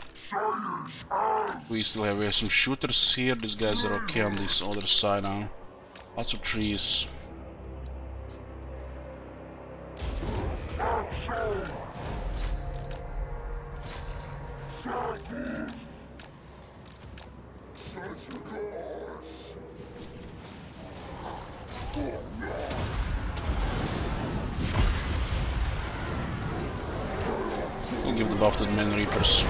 We still have some shooters here. These guys are okay on this other side now. Lots of trees. We'll give the buff to the main Reapers.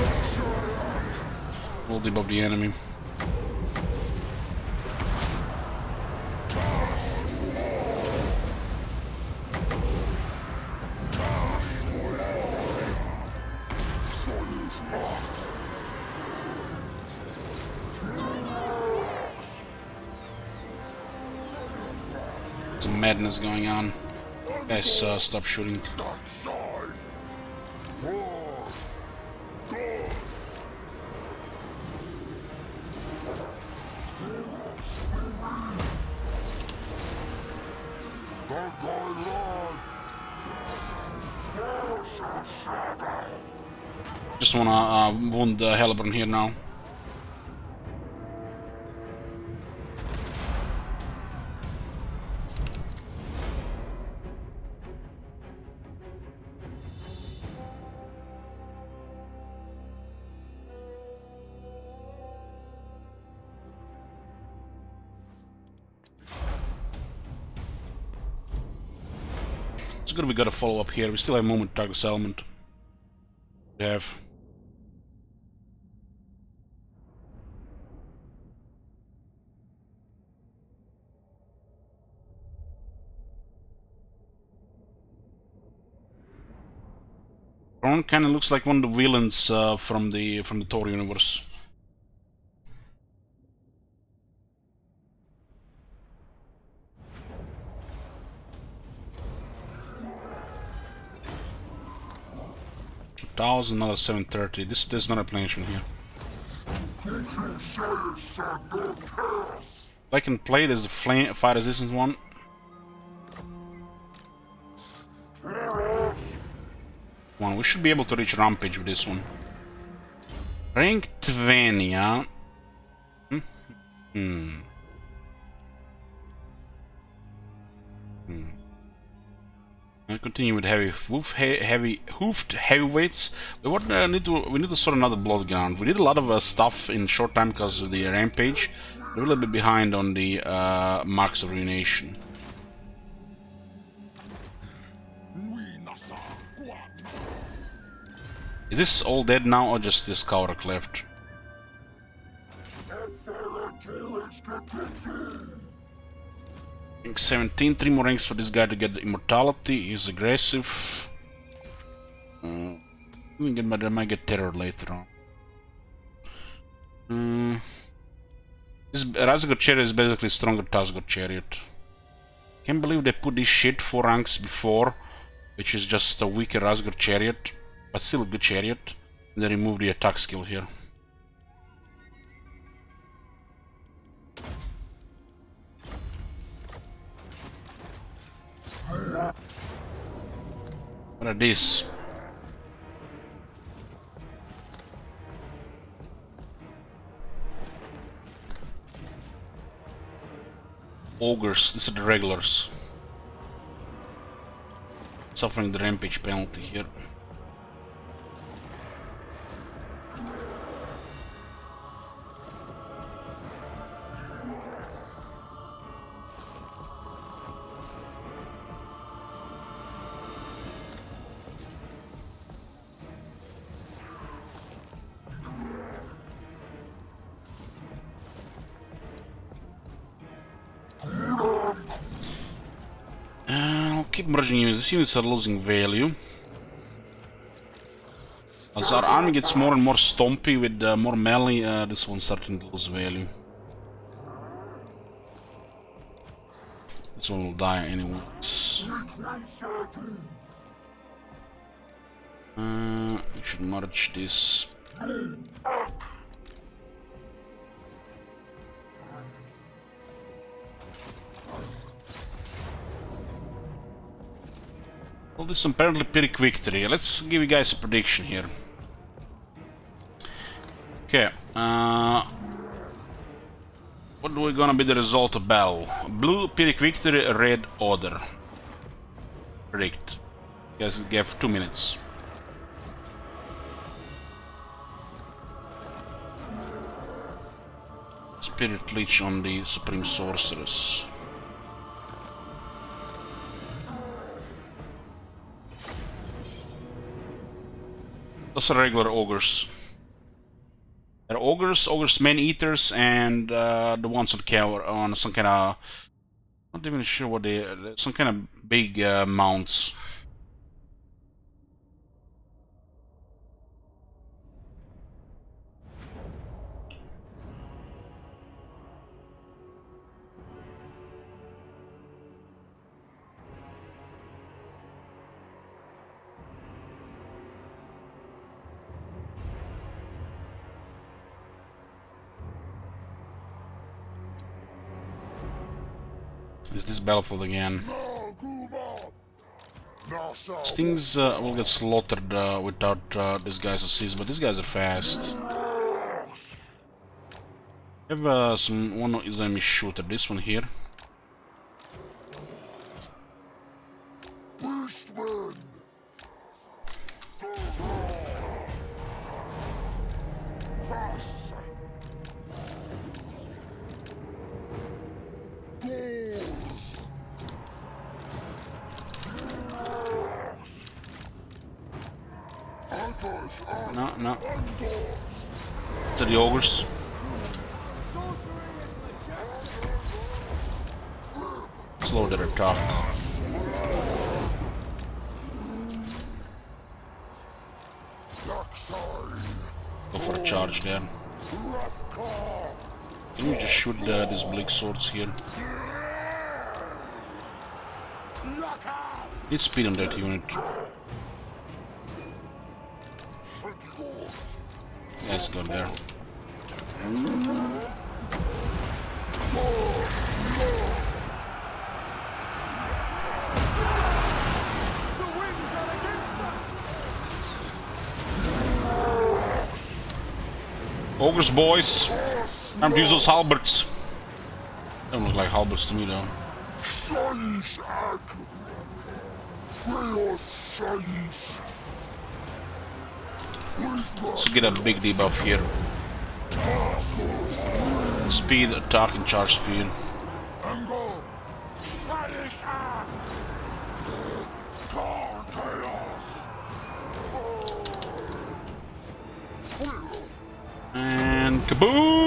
We'll debuff the enemy. Some madness going on. Guys, stop shooting. Just wanna wound the Hellborn here now. It's good we got a follow up here. We still have movement target settlement. We have. Ron kind of looks like one of the villains from the Thor universe. $1,000, another 730. There's not a replenishment here. I can play. There's a flame fire resistance one. We should be able to reach Rampage with this one. Rank 20, yeah. I continue with hoofed heavyweights. We need to sort another blood ground. We did a lot of stuff in short time because of the Rampage. We're a little bit behind on the Marks of Ruination. Is this all dead now, or just this Kaurok left? 17, 3 more ranks for this guy to get the immortality. He's aggressive. I might get terror later on. This Razgor Chariot is basically stronger Tazgor Chariot. Can't believe they put this shit 4 ranks before, which is just a weaker Razgor Chariot, but still a good chariot. And they remove the attack skill here. What are these? Ogres, these are the regulars. Suffering the rampage penalty here. keep merging units. These units are losing value. As our army gets more and more stompy with more melee, this one's starting to lose value. This one will die anyways. We should merge this. Well, this is apparently Pyrrhic victory. Let's give you guys a prediction here. Okay, what do we gonna be the result of battle? Blue Pyrrhic victory, red order. Predict. You guys give 2 minutes. Spirit Leech on the Supreme Sorceress. Those are regular ogres. They're ogres, man-eaters, and the ones on some kind of... Not even sure what they... Some kind of big mounts. Is this battlefield again? Things will get slaughtered without this guy's assist, but these guys are fast. I have one enemy shooter, this one here. No. To the ogres. Slow their attack. Go for a charge there. Can we just shoot these bleak swords here? Need speed on that unit. Let's go there. Ogres, boys! Time to use those halberds. Don't look like halberds to me though. Let's get a big debuff here. Speed, attack, and charge speed. And kaboom!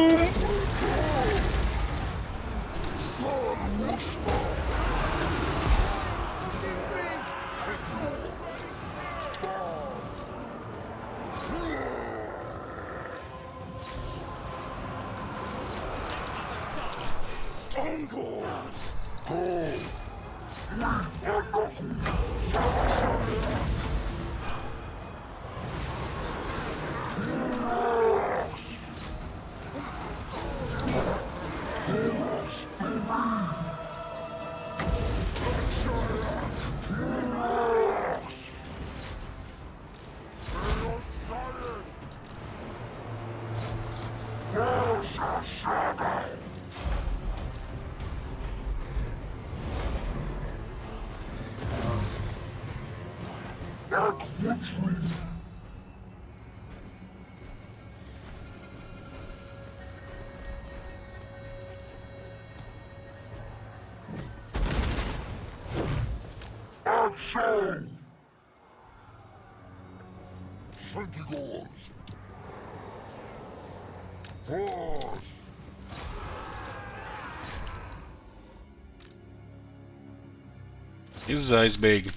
He's big.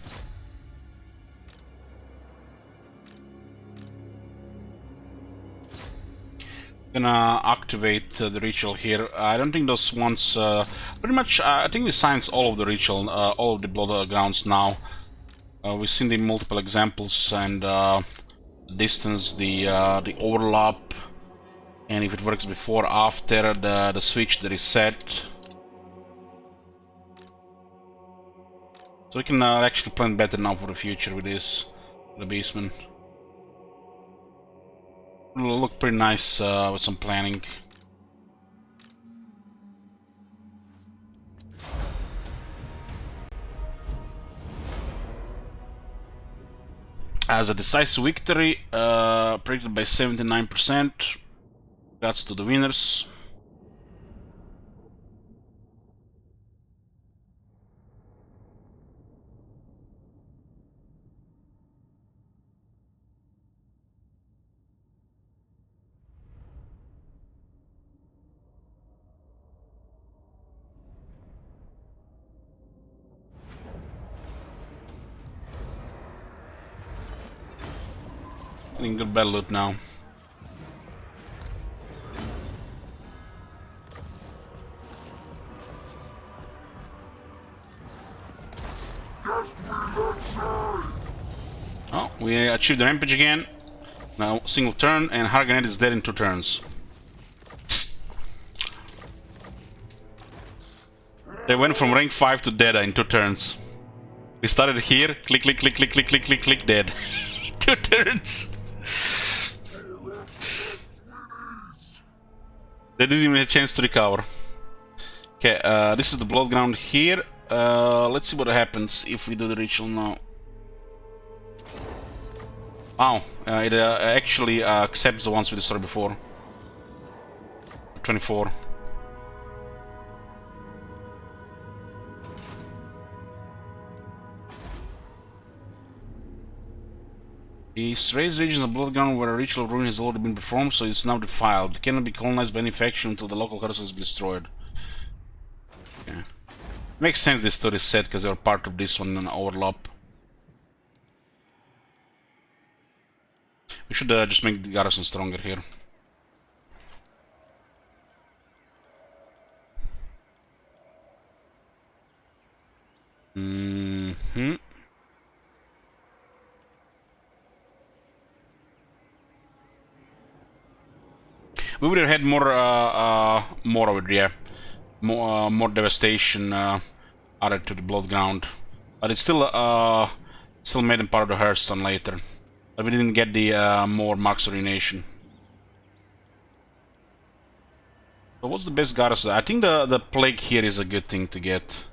Gonna activate the ritual here. I don't think those ones. Pretty much, I think we signed all of the ritual, all of the blood grounds now. We've seen the multiple examples and distance, the overlap, and if it works before, after the switch, the reset. So we can actually plan better now for the future with this, the basement. It'll look pretty nice with some planning. As a decisive victory, predicted by 79%. Congrats to the winners. Getting good battle loot now. Oh, we achieved the rampage again. Now single turn, and Harganet is dead in 2 turns. They went from rank 5 to dead in 2 turns. We started here, click, click, click, click, click, click, click, click, dead. 2 turns. They didn't even have a chance to recover. Okay, this is the blood ground here. Let's see what happens if we do the ritual now. Wow, it actually accepts the ones we destroyed before. 24. These raised regions of blood ground where a ritual ruin has already been performed, so it's now defiled. It cannot be colonized by any faction until the local castle has been destroyed. Okay. Makes sense this story set because they were part of this one and overlap. We should just make the garrison stronger here. Mm-hmm. We would have had more of it, yeah. More devastation added to the blood ground, but it's still made him part of the Hearthstone later. But we didn't get the more marks of ruination. So what's the best garrison? I think the plague here is a good thing to get.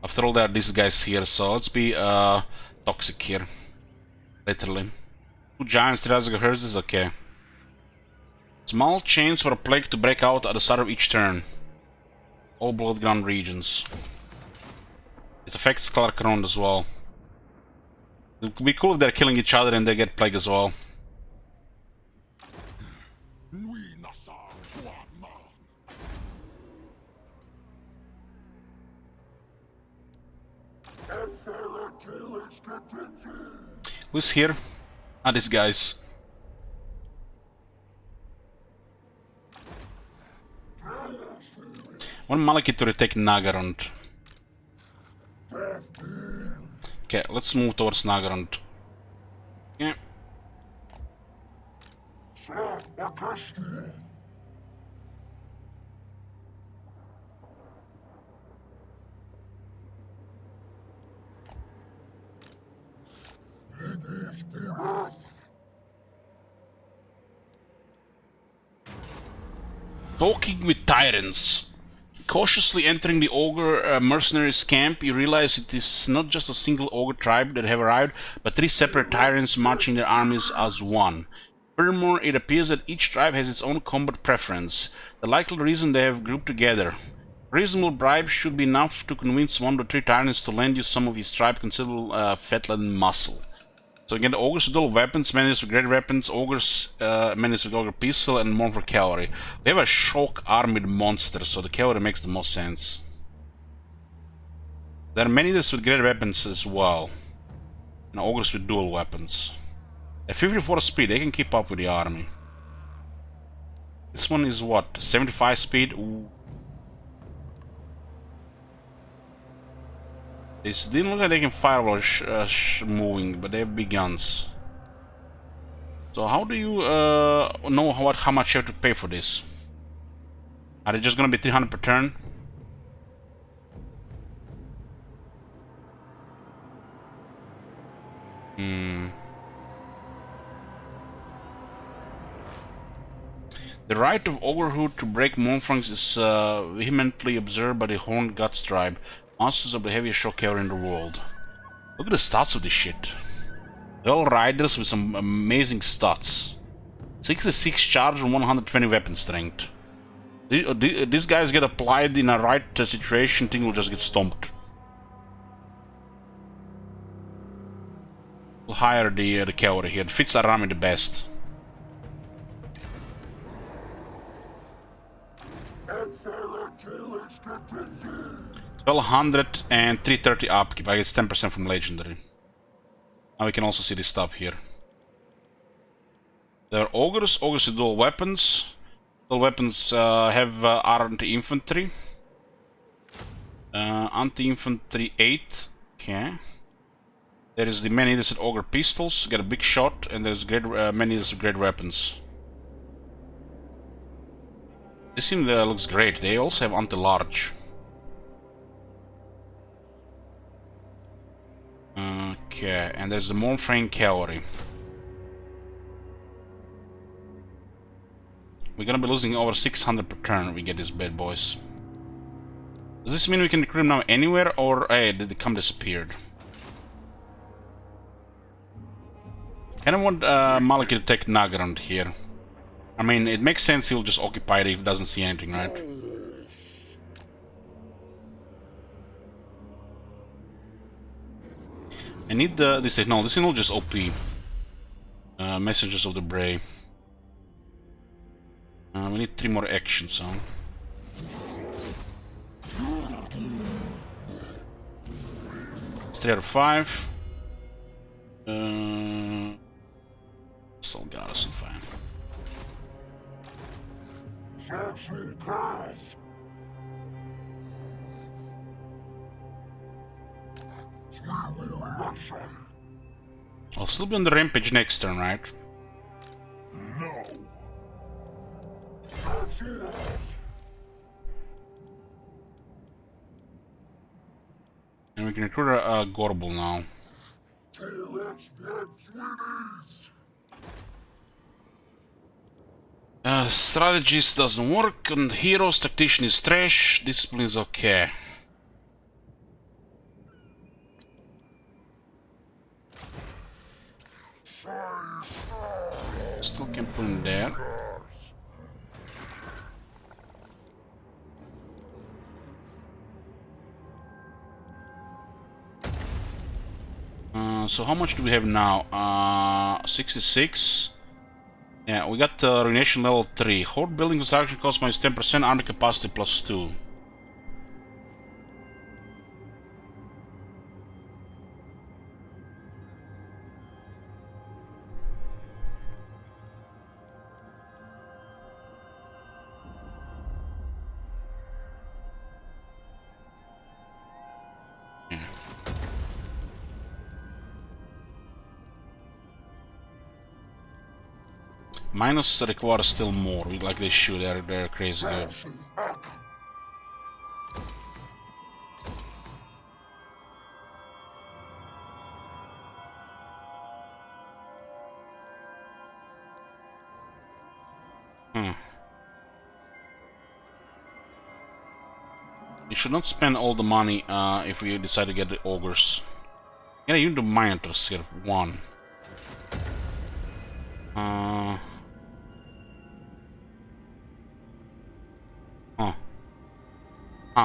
After all, there are these guys here, so let's be toxic here, literally. 2 giants, 3,000 hertz is okay. Small chains for a plague to break out at the start of each turn. All bloodground regions. It affects Slaughterhorn as well. It would be cool if they're killing each other and they get plague as well. Who's here? Ah, these guys. One Malekith to retake Nagarond. Okay, let's move towards Nagarond. Yeah. Talking with tyrants. Cautiously entering the ogre mercenaries camp, you realize it is not just a single ogre tribe that have arrived, but 3 separate tyrants marching their armies as one. Furthermore, it appears that each tribe has its own combat preference, the likely reason they have grouped together. A reasonable bribe should be enough to convince one of the 3 tyrants to lend you some of his tribe considerable fat-laden muscle. So again, the ogres with dual weapons, menus with great weapons, ogres, menus with ogre pistol, and more for cavalry. We have a shock armed monster, so the cavalry makes the most sense. There are many leaders with great weapons as well. And ogres with dual weapons. At 54 speed, they can keep up with the army. This one is what? 75 speed? Ooh. This didn't look like they can fire while moving, but they have big guns. So how do you know how much you have to pay for this? Are they just gonna be 300 per turn? The right of Ogrehood to break Moonfangs is vehemently observed by the Horned Guts tribe, masters of the heaviest shock cavalry in the world. Look at the stats of this shit. They're all riders with some amazing stats. 66 charge and 120 weapon strength. These guys get applied in a right situation, thing will just get stomped. We'll hire the cavalry here. It fits Arami the best. 1200 and 330 upkeep. I guess 10% from legendary. Now we can also see this stuff here. There are ogres with dual weapons. Dual weapons have anti-infantry. Anti-infantry 8. Okay. There is the man-eaters with ogre pistols, get a big shot, and there's great man-eaters with great weapons. This team looks great. They also have anti-large. Okay, and there's the Mournfang cavalry. We're gonna be losing over 600 per turn if we get these bad boys. Does this mean we can recruit them now anywhere, or hey, did they come disappeared? Kind of want Maliki to take Nagrand here. I mean, it makes sense he'll just occupy it if he doesn't see anything, right? I need this signal. This signal just OP. Messages of the Brave. We need 3 more actions, so. It's 3 out of 5. Still got us in fine. I'll still be on the rampage next turn, right? No. And we can recruit a Gorbel now. Strategist doesn't work, and heroes, tactician is trash, discipline is okay. Still can put him there. So how much do we have now? 66. Yeah, we got Ruination level 3. Horde building construction cost minus 10%, army capacity plus 2. Minus requires still more, like they should, they're crazy good. You should not spend all the money if we decide to get the ogres. Yeah, you need the Minotaurs here, 1.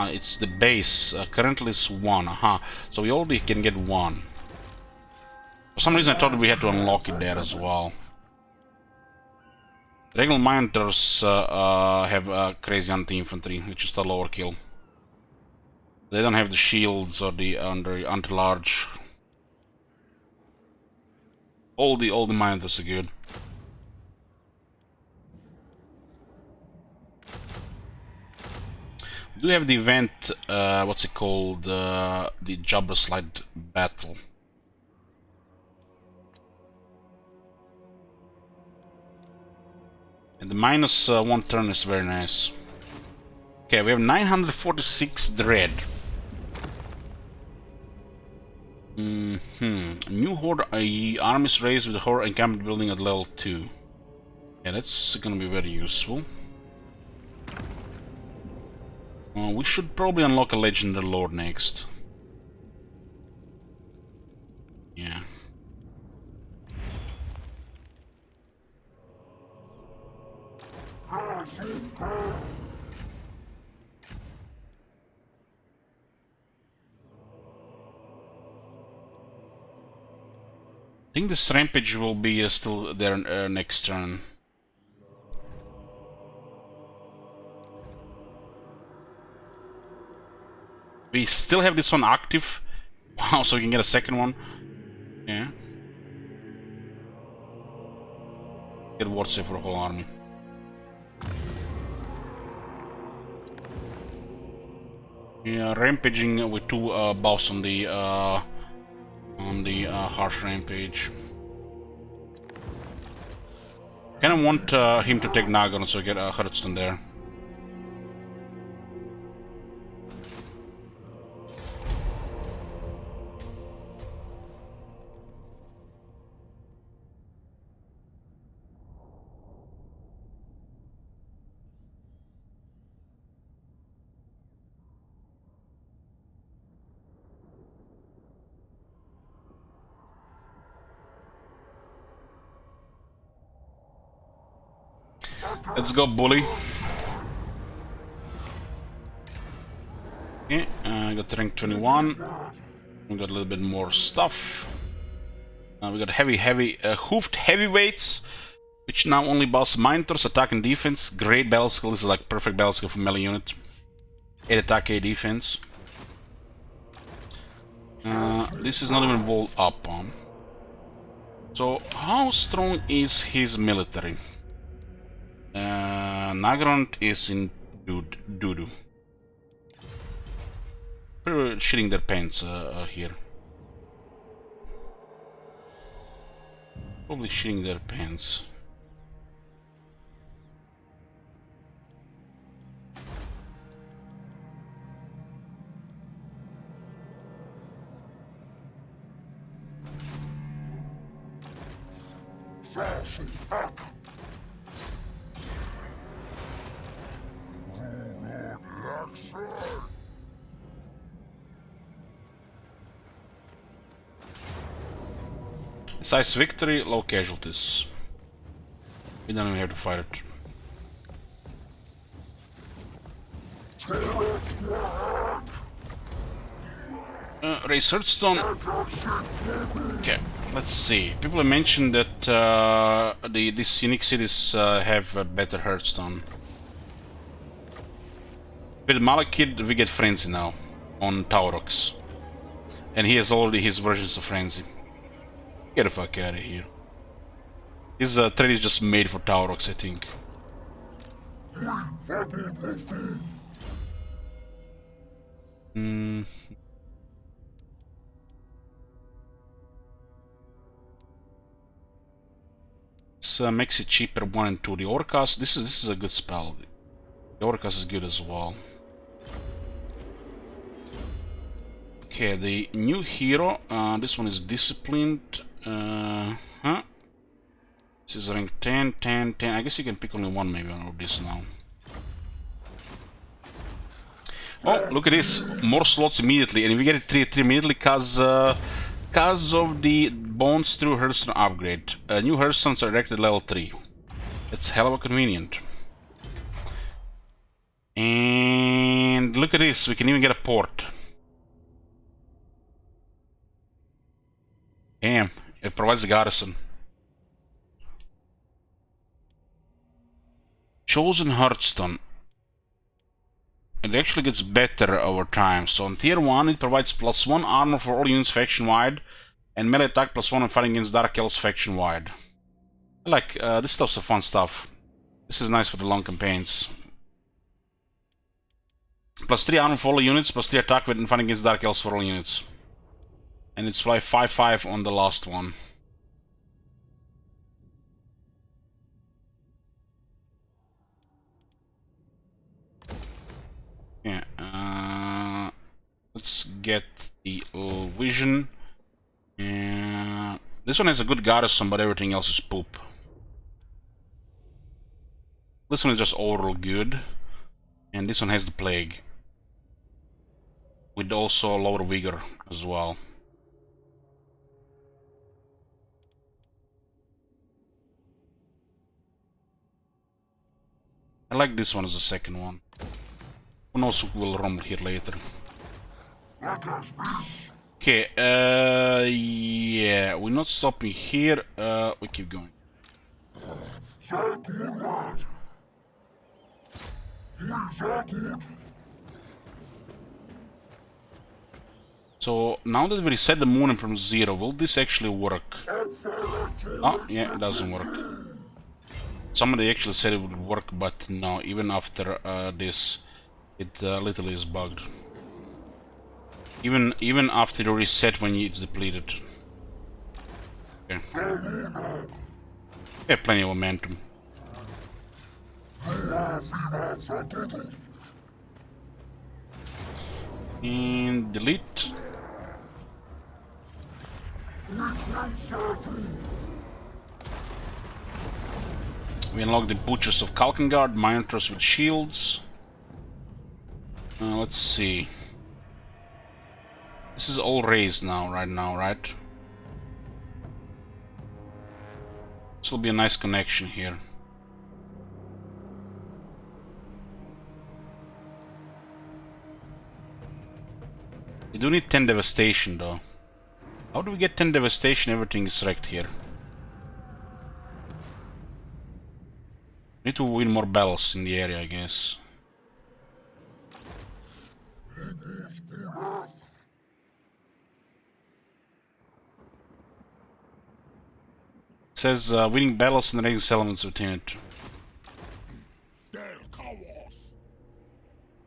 It's the base. Currently it's 1. So we already can get 1. For some reason I thought we had to unlock it there as well. Regular Minotaurs have crazy anti-infantry, which is the lower kill. They don't have the shields or the under large. All the miners are good. We do have the event, what's it called? The Jabba Slide Battle. And the minus 1 turn is very nice. Okay, we have 946 dread. New horde armies raised with the horde encampment building at level 2. Yeah, that's gonna be very useful. We should probably unlock a legendary lord next. Yeah. I think this rampage will be still there next turn. We still have this one active. Wow, so we can get a second one. Yeah. Get ward save for the whole army. Yeah, rampaging with 2 buffs on the harsh rampage. Kinda want him to take Nagon so get Hearthstone there. Let's go, bully. Okay, I got rank 21. We got a little bit more stuff. We got hoofed heavyweights, which now only buffs Minotors, attack and defense. Great battle skill. This is like perfect battle skill for melee unit. 8 attack, 8 defense. This is not even walled up on. So, how strong is his military? Nagrand is in doo-doo. Pretty shitting their pants here. Probably shitting their pants. Size victory, low casualties. We don't even have to fight it. Raise Hearthstone. Okay, let's see. People have mentioned that these unique cities have a better Hearthstone. With Malekith, we get Frenzy now on Taurox. And he has already his versions of Frenzy. Get the fuck out of here. His trade is just made for Taurox, I think. This makes it cheaper 1 and 2. The Orcas, this is a good spell. The Orcas is good as well. Okay, the new hero. This one is disciplined. This is rank 10, 10, 10. I guess you can pick only one maybe of this now. Oh, look at this. More slots immediately. And we get it 3 immediately because of the Bones through Hearthstone upgrade. New Hearthstones are directed level 3. It's hell of a convenient. And look at this. We can even get a port. Damn. It provides a garrison. Chosen Hearthstone. It actually gets better over time. So on tier 1, it provides +1 armor for all units faction-wide, and melee attack +1 when fighting against Dark Elves faction-wide. I like, this stuff's a fun stuff. This is nice for the long campaigns. +3 armor for all units, +3 attack when fighting against Dark Elves for all units. And it's like 5/5 on the last one. Yeah, let's get the vision. This one has a good garrison, but everything else is poop. This one is just overall good. And this one has the plague. With also lower vigor as well. I like this one as the second one. Who knows who will rumble here later. Okay, yeah, we're not stopping here, we keep going. So, now that we reset the moon from 0, will this actually work? Oh, yeah, it doesn't work. Somebody actually said it would work, but no, even after this, it literally is bugged. Even after the reset when it's depleted. Okay. Yeah, plenty of momentum. And delete. We unlock the Butchers of Kalkengard, Minotars with shields. Let's see. This is all raised now, right? This will be a nice connection here. We do need 10 devastation though. How do we get 10 devastation? Everything is wrecked here. Need to win more battles in the area, I guess. It says winning battles and raising settlements within it.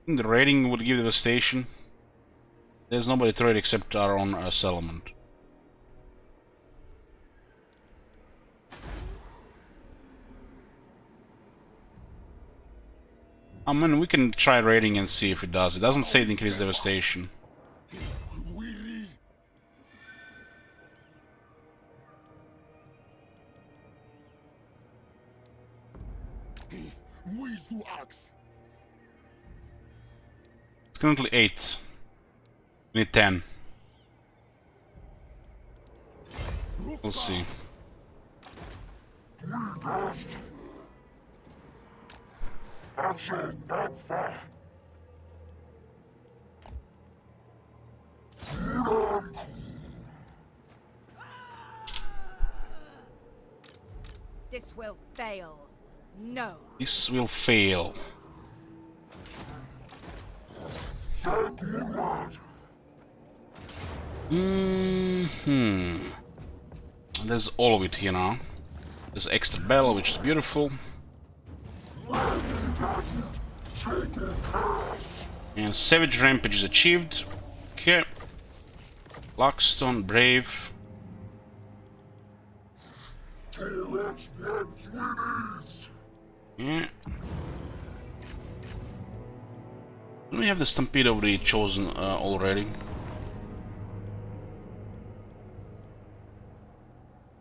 The raiding would give devastation. There's nobody to raid except our own settlement. I mean, we can try raiding and see if it does. It doesn't say it increases devastation. It's currently 8. We need 10. We'll see. This will fail. No. This will fail. There's all of it here now. There's extra battle, which is beautiful. And Savage Rampage is achieved. Okay. Lockstone, Brave. Yeah. We have the Stampede already chosen already.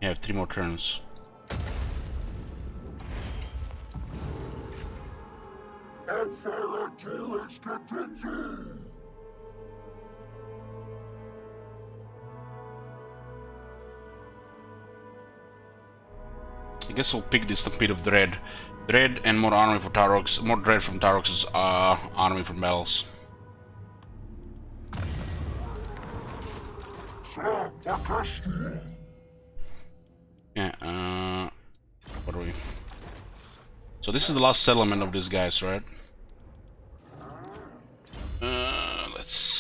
We have 3 more turns. I guess we'll pick the Stampede of Dread. Dread and more army for Tarox. More Dread from Tarox's army from battles. Yeah, what are we? So this is the last settlement of these guys, right?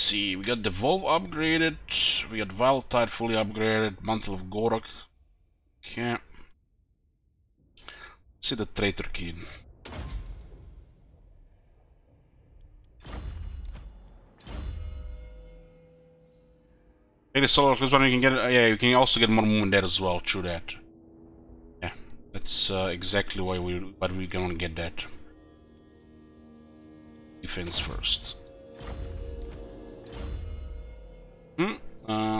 see, we got the Volve upgraded, we got Wildtide fully upgraded, Mantle of Gorok. Okay. Let's see the Traitor Key. Maybe Solar this one you can get. Yeah, you can also get more movement there as well. True that. Yeah, that's exactly why we're gonna get that. Defense first.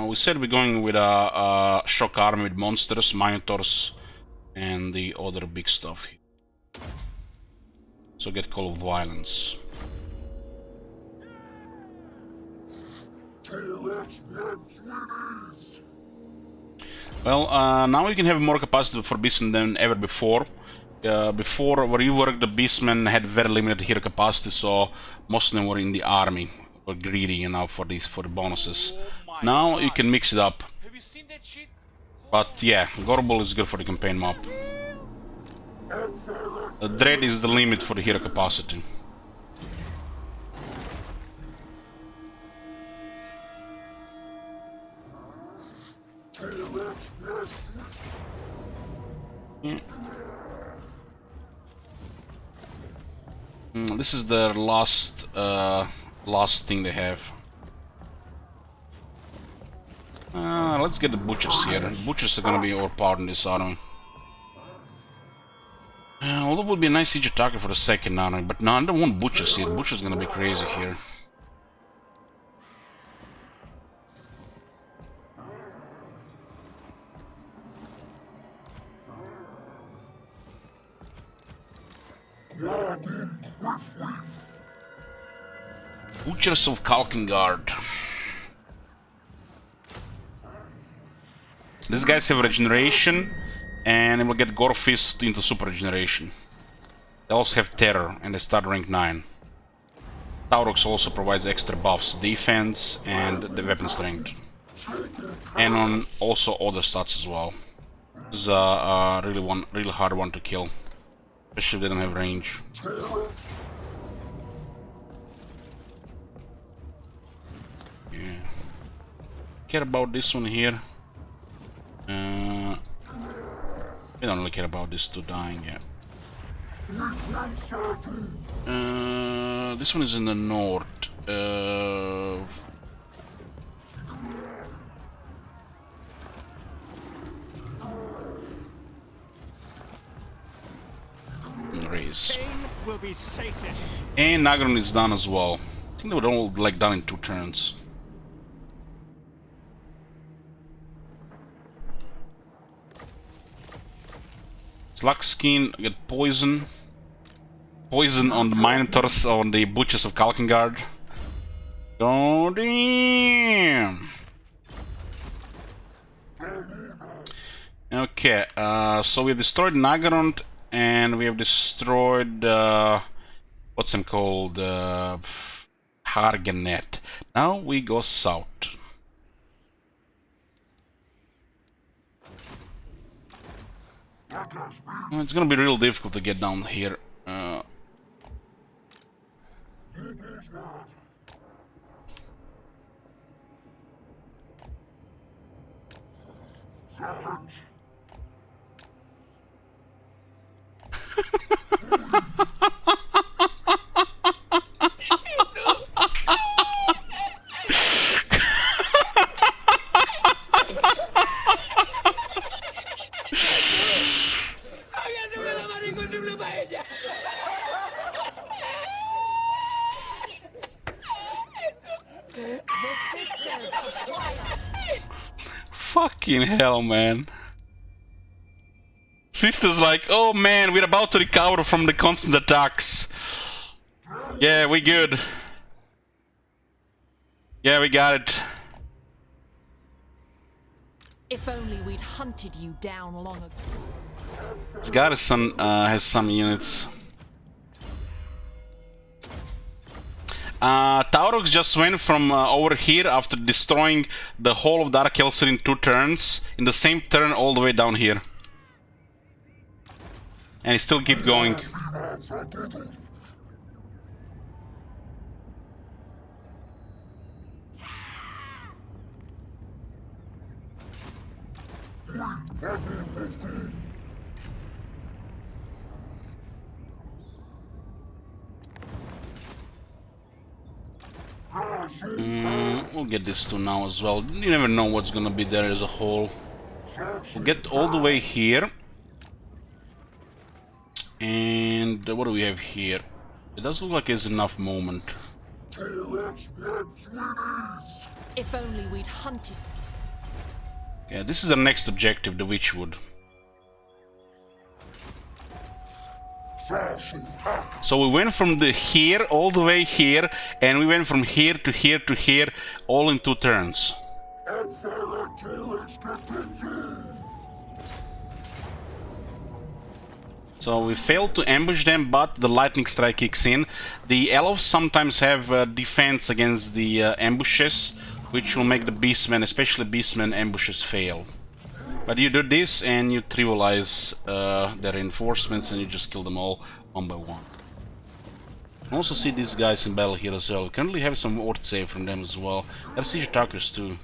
We said we're going with a shock army with monsters, minotaurs, and the other big stuff here. So get Call of Violence. Well, now we can have more capacity for Beastmen than ever before. Before, where you worked, the Beastmen had very limited hero capacity, so most of them were in the army, were greedy, you know, for the bonuses. Now you can mix it up. Have you seen that shit? But yeah, Gorbel is good for the campaign map. The Dread is the limit for the hero capacity. This is their last thing they have. Let's get the butchers here. The butchers are gonna be overpowered in this army. Although it would be a nice siege attacker for the second army, but no, I don't want butchers here. Butchers gonna be crazy here. Butchers of Kalkengard. These guys have regeneration, and they will get Gore Fist into super regeneration. They also have Terror, and they start rank 9. Taurox also provides extra buffs, defense, and the weapon strength. And on also other stats as well. This is a really hard one to kill. Especially if they don't have range. Yeah. Care about this one here. We don't really care about these two dying yet. This one is in the north. Raise. Will be sated. And Nagron is done as well. I think they were all like done in 2 turns. Slugskin, I get poison. Poison on the Minotaurs, on the Butchers of Kalkengard. Oh damn! Okay, so we have destroyed Nagaron, and we have destroyed what's them called? Hargenet. Now we go south. It's gonna be real difficult to get down here. Fucking hell, man. Sister's like, oh man, we're about to recover from the constant attacks. Yeah, we good. Yeah, we got it. If only we'd hunted you down long ago. This guy has some units. Taurox just went from over here after destroying the whole of Dark Elser in 2 turns, in the same turn all the way down here. And he still keep going. We'll get this two now as well. You never know what's gonna be there as a whole. We'll get all the way here. And what do we have here? It doesn't look like there's enough movement. If only we'd hunted. Yeah, this is the next objective, the Witchwood. So we went from the here all the way here, and we went from here to here to here, all in 2 turns. So we failed to ambush them, but the lightning strike kicks in. The elves sometimes have defense against the ambushes, which will make the beastmen, especially beastmen ambushes, fail. But you do this and you trivialize their reinforcements and you just kill them all one by one. You can also see these guys in battle here as well. We currently have some ward save from them as well. There are siege attackers too.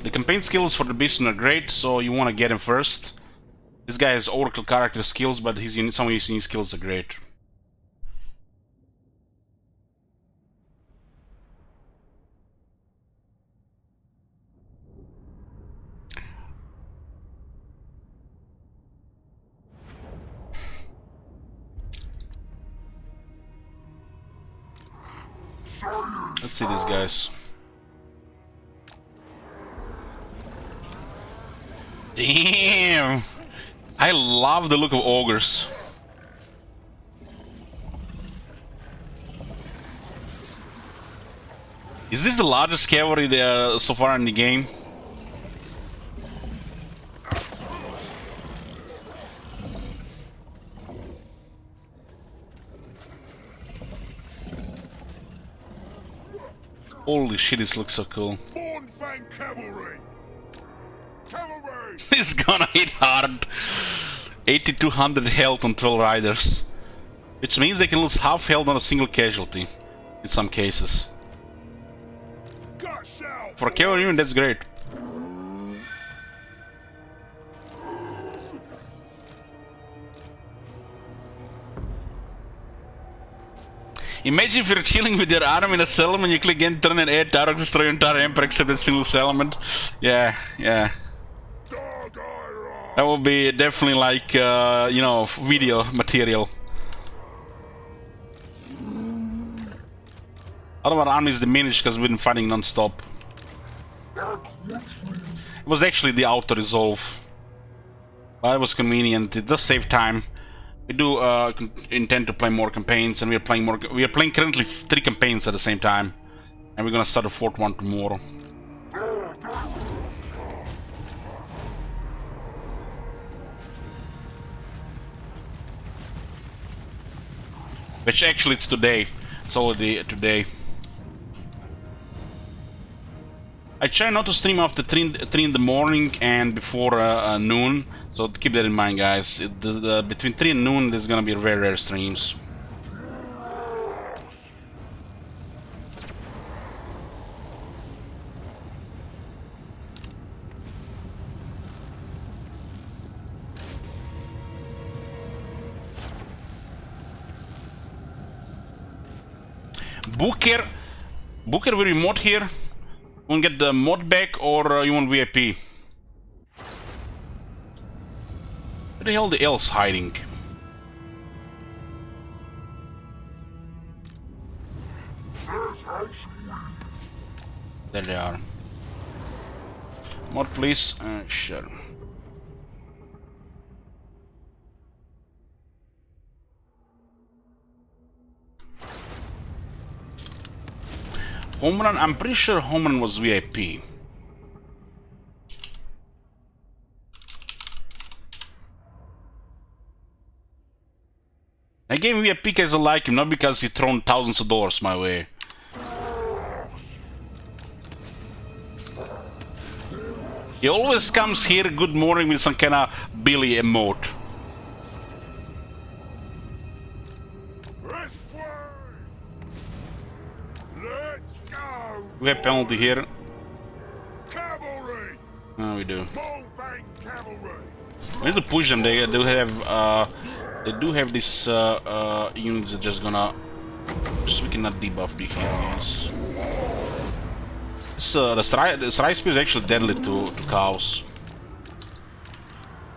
The campaign skills for the beastmen are great, so you want to get him first. This guy has oracle character skills, but some of his unique skills are great. Let's see these guys. Damn! I love the look of ogres. Is this the largest cavalry so far in the game? Holy shit, this looks so cool. Born-Fang Cavalry! Cavalry! It's gonna hit hard. 8200 health on 12 riders. Which means they can lose half health on a single casualty. In some cases. Gush out! For a cavalry unit, that's great. Imagine if you're chilling with your army in a settlement, you click end turn and add Tarok, destroy your entire empire except a single settlement. Yeah, yeah. That would be definitely like, you know, video material. All of our army is diminished because we've been fighting non-stop. It was actually the auto-resolve. But it was convenient, it does save time. We do intend to play more campaigns, and we are playing currently 3 campaigns at the same time, and we're gonna start a 4th one tomorrow. Which actually it's today. It's already today. I try not to stream after 3 in the morning and before noon. So keep that in mind, guys. Between 3 and noon, there's gonna be very rare streams. Booker, will you mod here? You want to get the mod back, or you want VIP? Where the hell are the elves hiding? There they are. Mod, please. Sure. Home run, I'm pretty sure home run was VIP. I gave him VIP because I like him, not because he thrown thousands of dollars my way. He always comes here, good morning, with some kind of Billy emote. Let's go! We have penalty here. Cavalry! We do. Bullfang cavalry. We need to push them. They do have this units that just gonna. Just we cannot debuff the heroes. This the Sry Spear is actually deadly to cows.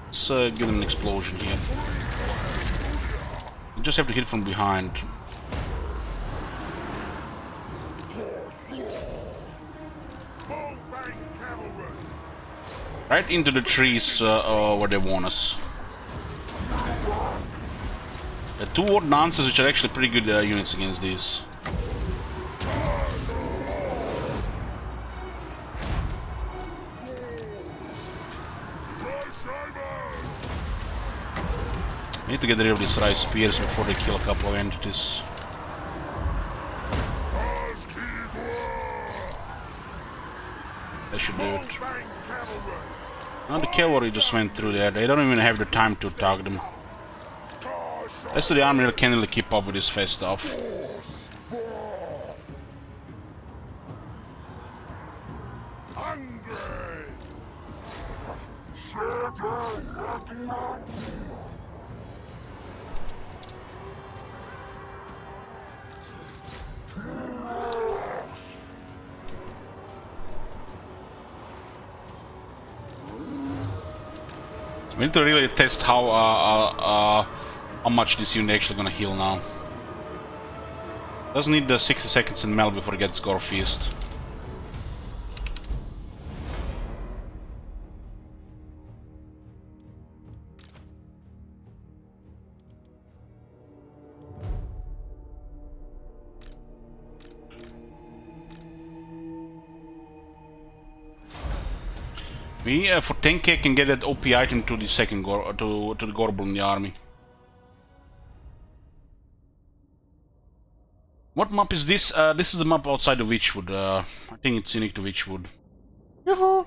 Let's give them an explosion here. You just have to hit from behind. Bullfang cavalry. Right into the trees where they want us. The two ordnances, which are actually pretty good units against these. We need to get rid of these Rice Spears before they kill a couple of entities. That should do it. Bullfang cavalry. Now the cavalry just went through there. They don't even have the time to attack them. The rest of the army can't really keep up with this fast stuff. Hungry. We need to really test how much this unit actually gonna heal now. Doesn't need the 60 seconds in Mel before it gets Gore Feast. We for 10k can get that OP item to the second to the Gorbel in the army. What map is this? This is the map outside of Witchwood. I think it's unique to Witchwood. Yoo-hoo!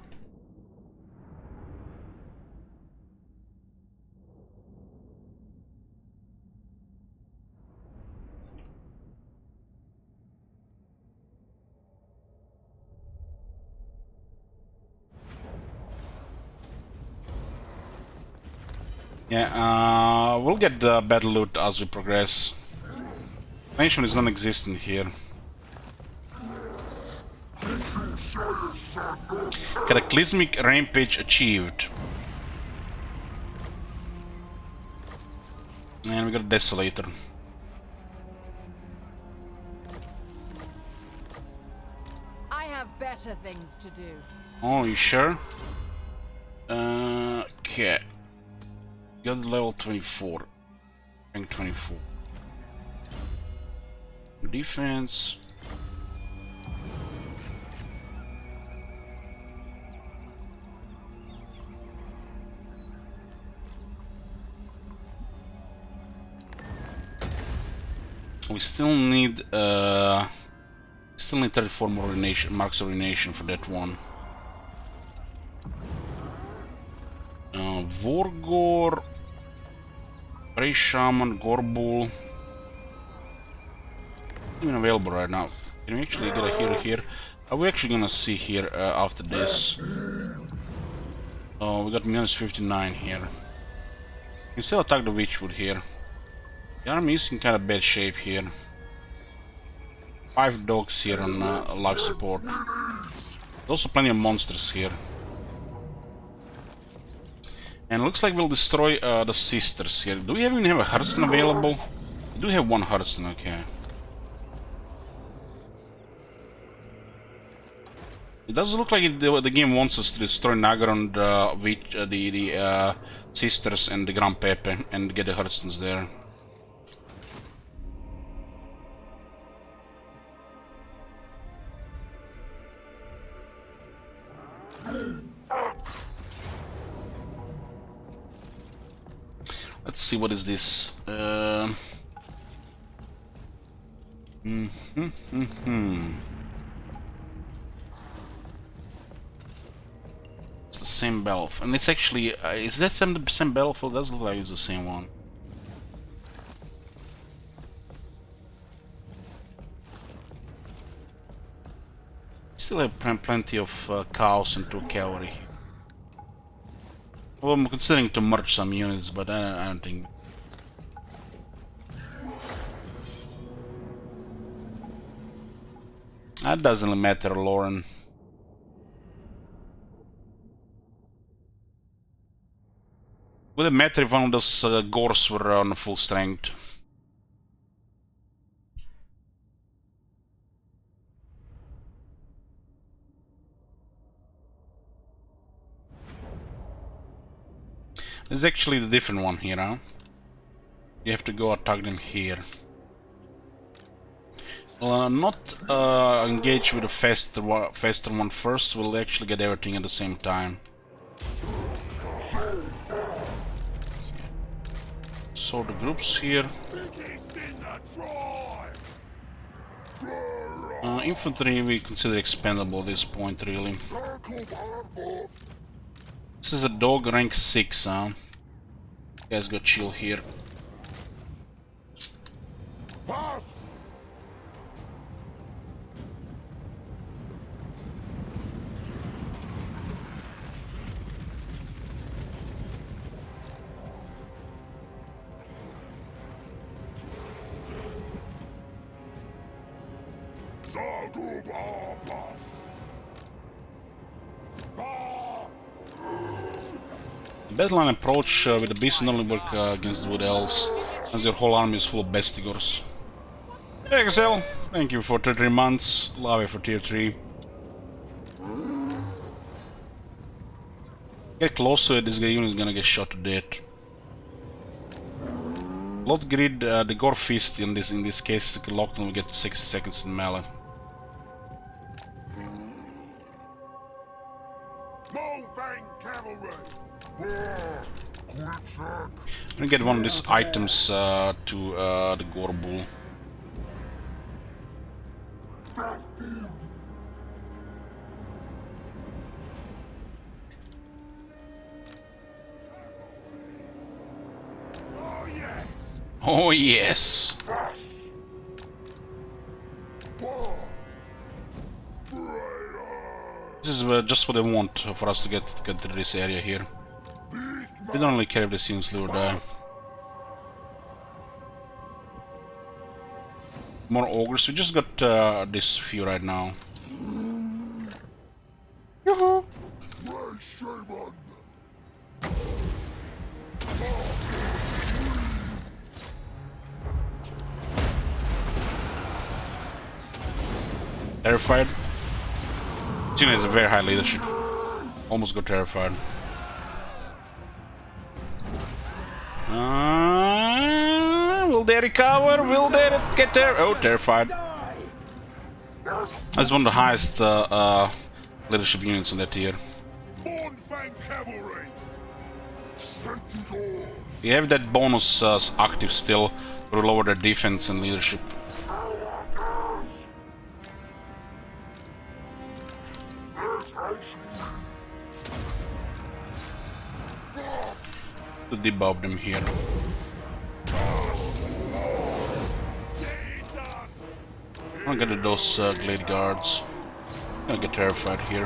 Yeah, we'll get the battle loot as we progress. Nation is non-existent here. Cataclysmic Rampage achieved. And we got a Desolator. I have better things to do. Oh, you sure? Okay. Got level 24. Rank 24. Defense. We still need 34 more marks of ruination for that one. Vorgor, Ray Shaman, Gorbul. Even available right now. Can we actually get a hero here? Are we actually gonna see here after this? Oh, we got minus 59 here. We can still attack the Witchwood here. The army is in kind of bad shape here. 5 dogs here on life support. There's also plenty of monsters here. And it looks like we'll destroy the sisters here. Do we even have a Hearthstone available? We do have one Hearthstone, okay. It does look like the game wants us to destroy Nagaron, the sisters and the Grand Pepe and get the Hearthstones there. Let's see, what is this? It's the same Belf, and it's actually is that the same Belf? Or does look like it's the same one. Still have plenty of cows and 2 cavalry. Well, I'm considering to merge some units, but I don't think. That doesn't really matter, Lauren. Would it matter if one of those gores were on full strength? There's actually the different one here, huh? You have to go attack them here. Not engage with the faster one first. We'll actually get everything at the same time. So the groups here. Infantry we consider expendable at this point, really. This is a dog rank 6, huh? You guys got chill here. Battleline approach with the beast only work against wood elves, as your whole army is full of bestigors. Hey Gazelle, thank you for 33 months, Lave for tier 3. Get closer, this guy unit is gonna get shot to death. Lot grid, the Gore Fist in this case, locked and we get 6 seconds in melee. I'm gonna get one of these items to the Gore Bull. Oh yes! This is just what I want for us to get to this area here. We don't really care if the scenes live or die. More ogres. We just got this few right now. Yoo-hoo! Terrified. Tina has a very high leadership. Almost got terrified. Will they recover? Will they get there? Oh, terrified. That's one of the highest leadership units in that tier. You have that bonus active still to lower their defense and leadership. To debuff them here. I'm gonna get those Glade Guards. I'm gonna get terrified here.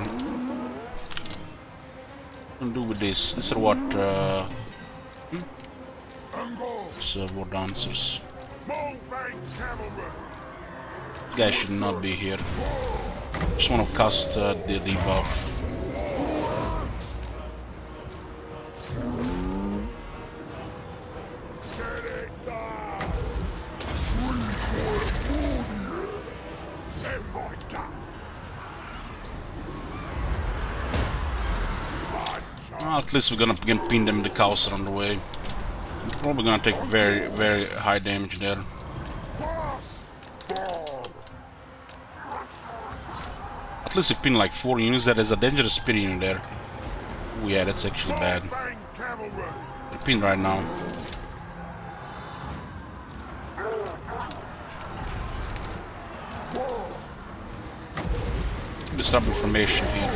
What do I do with this? These are what? War Dancers. This guy should not be here. Just want to cast the debuff. At least we're gonna pin them in the cows on the way. I'm probably gonna take very, very high damage there. At least we pin like 4 units. That is a dangerous spear unit there. Oh yeah, that's actually bad. They're pinned right now. Disrupt information here.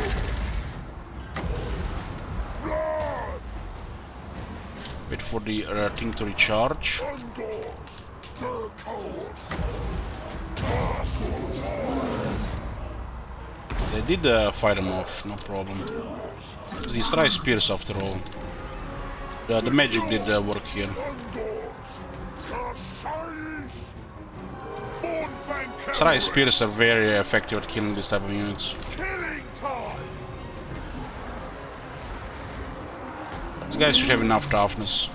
Wait for the thing to recharge. They did fight him off, no problem. These try spears after all. The magic did work here. Sarai spears are very effective at killing this type of units. Killing time. These guys should have enough toughness.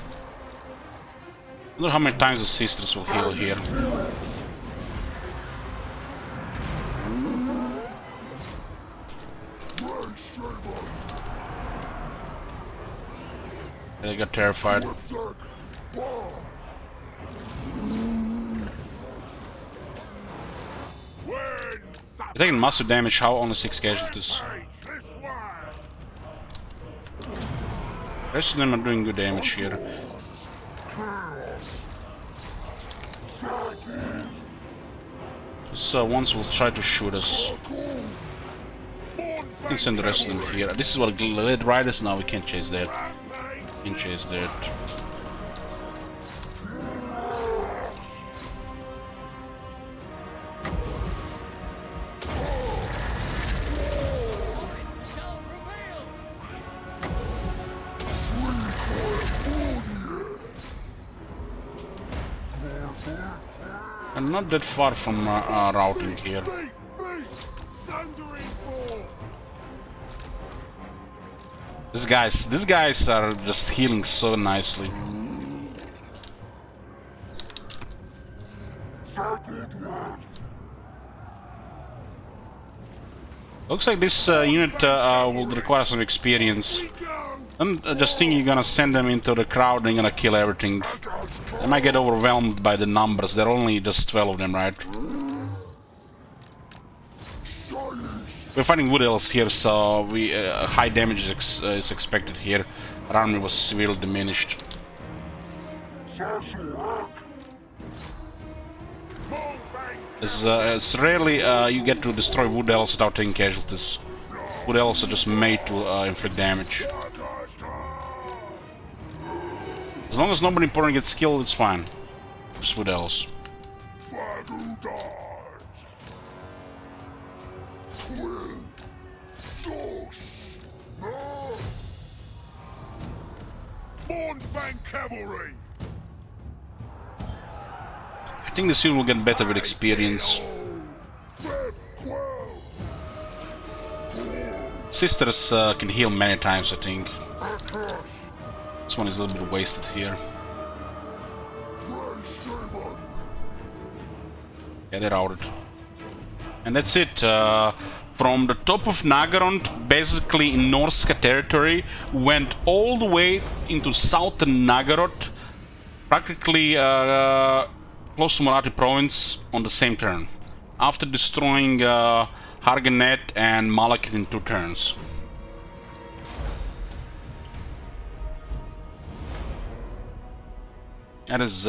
I wonder how many times the sisters will heal here. They got terrified. They're taking massive damage. How? Only 6 casualties. The rest of them are doing good damage here. This ones will try to shoot us. We can send the rest of them here. This is what led riders. Now we can't chase that. Can't chase that. I'm not that far from routing here. These guys are just healing so nicely. Looks like this unit will require some experience. I'm just thinking you're gonna send them into the crowd and you're gonna kill everything. They might get overwhelmed by the numbers. There are only just 12 of them, right? We're fighting wood elves here, so we high damage is expected here. Our army was severely diminished. It's rarely you get to destroy wood elves without taking casualties. Wood elves are just made to inflict damage. As long as nobody important gets killed, it's fine. Just wood elves. Cavalry. I think the seal will get better with experience. Sisters can heal many times, I think. This one is a little bit wasted here. Yeah, they're routed. And that's it. From the top of Nagarond, basically in Norska territory, went all the way into southern Nagarod, practically close to Marathi province on the same turn, after destroying Harganet and Malakit in 2 turns. That is,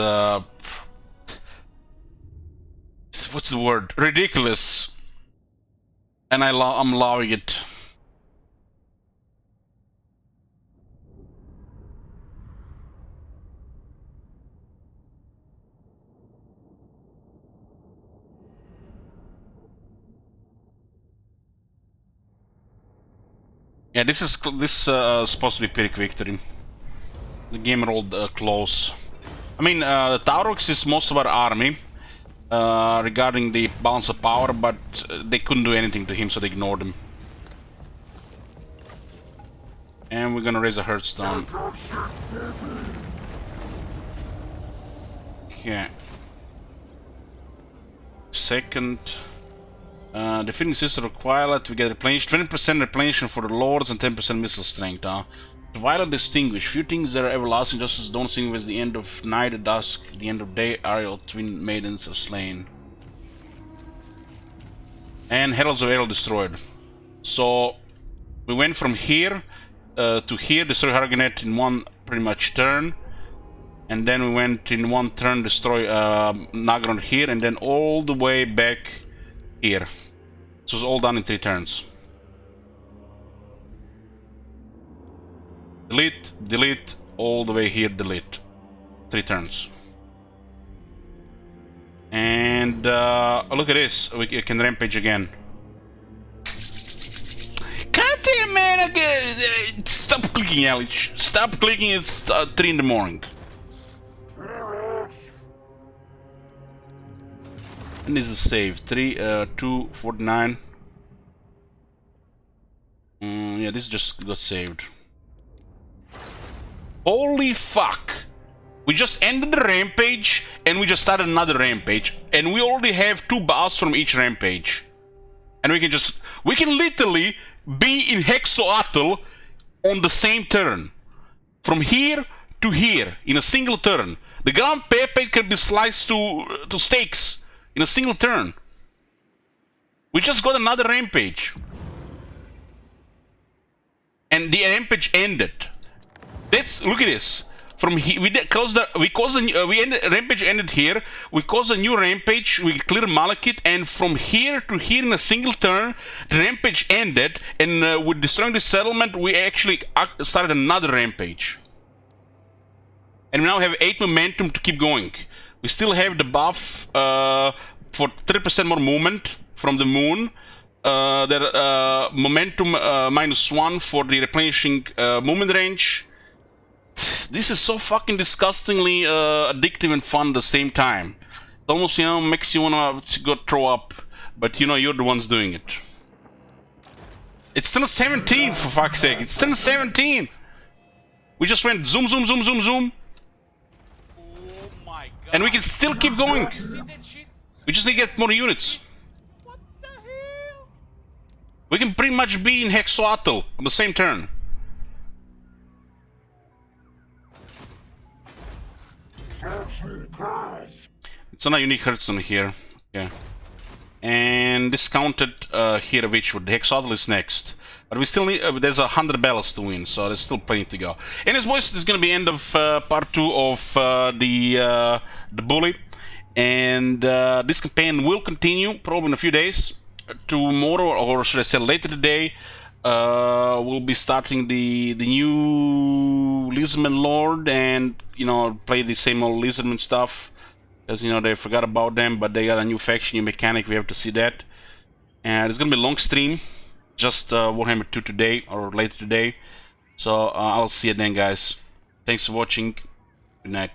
what's the word? Ridiculous. And I'm allowing it. Yeah, this is supposed to be pretty quick victory. The game rolled close. I mean, Taurox is most of our army. Regarding the balance of power, but they couldn't do anything to him, so they ignored him. And we're gonna raise a Hearthstone. Yeah. Second. Defeating Sister of Twilight, we get replenished. 20% replenishment for the Lords and 10% missile strength, Twilight distinguished. Few things that are everlasting, just as don't sing with the end of night, the dusk, the end of day, Ariel, twin maidens are slain. And Heralds of Ariel destroyed. So we went from here to here, destroy Harganet in one pretty much turn. And then we went in one turn, destroy Nagarond here, and then all the way back here. This was all done in 3 turns. Delete, delete, all the way here, delete. 3 turns. And look at this, we can rampage again. God damn man, Stop clicking, Alex. Stop clicking. It's 3 in the morning. And this is save 249. Yeah, this just got saved. Holy fuck! We just ended the rampage and we just started another rampage, and we already have 2 bars from each rampage, and we can literally be in Hexoatl on the same turn, from here to here in a single turn. The ground pepe can be sliced to steaks in a single turn. We just got another rampage, and the rampage ended. Look at this. From here, rampage ended here. We caused a new rampage. We cleared Malekith, and from here to here in a single turn, the rampage ended. And with destroying the settlement, we actually started another rampage. And we now have 8 momentum to keep going. We still have the buff for 3% more movement from the moon. Momentum -1 for the replenishing movement range. This is so fucking disgustingly addictive and fun at the same time. It almost, makes you wanna go throw up, but you're the ones doing it. It's still 17, for fuck's sake. It's still 17. We just went zoom, zoom, zoom, zoom, zoom. Oh my god. And we can still keep going. You see that shit? We just need to get more units. What the hell? We can pretty much be in Hexoatl on the same turn. It's on a unique Hearthstone here. Yeah. And discounted here, which would Hexoatl is next. But we still need, there's 100 battles to win, so there's still plenty to go. Anyways, boys, this is gonna be end of part 2 of the bully. And this campaign will continue probably in a few days. Tomorrow, or should I say later today, we'll be starting the new Lizardman Lord, and play the same old Lizardman stuff, as they forgot about them, but they got a new faction, new mechanic. We have to see that. And it's gonna be a long stream, just Warhammer 2 today or later today. So I'll see you then, guys. Thanks for watching. Good night.